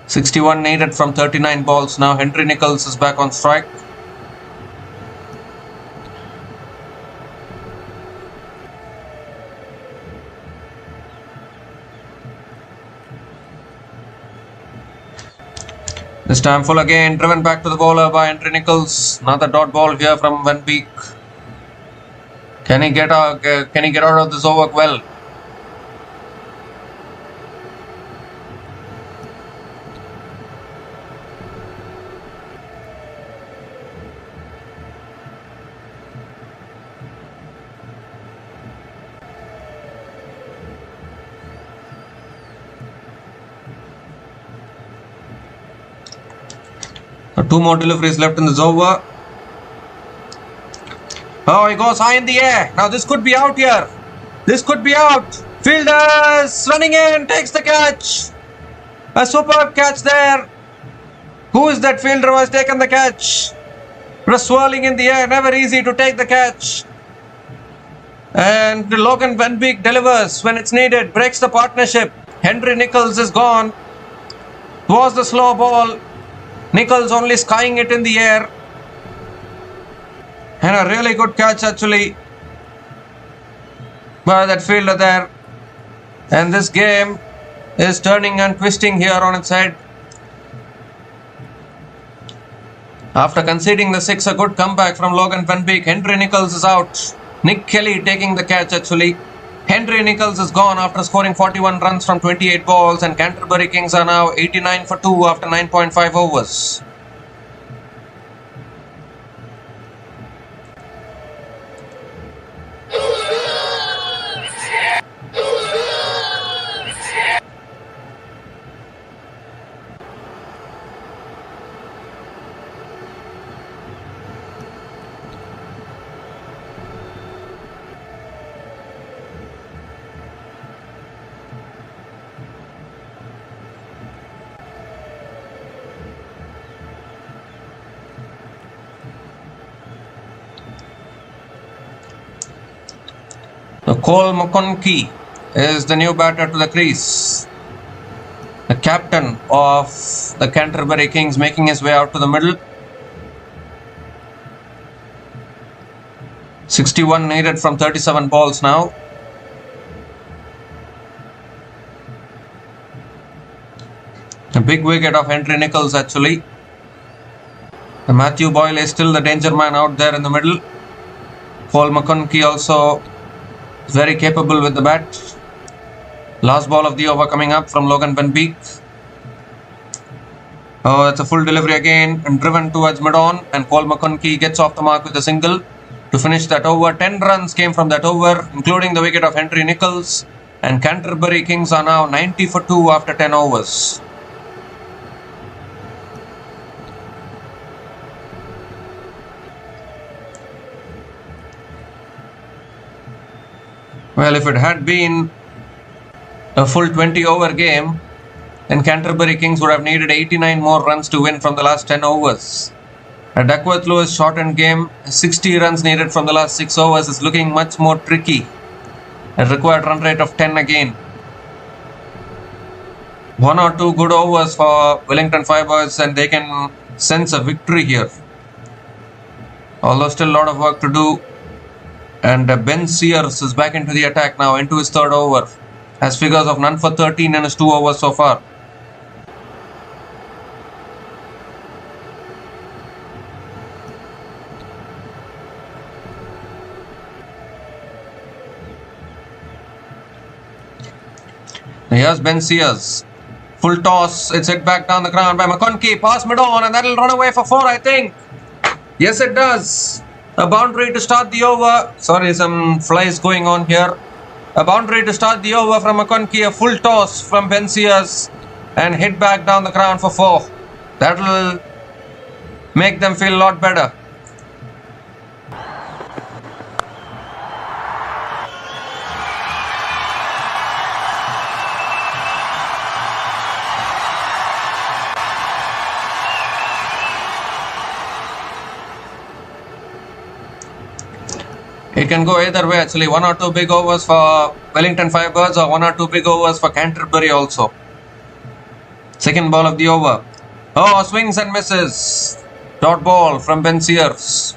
[SPEAKER 1] .61 needed from 39 balls. Now Henry Nicholls is back on strike. This time full again, driven back to the bowler by Henry Nicholls. Another dot ball here from Van Beek. Can he get out of this over well? Two more deliveries left in this over. Oh, he goes high in the air. Now this could be out here. This could be out. Fielders running in, takes the catch. A superb catch there. Who is that fielder who has taken the catch? Just swirling in the air, never easy to take the catch. And Logan Van Beek delivers when it's needed, breaks the partnership. Henry Nicholls is gone. It was the slow ball. Nicholls only skying it in the air. And a really good catch actually by that fielder there. And this game is turning and twisting here on its head. After conceding the 6, a good comeback from Logan Van Beek. Henry Nicholls is out. Nick Kelly taking the catch actually. Henry Nicholls is gone after scoring 41 runs from 28 balls, and Canterbury Kings are now 89 for 2 after 9.5 overs. Cole McConkie is the new batter to the crease. The captain of the Canterbury Kings making his way out to the middle. 61 needed from 37 balls now. A big wicket of Henry Nicholls actually. Matthew Boyle is still the danger man out there in the middle. Cole McConkie also very capable with the bat. Last ball of the over coming up from Logan Van Beek. Oh, it's a full delivery again and driven towards mid-on, and Cole McConkie gets off the mark with a single to finish that over. 10 runs came from that over, including the wicket of Henry Nicholls, and Canterbury Kings are now 90 for 2 after 10 overs. Well, if it had been a full 20 over game, then Canterbury Kings would have needed 89 more runs to win from the last 10 overs. A Duckworth-Lewis shortened game, 60 runs needed from the last 6 overs is looking much more tricky. A required run rate of 10 again. 1 or 2 good overs for Wellington Firebirds and they can sense a victory here. Although still a lot of work to do. And Ben Sears is back into the attack now, into his 3rd over. Has figures of none for 13 in his 2 overs so far. Here's Ben Sears. Full toss. It's hit back down the ground by McConkie. Pass mid-on and that'll run away for 4, I think. Yes, it does. A boundary to start the over. Sorry, some flies going on here. A boundary to start the over from McConkie. A full toss from Ben Sears and hit back down the ground for 4. That'll make them feel a lot better. It can go either way actually. 1 or 2 big overs for Wellington Firebirds or 1 or 2 big overs for Canterbury also. Second ball of the over. Oh, swings and misses. Dot ball from Ben Sears.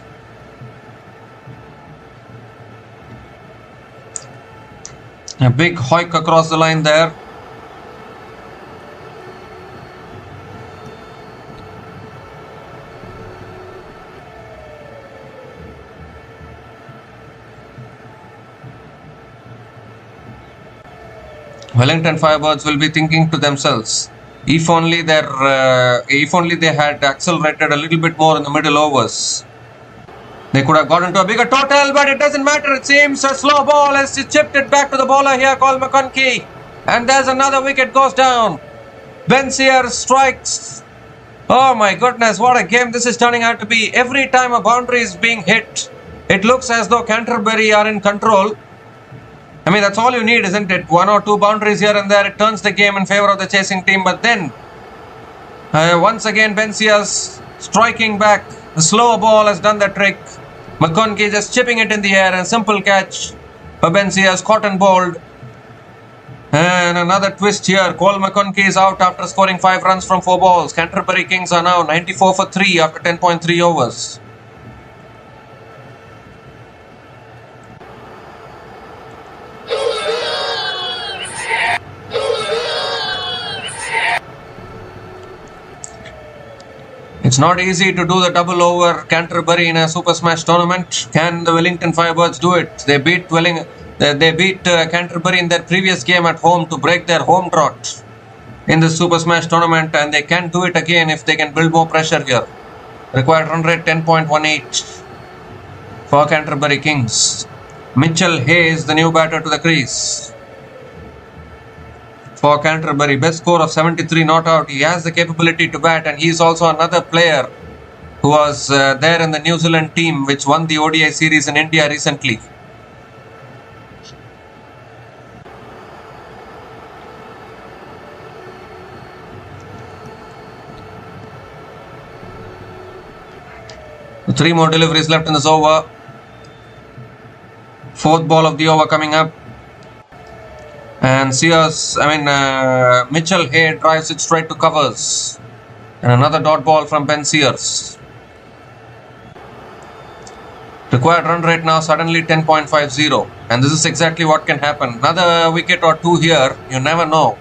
[SPEAKER 1] A big hoik across the line there. Wellington Firebirds will be thinking to themselves, if only they had accelerated a little bit more in the middle overs, they could have gotten to a bigger total, but it doesn't matter. It seems a slow ball has chipped it back to the bowler here called McConkie, and there's another wicket goes down. Ben Sears strikes. Oh my goodness, what a game this is turning out to be. Every time a boundary is being hit, it looks as though Canterbury are in control. I mean, that's all you need, isn't it? 1 or 2 boundaries here and there, it turns the game in favor of the chasing team. But then, once again, Ben Sears striking back. The slow ball has done the trick. McConkie just chipping it in the air and simple catch for Ben Sears, caught and bowled. And another twist here. Cole McConkie is out after scoring 5 runs from 4 balls. Canterbury Kings are now 94 for 3 after 10.3 overs. It's not easy to do the double over Canterbury in a Super Smash tournament. Can the Wellington Firebirds do it? They beat Canterbury in their previous game at home to break their home drought in the Super Smash tournament, and they can do it again if they can build more pressure here. Required run rate 10.18 for Canterbury Kings. Mitchell Hayes, the new batter to the crease for Canterbury. Best score of 73 not out. He has the capability to bat, and he is also another player who was there in the New Zealand team which won the ODI series in India recently. So 3 more deliveries left in this over. 4th ball of the over coming up. And Mitchell Hay drives it straight to covers. And another dot ball from Ben Sears. Required run rate now suddenly 10.50. And this is exactly what can happen. Another wicket or 2 here. You never know.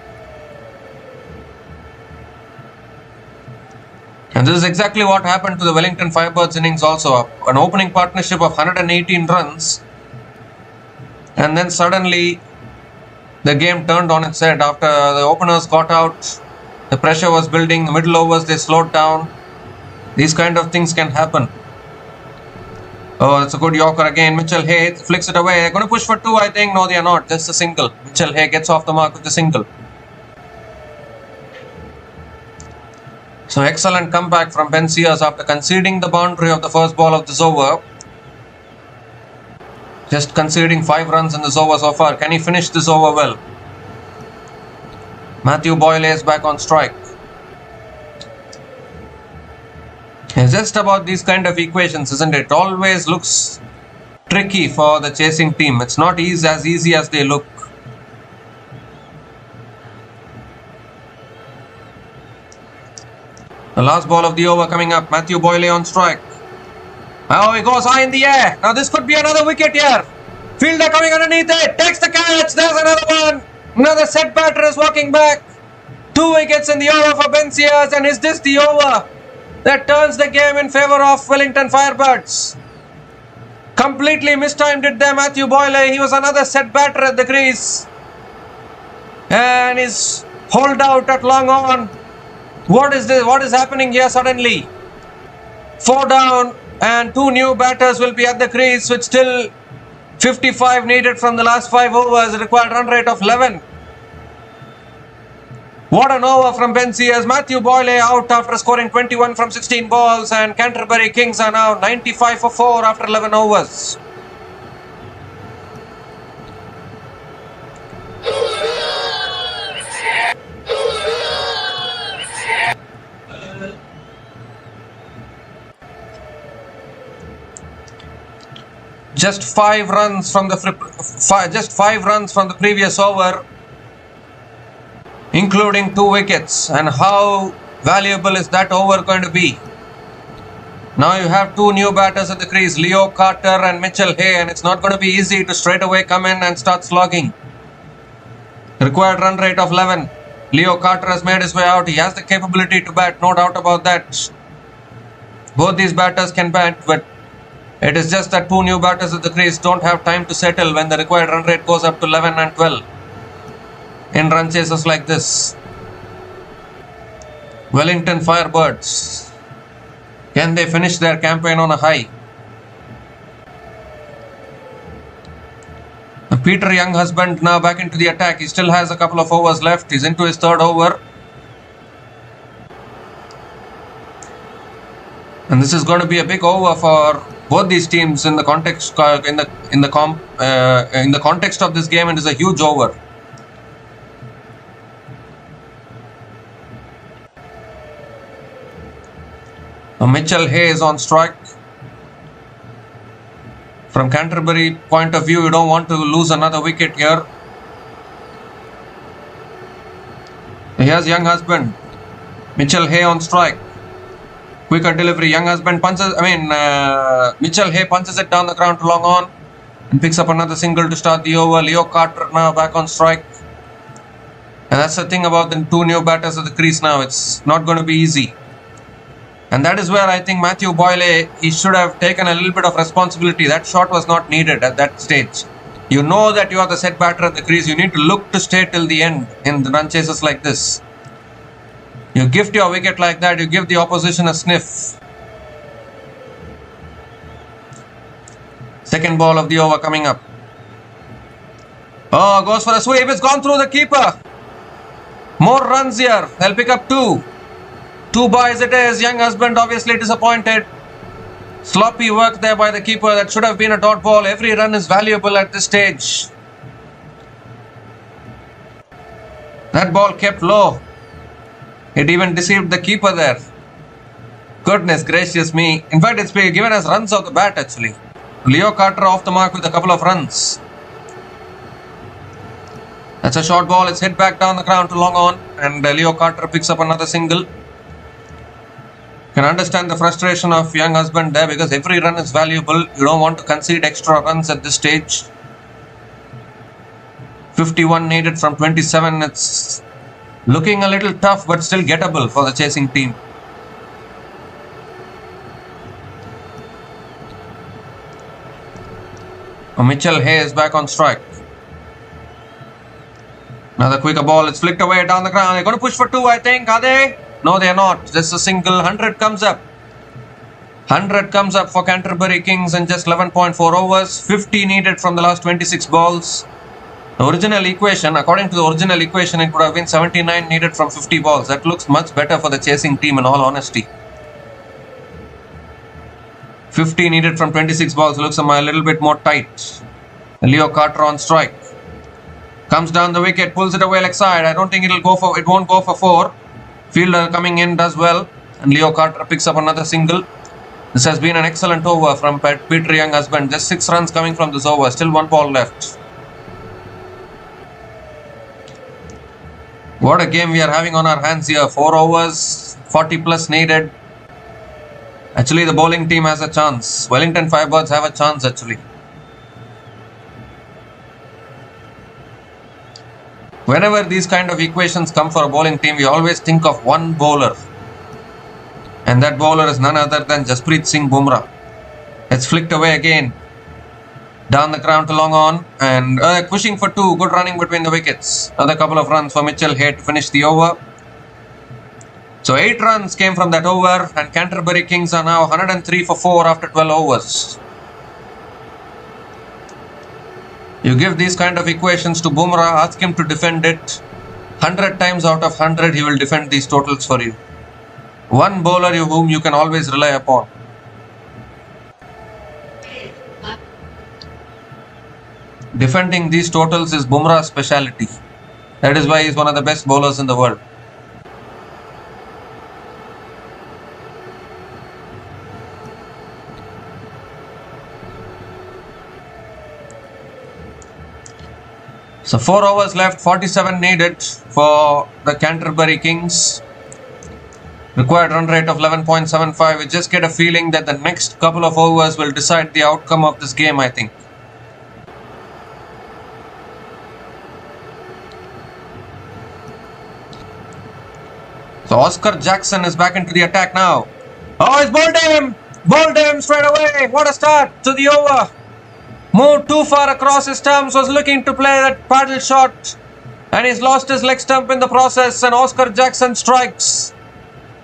[SPEAKER 1] And this is exactly what happened to the Wellington Firebirds innings also. An opening partnership of 118 runs. And then suddenly the game turned on its head after the openers got out. The pressure was building. The middle overs, they slowed down. These kind of things can happen. Oh, it's a good Yorker again. Mitchell Hay flicks it away. They're going to push for 2, I think. No, they are not. Just a single. Mitchell Hay gets off the mark with the single. So excellent comeback from Ben Sears after conceding the boundary of the first ball of this over. Just conceding 5 runs in this over so far. Can he finish this over well? Matthew Boyle is back on strike. It's just about these kind of equations, isn't it? Always looks tricky for the chasing team. It's not as easy as they look. The last ball of the over coming up. Matthew Boyle on strike. Oh, he goes high in the air. Now this could be another wicket here. Fielder coming underneath it. Takes the catch. There's another one. Another set batter is walking back. 2 wickets in the over for Ben Sears. And is this the over that turns the game in favour of Wellington Firebirds? Completely mistimed it there, Matthew Boyle. He was another set batter at the crease. And is hauled out at long on. What is this? What is happening here suddenly? 4 down and 2 new batters will be at the crease with still 55 needed from the last 5 overs. A required run rate of 11. What an over from Ben Sears. Matthew Boyle out after scoring 21 from 16 balls, and Canterbury Kings are now 95 for 4 after 11 overs. Just 5 runs from the previous over, including 2 wickets. And how valuable is that over going to be? Now you have 2 new batters at the crease, Leo Carter and Mitchell Hay, and it's not going to be easy to straight away come in and start slogging. Required run rate of 11. Leo Carter has made his way out. He has the capability to bat, no doubt about that. Both these batters can bat, but it is just that 2 new batters at the crease don't have time to settle when the required run rate goes up to 11 and 12 in run chases like this. Wellington Firebirds, can they finish their campaign on a high? Peter Younghusband now back into the attack. He still has a couple of overs left. He's into his 3rd over. And this is going to be a big over for both these teams in the context in the context of this game. It is a huge over. Now Mitchell Hay is on strike. From Canterbury point of view, you don't want to lose another wicket here. Here's Younghusband. Mitchell Hay on strike. Quicker delivery. Younghusband punches. Mitchell Hay punches it down the ground to long on and picks up another single to start the over. Leo Carter now back on strike. And that's the thing about the 2 new batters at the crease now. It's not going to be easy. And that is where I think Matthew Boyle, he should have taken a little bit of responsibility. That shot was not needed at that stage. You know that you are the set batter at the crease. You need to look to stay till the end in the run chases like this. You gift your wicket like that, you give the opposition a sniff. Second ball of the over coming up. Oh, goes for a sweep. It's gone through the keeper. More runs here. They'll pick up 2. 2 boys it is. Younghusband obviously disappointed. Sloppy work there by the keeper. That should have been a dot ball. Every run is valuable at this stage. That ball kept low. It even deceived the keeper there. Goodness gracious me. In fact, it's been given as runs off the bat actually. Leo Carter off the mark with a couple of runs. That's a short ball. It's hit back down the ground to long on. And Leo Carter picks up another single. Can understand the frustration of Younghusband there because every run is valuable. You don't want to concede extra runs at this stage. 51 needed from 27. It's looking a little tough but still gettable for the chasing team. Mitchell Hay is back on strike. Another quicker ball. It's flicked away down the ground. They're going to push for 2, I think. Are they? No, they are not. Just a single. 100 comes up. 100 comes up for Canterbury Kings in just 11.4 overs. 50 needed from the last 26 balls. The original equation, according to the original equation, it would have been 79 needed from 50 balls. That looks much better for the chasing team in all honesty. 50 needed from 26 balls looks a little bit more tight. Leo Carter on strike. Comes down the wicket, pulls it away leg side. I don't think it won't go for 4. Fielder coming in does well, and Leo Carter picks up another single. This has been an excellent over from Peter Young husband. Just 6 runs coming from this over. Still 1 ball left. What a game we are having on our hands here. 4 overs, 40 plus needed. Actually, the bowling team has a chance. Wellington Firebirds have a chance actually. Whenever these kind of equations come for a bowling team, we always think of one bowler. And that bowler is none other than Jasprit Singh Bumrah. It's flicked away again. Down the ground to long on. And pushing for 2. Good running between the wickets. Another couple of runs for Mitchell Hay to finish the over. So 8 runs came from that over. And Canterbury Kings are now 103 for 4 after 12 overs. You give these kind of equations to Bumrah, ask him to defend it. 100 times out of 100 he will defend these totals for you. One bowler whom you can always rely upon. Defending these totals is Bumrah's speciality. That is why he is one of the best bowlers in the world. So 4 overs left, 47 needed for the Canterbury Kings. Required run rate of 11.75. We just get a feeling that the next couple of overs will decide the outcome of this game, I think. So Oscar Jackson is back into the attack now. Oh, he's bowled him! Bowled him straight away! What a start to the over! Moved too far across his stumps, was looking to play that paddle shot, and he's lost his leg stump in the process, and Oscar Jackson strikes.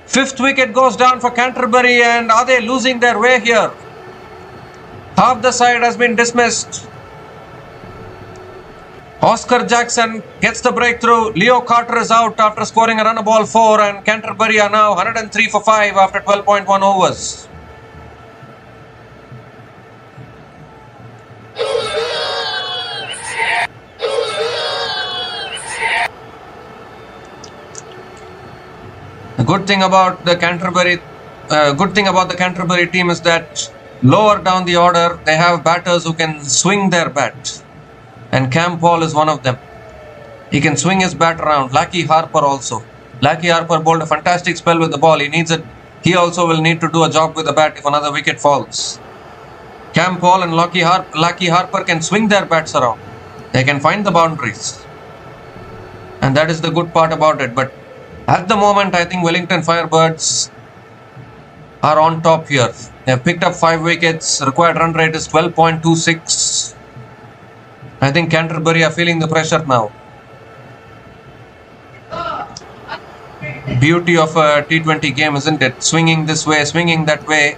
[SPEAKER 1] 5th wicket goes down for Canterbury, and are they losing their way here? Half the side has been dismissed. Oscar Jackson gets the breakthrough. Leo Carter is out after scoring a run of ball 4, and Canterbury are now 103 for 5 after 12.1 overs. The good thing about the Canterbury team is that lower down the order they have batters who can swing their bat, and Cam Paul is one of them. He can swing his bat around. Lachy Harper also. Lachy Harper bowled a fantastic spell with the ball. He needs it. He also will need to do a job with the bat if another wicket falls. Cam Paul and Lachy Harper can swing their bats around. They can find the boundaries, and that is the good part about it. But at the moment, I think Wellington Firebirds are on top here. They have picked up 5 wickets. Required run rate is 12.26. I think Canterbury are feeling the pressure now. Beauty of a T20 game, isn't it? Swinging this way, swinging that way.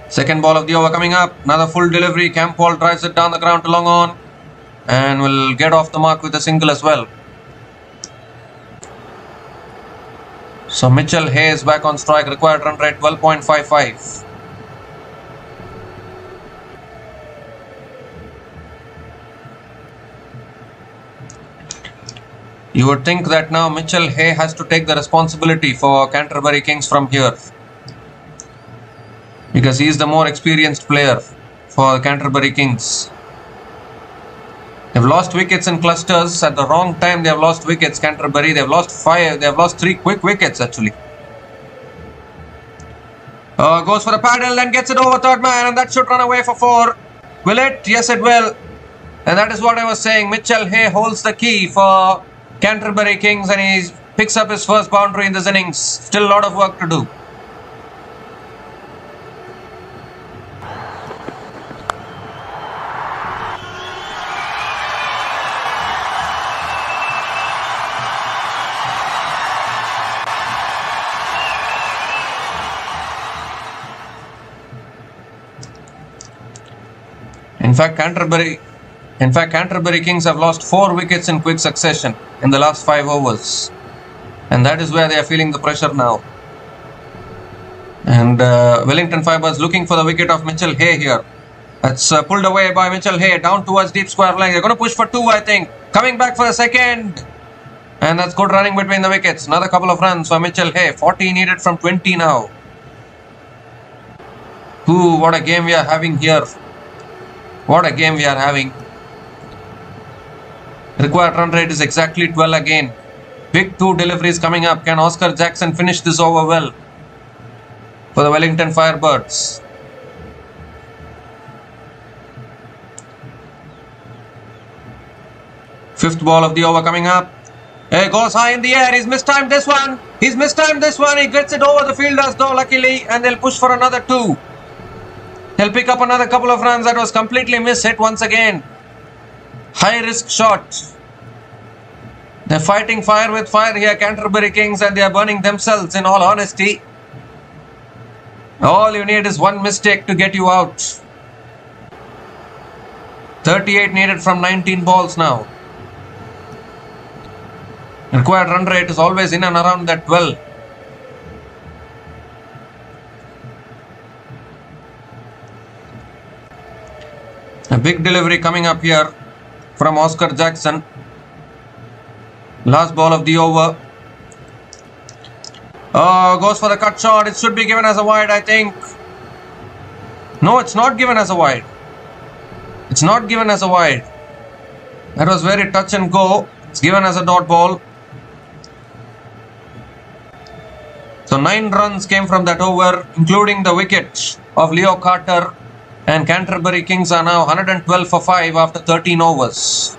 [SPEAKER 1] Second ball of the over coming up. Another full delivery. Cam Paul drives it down the ground to long on, and will get off the mark with a single as well. So Mitchell Hay is back on strike. Required run rate 12.55. You would think that now Mitchell Hay has to take the responsibility for Canterbury Kings from here, because he is the more experienced player for Canterbury Kings. They've lost wickets in clusters. At the wrong time they have lost wickets, Canterbury. They've lost 5. They have lost 3 quick wickets actually. Goes for a paddle and gets it over third man, and that should run away for 4. Will it? Yes, it will. And that is what I was saying. Mitchell Hay holds the key for Canterbury Kings, and he picks up his first boundary in this innings. Still a lot of work to do. In fact, Canterbury Kings have lost 4 wickets in quick succession in the last 5 overs. And that is where they are feeling the pressure now. And Wellington Firebirds looking for the wicket of Mitchell Hay here. That's pulled away by Mitchell Hay down towards deep square leg. They're going to push for 2, I think. Coming back for the second. And that's good running between the wickets. Another couple of runs for Mitchell Hay. 40 needed from 20 now. Ooh, what a game we are having here. What a game we are having. Required run rate is exactly 12 again. Big 2 deliveries coming up. Can Oscar Jackson finish this over well for the Wellington Firebirds? Fifth ball of the over coming up. He goes high in the air. He's mistimed this one. He gets it over the fielders though, luckily. And they'll push for another 2. They'll pick up another couple of runs. That was completely mishit once again. High risk shot. They're fighting fire with fire here, Canterbury Kings, and they are burning themselves, in all honesty. All you need is one mistake to get you out. 38 needed from 19 balls now. Required run rate is always in and around that 12. A big delivery coming up here from Oscar Jackson. Last ball of the over. Oh, goes for the cut shot. It should be given as a wide, I think. No, it's not given as a wide. It's not given as a wide. That was very touch and go. It's given as a dot ball. So 9 runs came from that over, including the wicket of Leo Carter. And Canterbury Kings are now 112 for 5 after 13 overs.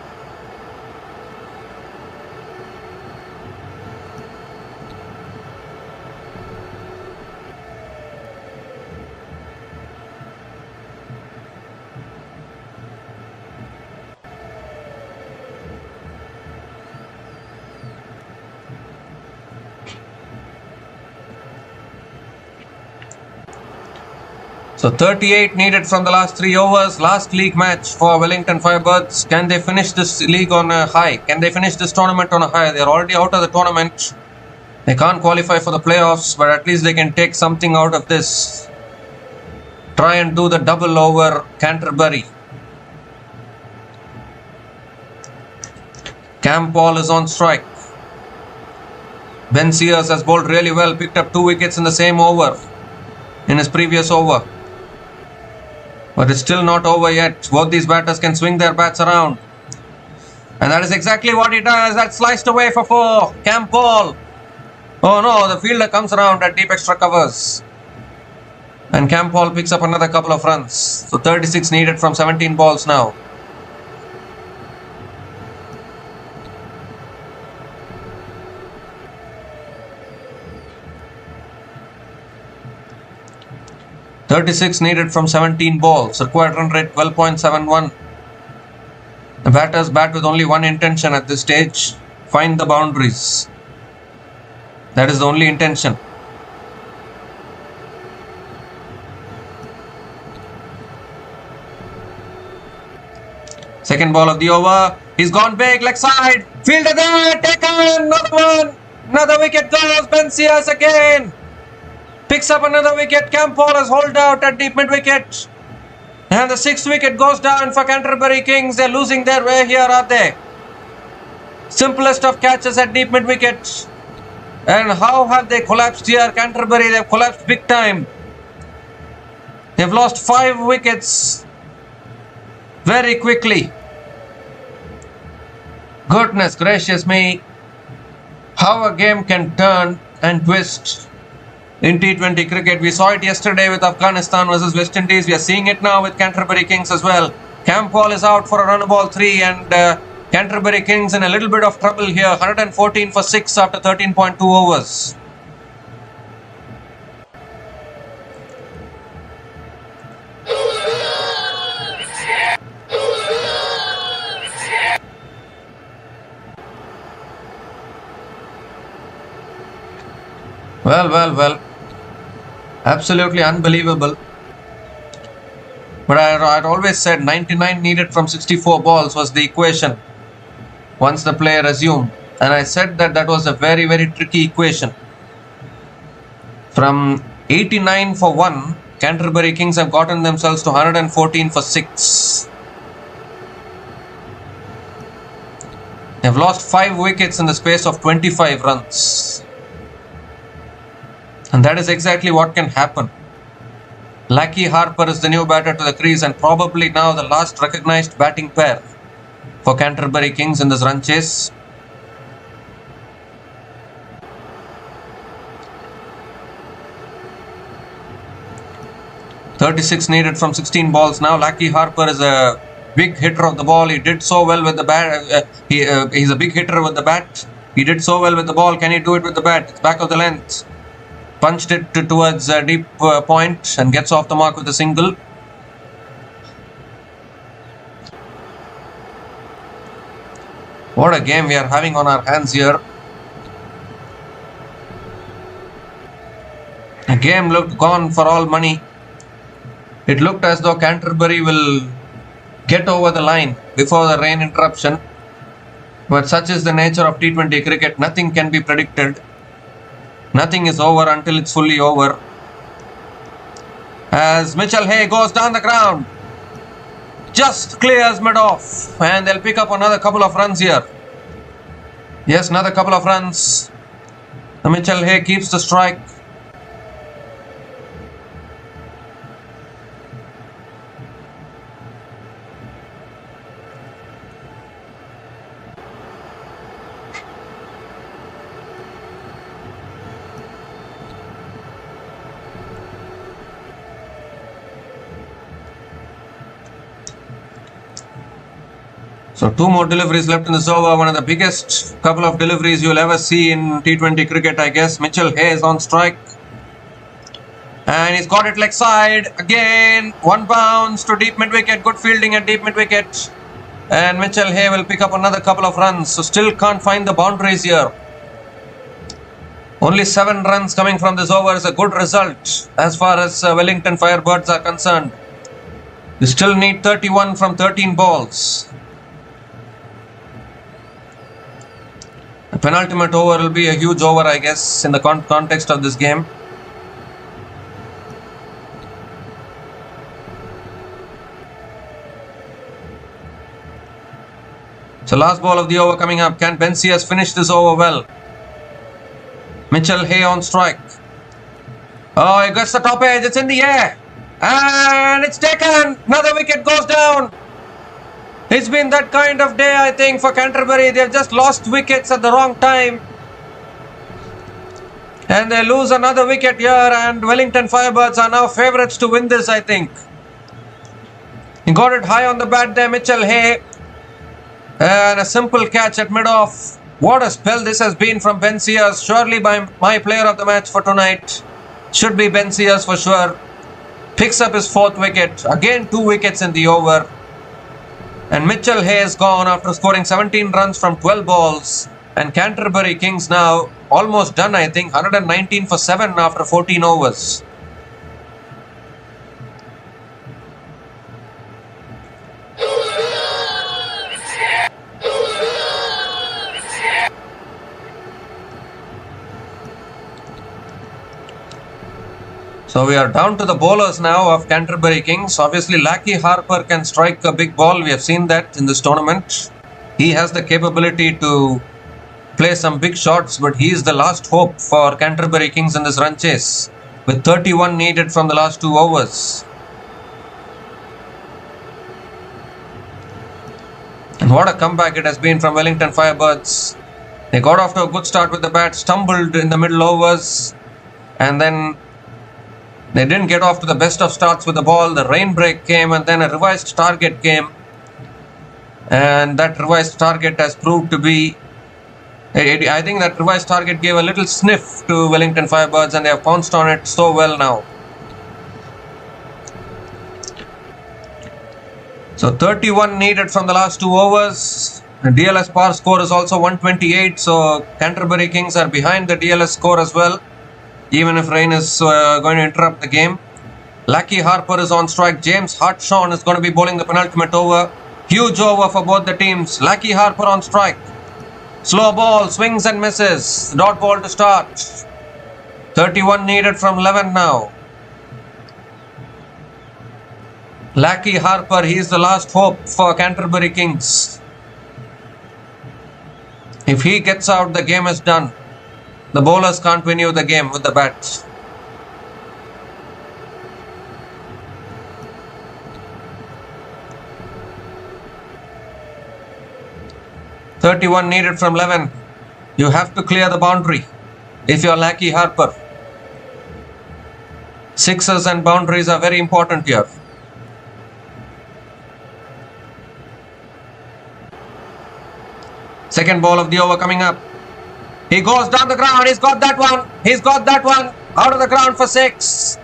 [SPEAKER 1] So 38 needed from the last 3 overs. Last league match for Wellington Firebirds. Can they finish this league on a high? Can they finish this tournament on a high? They're already out of the tournament. They can't qualify for the playoffs, but at least they can take something out of this. Try and do the double over Canterbury. Cam Paul is on strike. Ben Sears has bowled really well. Picked up 2 wickets in the same over. In his previous over. But it's still not over yet. Both these batters can swing their bats around. And that is exactly what he does. That's sliced away for 4. Cam Paul. Oh no, the fielder comes around at deep extra covers. And Cam Paul picks up another couple of runs. So 36 needed from 17 balls now. .36 needed from 17 balls. Required run rate 12.71. The batters bat with only one intention at this stage. Find the boundaries. That is the only intention. Second ball of the over. He's gone big, leg side. Fielder there, taken. Another one. Another wicket goes. Ben Sears again. Picks up another wicket. Cam Paul has holed out at deep mid wicket. And the 6th wicket goes down for Canterbury Kings. They're losing their way here, are they? Simplest of catches at deep mid wicket. And how have they collapsed here? Canterbury, they've collapsed big time. They've lost 5 wickets very quickly. Goodness gracious me. How a game can turn and twist in T20 cricket. We saw it yesterday with Afghanistan versus West Indies. We are seeing it now with Canterbury Kings as well. Cam Paul is out for a run ball 3 and Canterbury Kings in a little bit of trouble here. 114 for 6 after 13.2 overs. Well. Absolutely unbelievable. But I'd always said 99 needed from 64 balls was the equation once the play resumed. And I said that was a very, very tricky equation. From 89 for 1. Canterbury Kings have gotten themselves to 114 for 6. They've lost 5 wickets in the space of 25 runs. And that is exactly what can happen. Lackey Harper is the new batter to the crease and probably now the last recognized batting pair for Canterbury Kings in this run chase. .36 needed from 16 balls now. Lackey Harper is a big hitter of the ball. He did so well with the bat. He's a big hitter with the bat. He did so well with the ball. Can he do it with the bat? It's back of the length. Punched it towards a deep point and gets off the mark with a single. What a game we are having on our hands here. The game looked gone for all money. It looked as though Canterbury will get over the line before the rain interruption. But such is the nature of T20 cricket. Nothing can be predicted. Nothing is over until it's fully over. As Mitchell Hay goes down the ground, just clears mid-off, and they'll pick up another couple of runs here. Yes, another couple of runs. Mitchell Hay keeps the strike. So 2 more deliveries left in this over. One of the biggest couple of deliveries you'll ever see in T20 cricket, I guess. Mitchell Hay is on strike. And he's got it leg side. Again, 1 bounce to deep mid-wicket. Good fielding at deep mid-wicket. And Mitchell Hay will pick up another couple of runs. So still can't find the boundaries here. Only 7 runs coming from this over is a good result as far as Wellington Firebirds are concerned. You still need 31 from 13 balls. The penultimate over will be a huge over, I guess, in the context of this game. So last ball of the over coming up. Can Ben Sears finish this over well? Mitchell Hay on strike. Oh, he gets the top edge. It's in the air. And it's taken. Another wicket goes down. It's been that kind of day, I think, for Canterbury. They've just lost wickets at the wrong time. And they lose another wicket here. And Wellington Firebirds are now favourites to win this, I think. He got it high on the bat there, Mitchell Hay. And a simple catch at mid-off. What a spell this has been from Ben Sears. Surely my player of the match for tonight should be Ben Sears for sure. Picks up his 4th wicket. Again 2 wickets in the over. And Mitchell Hay is gone after scoring 17 runs from 12 balls. And Canterbury Kings now almost done, I think. 119 for 7 after 14 overs. So we are down to the bowlers now of Canterbury Kings. Obviously, Lackey Harper can strike a big ball. We have seen that in this tournament. He has the capability to play some big shots, but he is the last hope for Canterbury Kings in this run chase, with 31 needed from the last 2 overs. And what a comeback it has been from Wellington Firebirds. They got off to a good start with the bat, stumbled in the middle overs, and then they didn't get off to the best of starts with the ball. The rain break came and then a revised target came. And that revised target has proved to be... I think that revised target gave a little sniff to Wellington Firebirds and they have pounced on it so well now. So 31 needed from the last 2 overs. The DLS par score is also 128. So Canterbury Kings are behind the DLS score as well, even if rain is going to interrupt the game. Lackey Harper is on strike. James Hartshorn is going to be bowling the penultimate over. Huge over for both the teams. Lackey Harper on strike. Slow ball, swings and misses. Dot ball to start. 31 needed from 11 now. Lackey Harper, he is the last hope for Canterbury Kings. If he gets out, the game is done. The bowlers can't win you the game with the bat. .31 needed from 11. You have to clear the boundary if you're Lackey Harper. Sixes and boundaries are very important here. Second ball of the over coming up. He goes down the ground. He's got that one. He's got that one. Out of the ground for 6.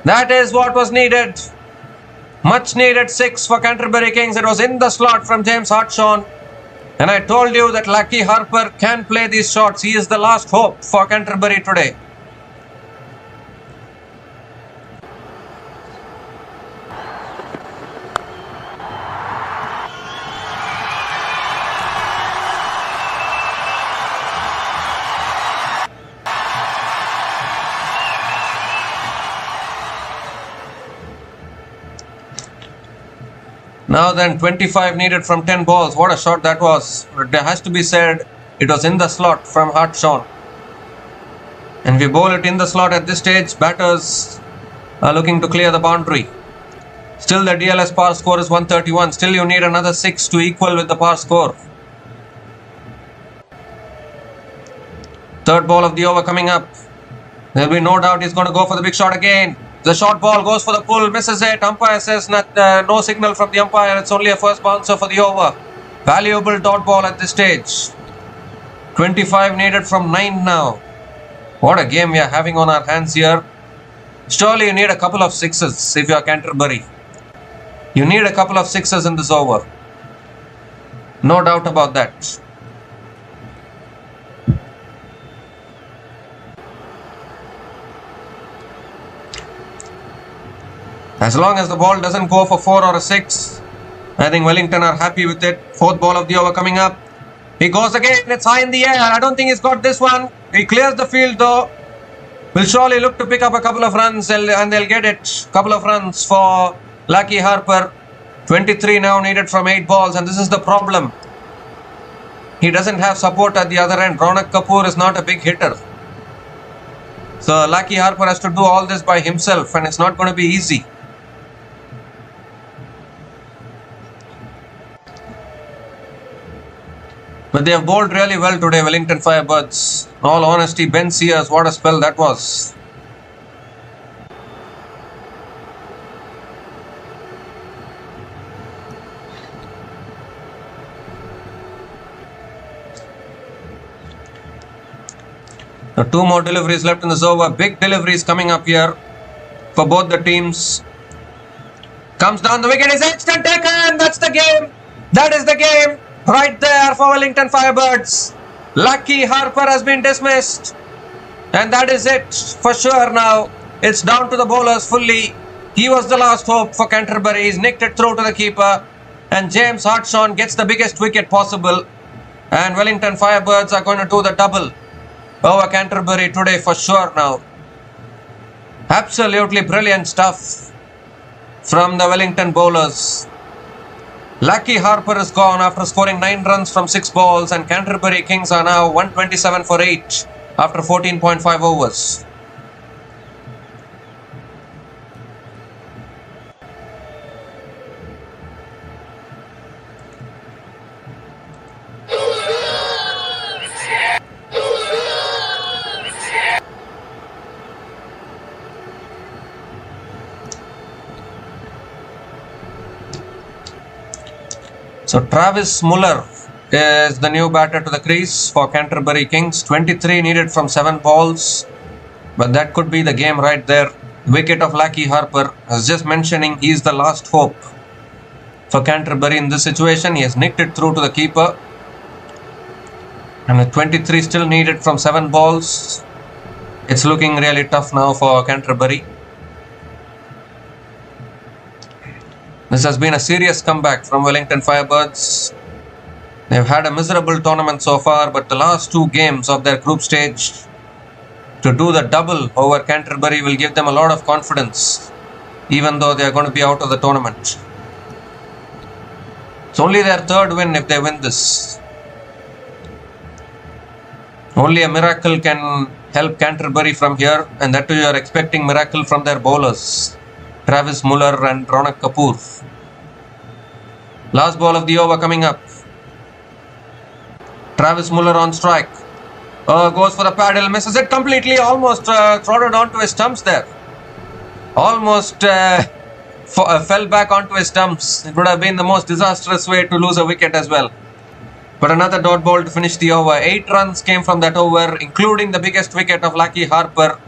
[SPEAKER 1] That is what was needed. Much needed 6 for Canterbury Kings. It was in the slot from James Hartshorn. And I told you that Lackey Harper can play these shots. He is the last hope for Canterbury today. Now then, 25 needed from 10 balls. What a shot that was. It has to be said, it was in the slot from Hartshorn. And we bowl it in the slot at this stage. Batters are looking to clear the boundary. Still the DLS par score is 131. Still you need another 6 to equal with the par score. Third ball of the over coming up. There will be no doubt he's going to go for the big shot again. The short ball goes for the pull, misses it. Umpire says no signal from the umpire. It's only a first bouncer for the over. Valuable dot ball at this stage. 25 needed from 9 now. What a game we are having on our hands here. Surely you need a couple of sixes if you are Canterbury. You need a couple of sixes in this over. No doubt about that. As long as the ball doesn't go for 4 or a 6, I think Wellington are happy with it. Fourth ball of the over coming up. He goes again. It's high in the air. I don't think he's got this one. He clears the field though. Will surely look to pick up a couple of runs and they'll get it. Couple of runs for Lackey Harper. 23 now needed from 8 balls, and this is the problem. He doesn't have support at the other end. Ronak Kapoor is not a big hitter. So Lackey Harper has to do all this by himself, and it's not going to be easy. But they have bowled really well today, Wellington Firebirds. In all honesty, Ben Sears, what a spell that was. Now 2 more deliveries left in this over. Big deliveries coming up here for both the teams. Comes down the wicket, is edged and taken. That's the game. That is the game. Right there for Wellington Firebirds. Lackey Harper has been dismissed. And that is it for sure now. It's down to the bowlers fully. He was the last hope for Canterbury. He's nicked it through to the keeper. And James Hartshorn gets the biggest wicket possible. And Wellington Firebirds are going to do the double over Canterbury today for sure now. Absolutely brilliant stuff from the Wellington bowlers. Lackey Harper is gone after scoring 9 runs from 6 balls, and Canterbury Kings are now 127 for 8 after 14.5 overs. So Travis Muller is the new batter to the crease for Canterbury Kings. 23 needed from 7 balls. But that could be the game right there. Wicket of Lackey Harper. As just mentioning, he is the last hope for Canterbury in this situation. He has nicked it through to the keeper. And with 23 still needed from 7 balls, it's looking really tough now for Canterbury. This has been a serious comeback from Wellington Firebirds. They've had a miserable tournament so far, but the last 2 games of their group stage to do the double over Canterbury will give them a lot of confidence, even though they are going to be out of the tournament. It's only their third win if they win this. Only a miracle can help Canterbury from here, and that too you are expecting miracle from their bowlers, Travis Muller and Ronak Kapoor. Last ball of the over coming up. Travis Muller on strike. Goes for the paddle, misses it completely, almost throttled onto his stumps there. Almost fell back onto his stumps. It would have been the most disastrous way to lose a wicket as well. But another dot ball to finish the over. 8 runs came from that over, including the biggest wicket of Lucky Harper.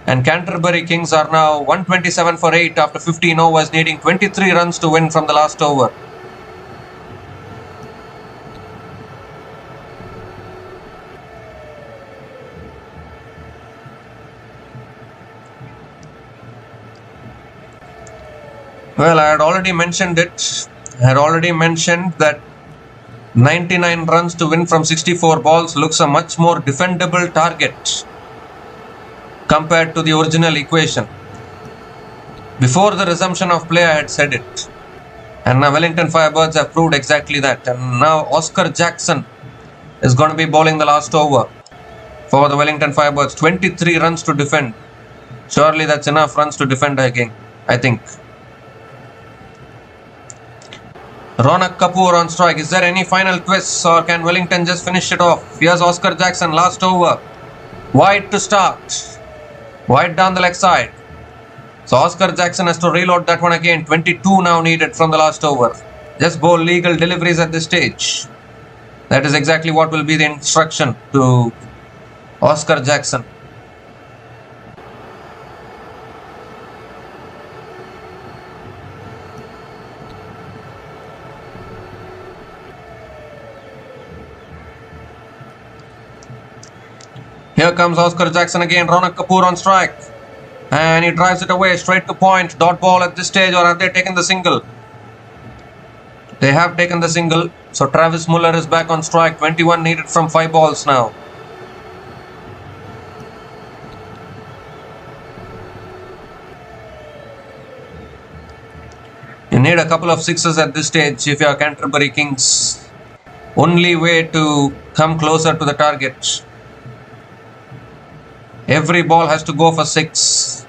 [SPEAKER 1] And Canterbury Kings are now 127 for 8 after 15 overs, needing 23 runs to win from the last over. Well, I had already mentioned it. I had already mentioned that 99 runs to win from 64 balls looks a much more defendable target compared to the original equation. Before the resumption of play, I had said it. And now Wellington Firebirds have proved exactly that. And now Oscar Jackson is going to be bowling the last over for the Wellington Firebirds. 23 runs to defend. Surely that's enough runs to defend again, I think. Ronak Kapoor on strike. Is there any final twists, or can Wellington just finish it off? Here's Oscar Jackson, last over. Wide to start. Wide down the leg side. So Oscar Jackson has to reload that one again. 22 now needed from the last over. Just bowl legal deliveries at this stage. That is exactly what will be the instruction to Oscar Jackson. Here comes Oscar Jackson again. Ronak Kapoor on strike. And he drives it away straight to point. Dot ball at this stage, or have they taken the single? They have taken the single. So Travis Muller is back on strike. 21 needed from 5 balls now. You need a couple of sixes at this stage if you are Canterbury Kings. Only way to come closer to the target. Every ball has to go for 6.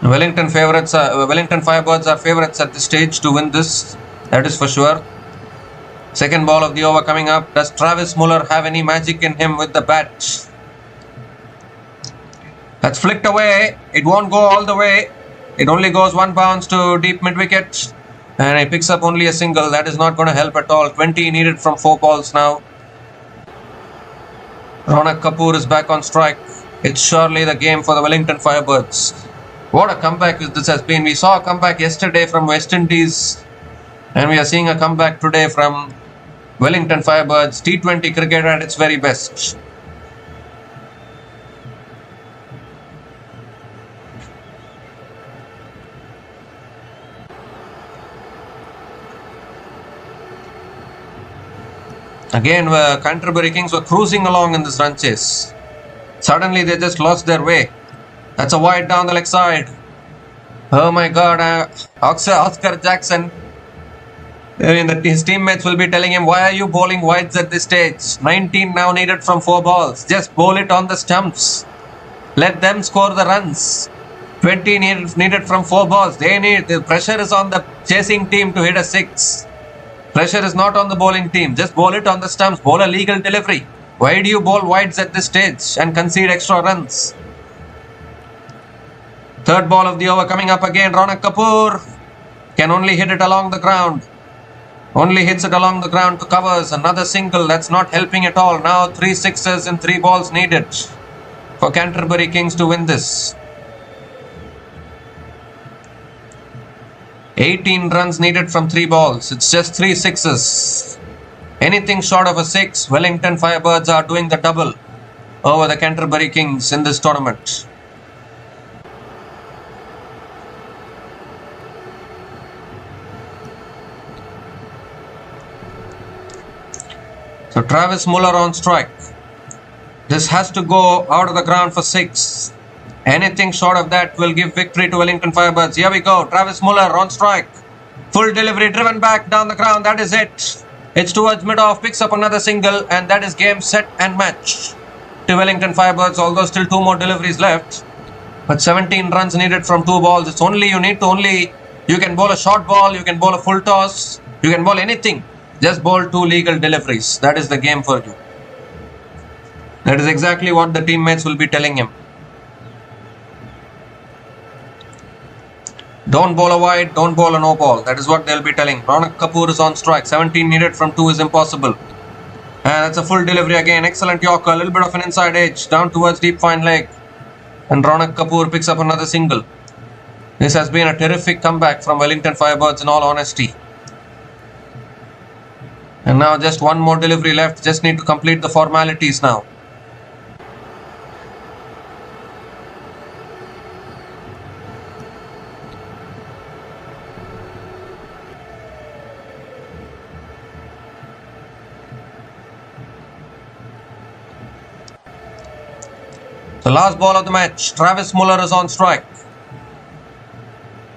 [SPEAKER 1] Wellington Firebirds are favourites at this stage to win this. That is for sure. Second ball of the over coming up. Does Travis Muller have any magic in him with the bat? That's flicked away. It won't go all the way. It only goes 1 bounce to deep mid-wicket. And he picks up only a single. That is not going to help at all. 20 needed from 4 balls now. Ronak Kapoor is back on strike. It's surely the game for the Wellington Firebirds. What a comeback this has been. We saw a comeback yesterday from West Indies. And we are seeing a comeback today from Wellington Firebirds. T20 cricket at its very best. Again, Canterbury Kings were cruising along in this run chase. Suddenly, they just lost their way. That's a wide down the leg side. Oh my God, Oscar Jackson. His teammates will be telling him, why are you bowling wides at this stage? 19 now needed from 4 balls. Just bowl it on the stumps. Let them score the runs. 20 needed from 4 balls. The pressure is on the chasing team to hit a 6. Pressure is not on the bowling team. Just bowl it on the stumps. Bowl a legal delivery. Why do you bowl wides at this stage and concede extra runs? Third ball of the over coming up again. Ronak Kapoor can only hit it along the ground. Only hits it along the ground to covers. Another single. That's not helping at all. Now 3 sixes and 3 balls needed for Canterbury Kings to win this. 18 runs needed from 3 balls. It's just 3 sixes. Anything short of a 6, Wellington Firebirds are doing the double over the Canterbury Kings in this tournament. So Travis Muller on strike. This has to go out of the ground for 6. Anything short of that will give victory to Wellington Firebirds. Here we go. Travis Muller on strike. Full delivery, driven back down the ground. That is it. It's towards mid-off, picks up another single, and that is game, set and match to Wellington Firebirds, although still 2 more deliveries left. But 17 runs needed from 2 balls. It's only, you can bowl a short ball, you can bowl a full toss, you can bowl anything. Just bowl 2 legal deliveries. That is the game for you. That is exactly what the teammates will be telling him. Don't bowl a wide, don't bowl a no ball. That is what they'll be telling. Ronak Kapoor is on strike. 17 needed from 2 is impossible. And that's a full delivery again. Excellent Yorker. A little bit of an inside edge. Down towards deep fine leg. And Ronak Kapoor picks up another single. This has been a terrific comeback from Wellington Firebirds in all honesty. And now just 1 more delivery left. Just need to complete the formalities now. The last ball of the match. Travis Muller is on strike.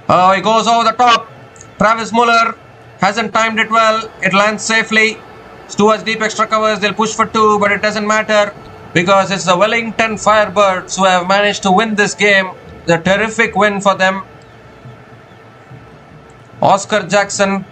[SPEAKER 1] Oh, he goes over the top. Travis Muller hasn't timed it well. It lands safely. It's towards deep extra covers. They'll push for 2, but it doesn't matter because it's the Wellington Firebirds who have managed to win this game. The terrific win for them. Oscar Jackson.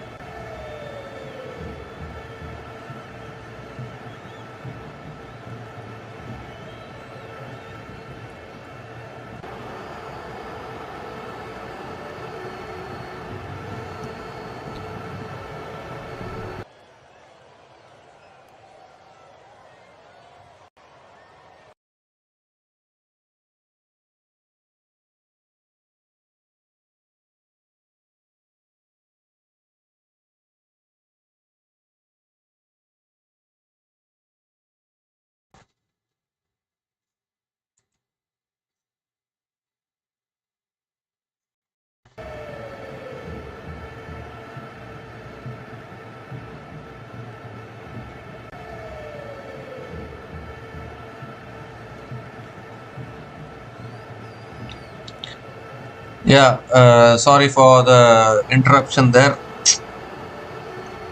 [SPEAKER 1] Yeah, sorry for the interruption there.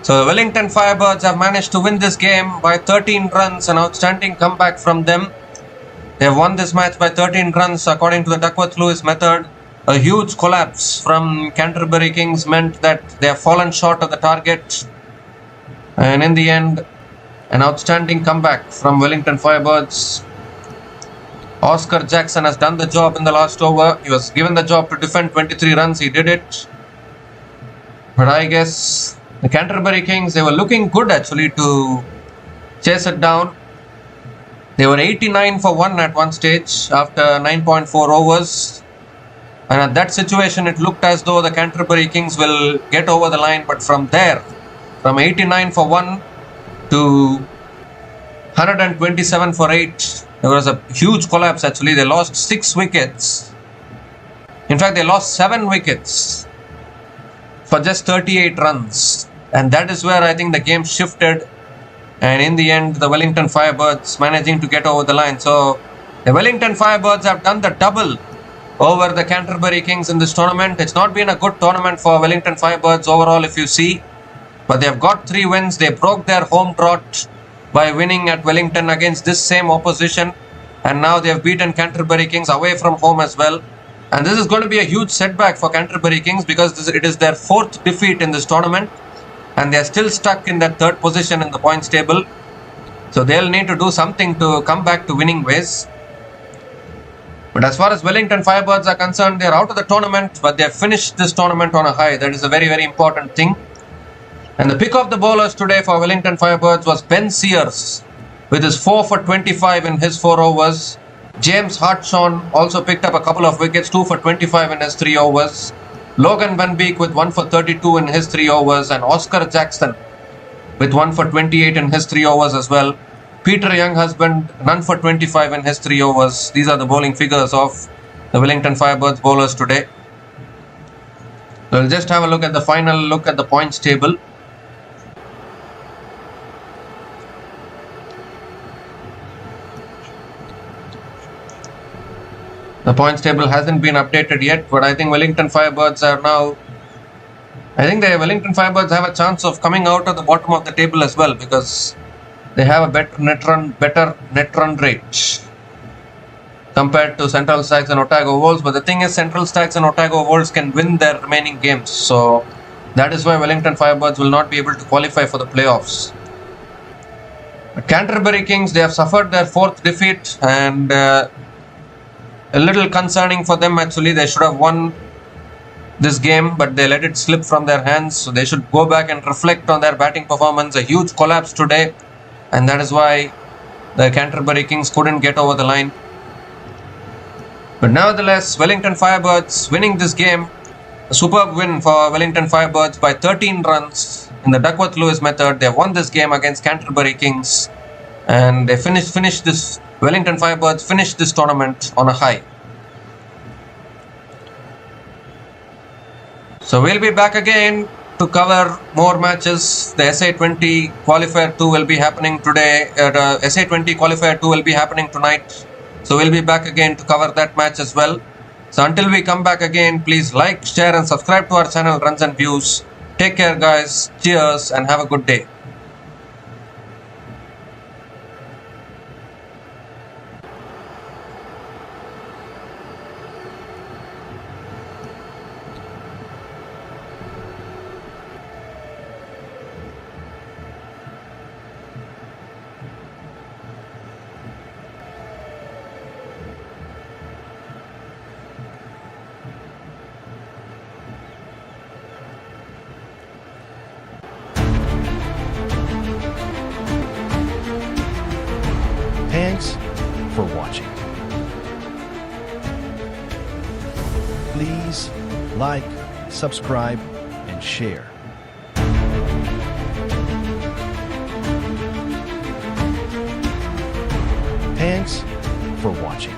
[SPEAKER 1] So the Wellington Firebirds have managed to win this game by 13 runs, an outstanding comeback from them. They have won this match by 13 runs according to the Duckworth-Lewis method. A huge collapse from Canterbury Kings meant that they have fallen short of the target. And in the end, an outstanding comeback from Wellington Firebirds. Oscar Jackson has done the job in the last over. He was given the job to defend 23 runs. He did it. But I guess the Canterbury Kings, they were looking good actually to chase it down. They were 89 for 1 at one stage after 9.4 overs. And at that situation, it looked as though the Canterbury Kings will get over the line. But from there, from 89 for 1 to 127 for 8, there was a huge collapse actually. They lost 6 wickets. In fact, they lost 7 wickets for just 38 runs. And that is where I think the game shifted. And in the end, the Wellington Firebirds managing to get over the line. So, the Wellington Firebirds have done the double over the Canterbury Kings in this tournament. It's not been a good tournament for Wellington Firebirds overall if you see. But they have got 3 wins. They broke their home drought by winning at Wellington against this same opposition, and now they have beaten Canterbury Kings away from home as well. And this is going to be a huge setback for Canterbury Kings because it is their 4th defeat in this tournament, and they are still stuck in that 3rd position in the points table. So they'll need to do something to come back to winning ways. But as far as Wellington Firebirds are concerned, they are out of the tournament, but they have finished this tournament on a high. That is a very, very important thing. And the pick of the bowlers today for Wellington Firebirds was Ben Sears with his 4 for 25 in his 4 overs. James Hartshorn also picked up a couple of wickets, 2 for 25 in his 3 overs. Logan Van Beek with 1 for 32 in his 3 overs. And Oscar Jackson with 1 for 28 in his 3 overs as well. Peter Younghusband, none for 25 in his 3 overs. These are the bowling figures of the Wellington Firebirds bowlers today. So we'll just have a look at the final look at the points table. The points table hasn't been updated yet, but I think Wellington Firebirds are now. I think the Wellington Firebirds have a chance of coming out of the bottom of the table as well, because they have a better net run rate compared to Central Stags and Otago Wolves. But the thing is, Central Stags and Otago Wolves can win their remaining games, so that is why Wellington Firebirds will not be able to qualify for the playoffs. But Canterbury Kings, they have suffered their 4th defeat, and a little concerning for them actually. They should have won this game, but they let it slip from their hands, so they should go back and reflect on their batting performance. A huge collapse today, and that is why the Canterbury Kings couldn't get over the line. But nevertheless, Wellington Firebirds winning this game. A superb win for Wellington Firebirds by 13 runs in the Duckworth-Lewis method. They won this game against Canterbury Kings, and they finished this. Wellington Firebirds finished this tournament on a high. So we'll be back again to cover more matches. The SA20 Qualifier 2 will be happening today. SA20 Qualifier 2 will be happening tonight. So we'll be back again to cover that match as well. So until we come back again, please like, share and subscribe to our channel Runs and Views. Take care guys. Cheers and have a good day.
[SPEAKER 2] Thanks for watching. Please like, subscribe, and share. Thanks for watching.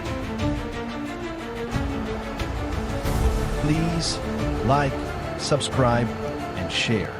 [SPEAKER 2] Please like, subscribe, and share.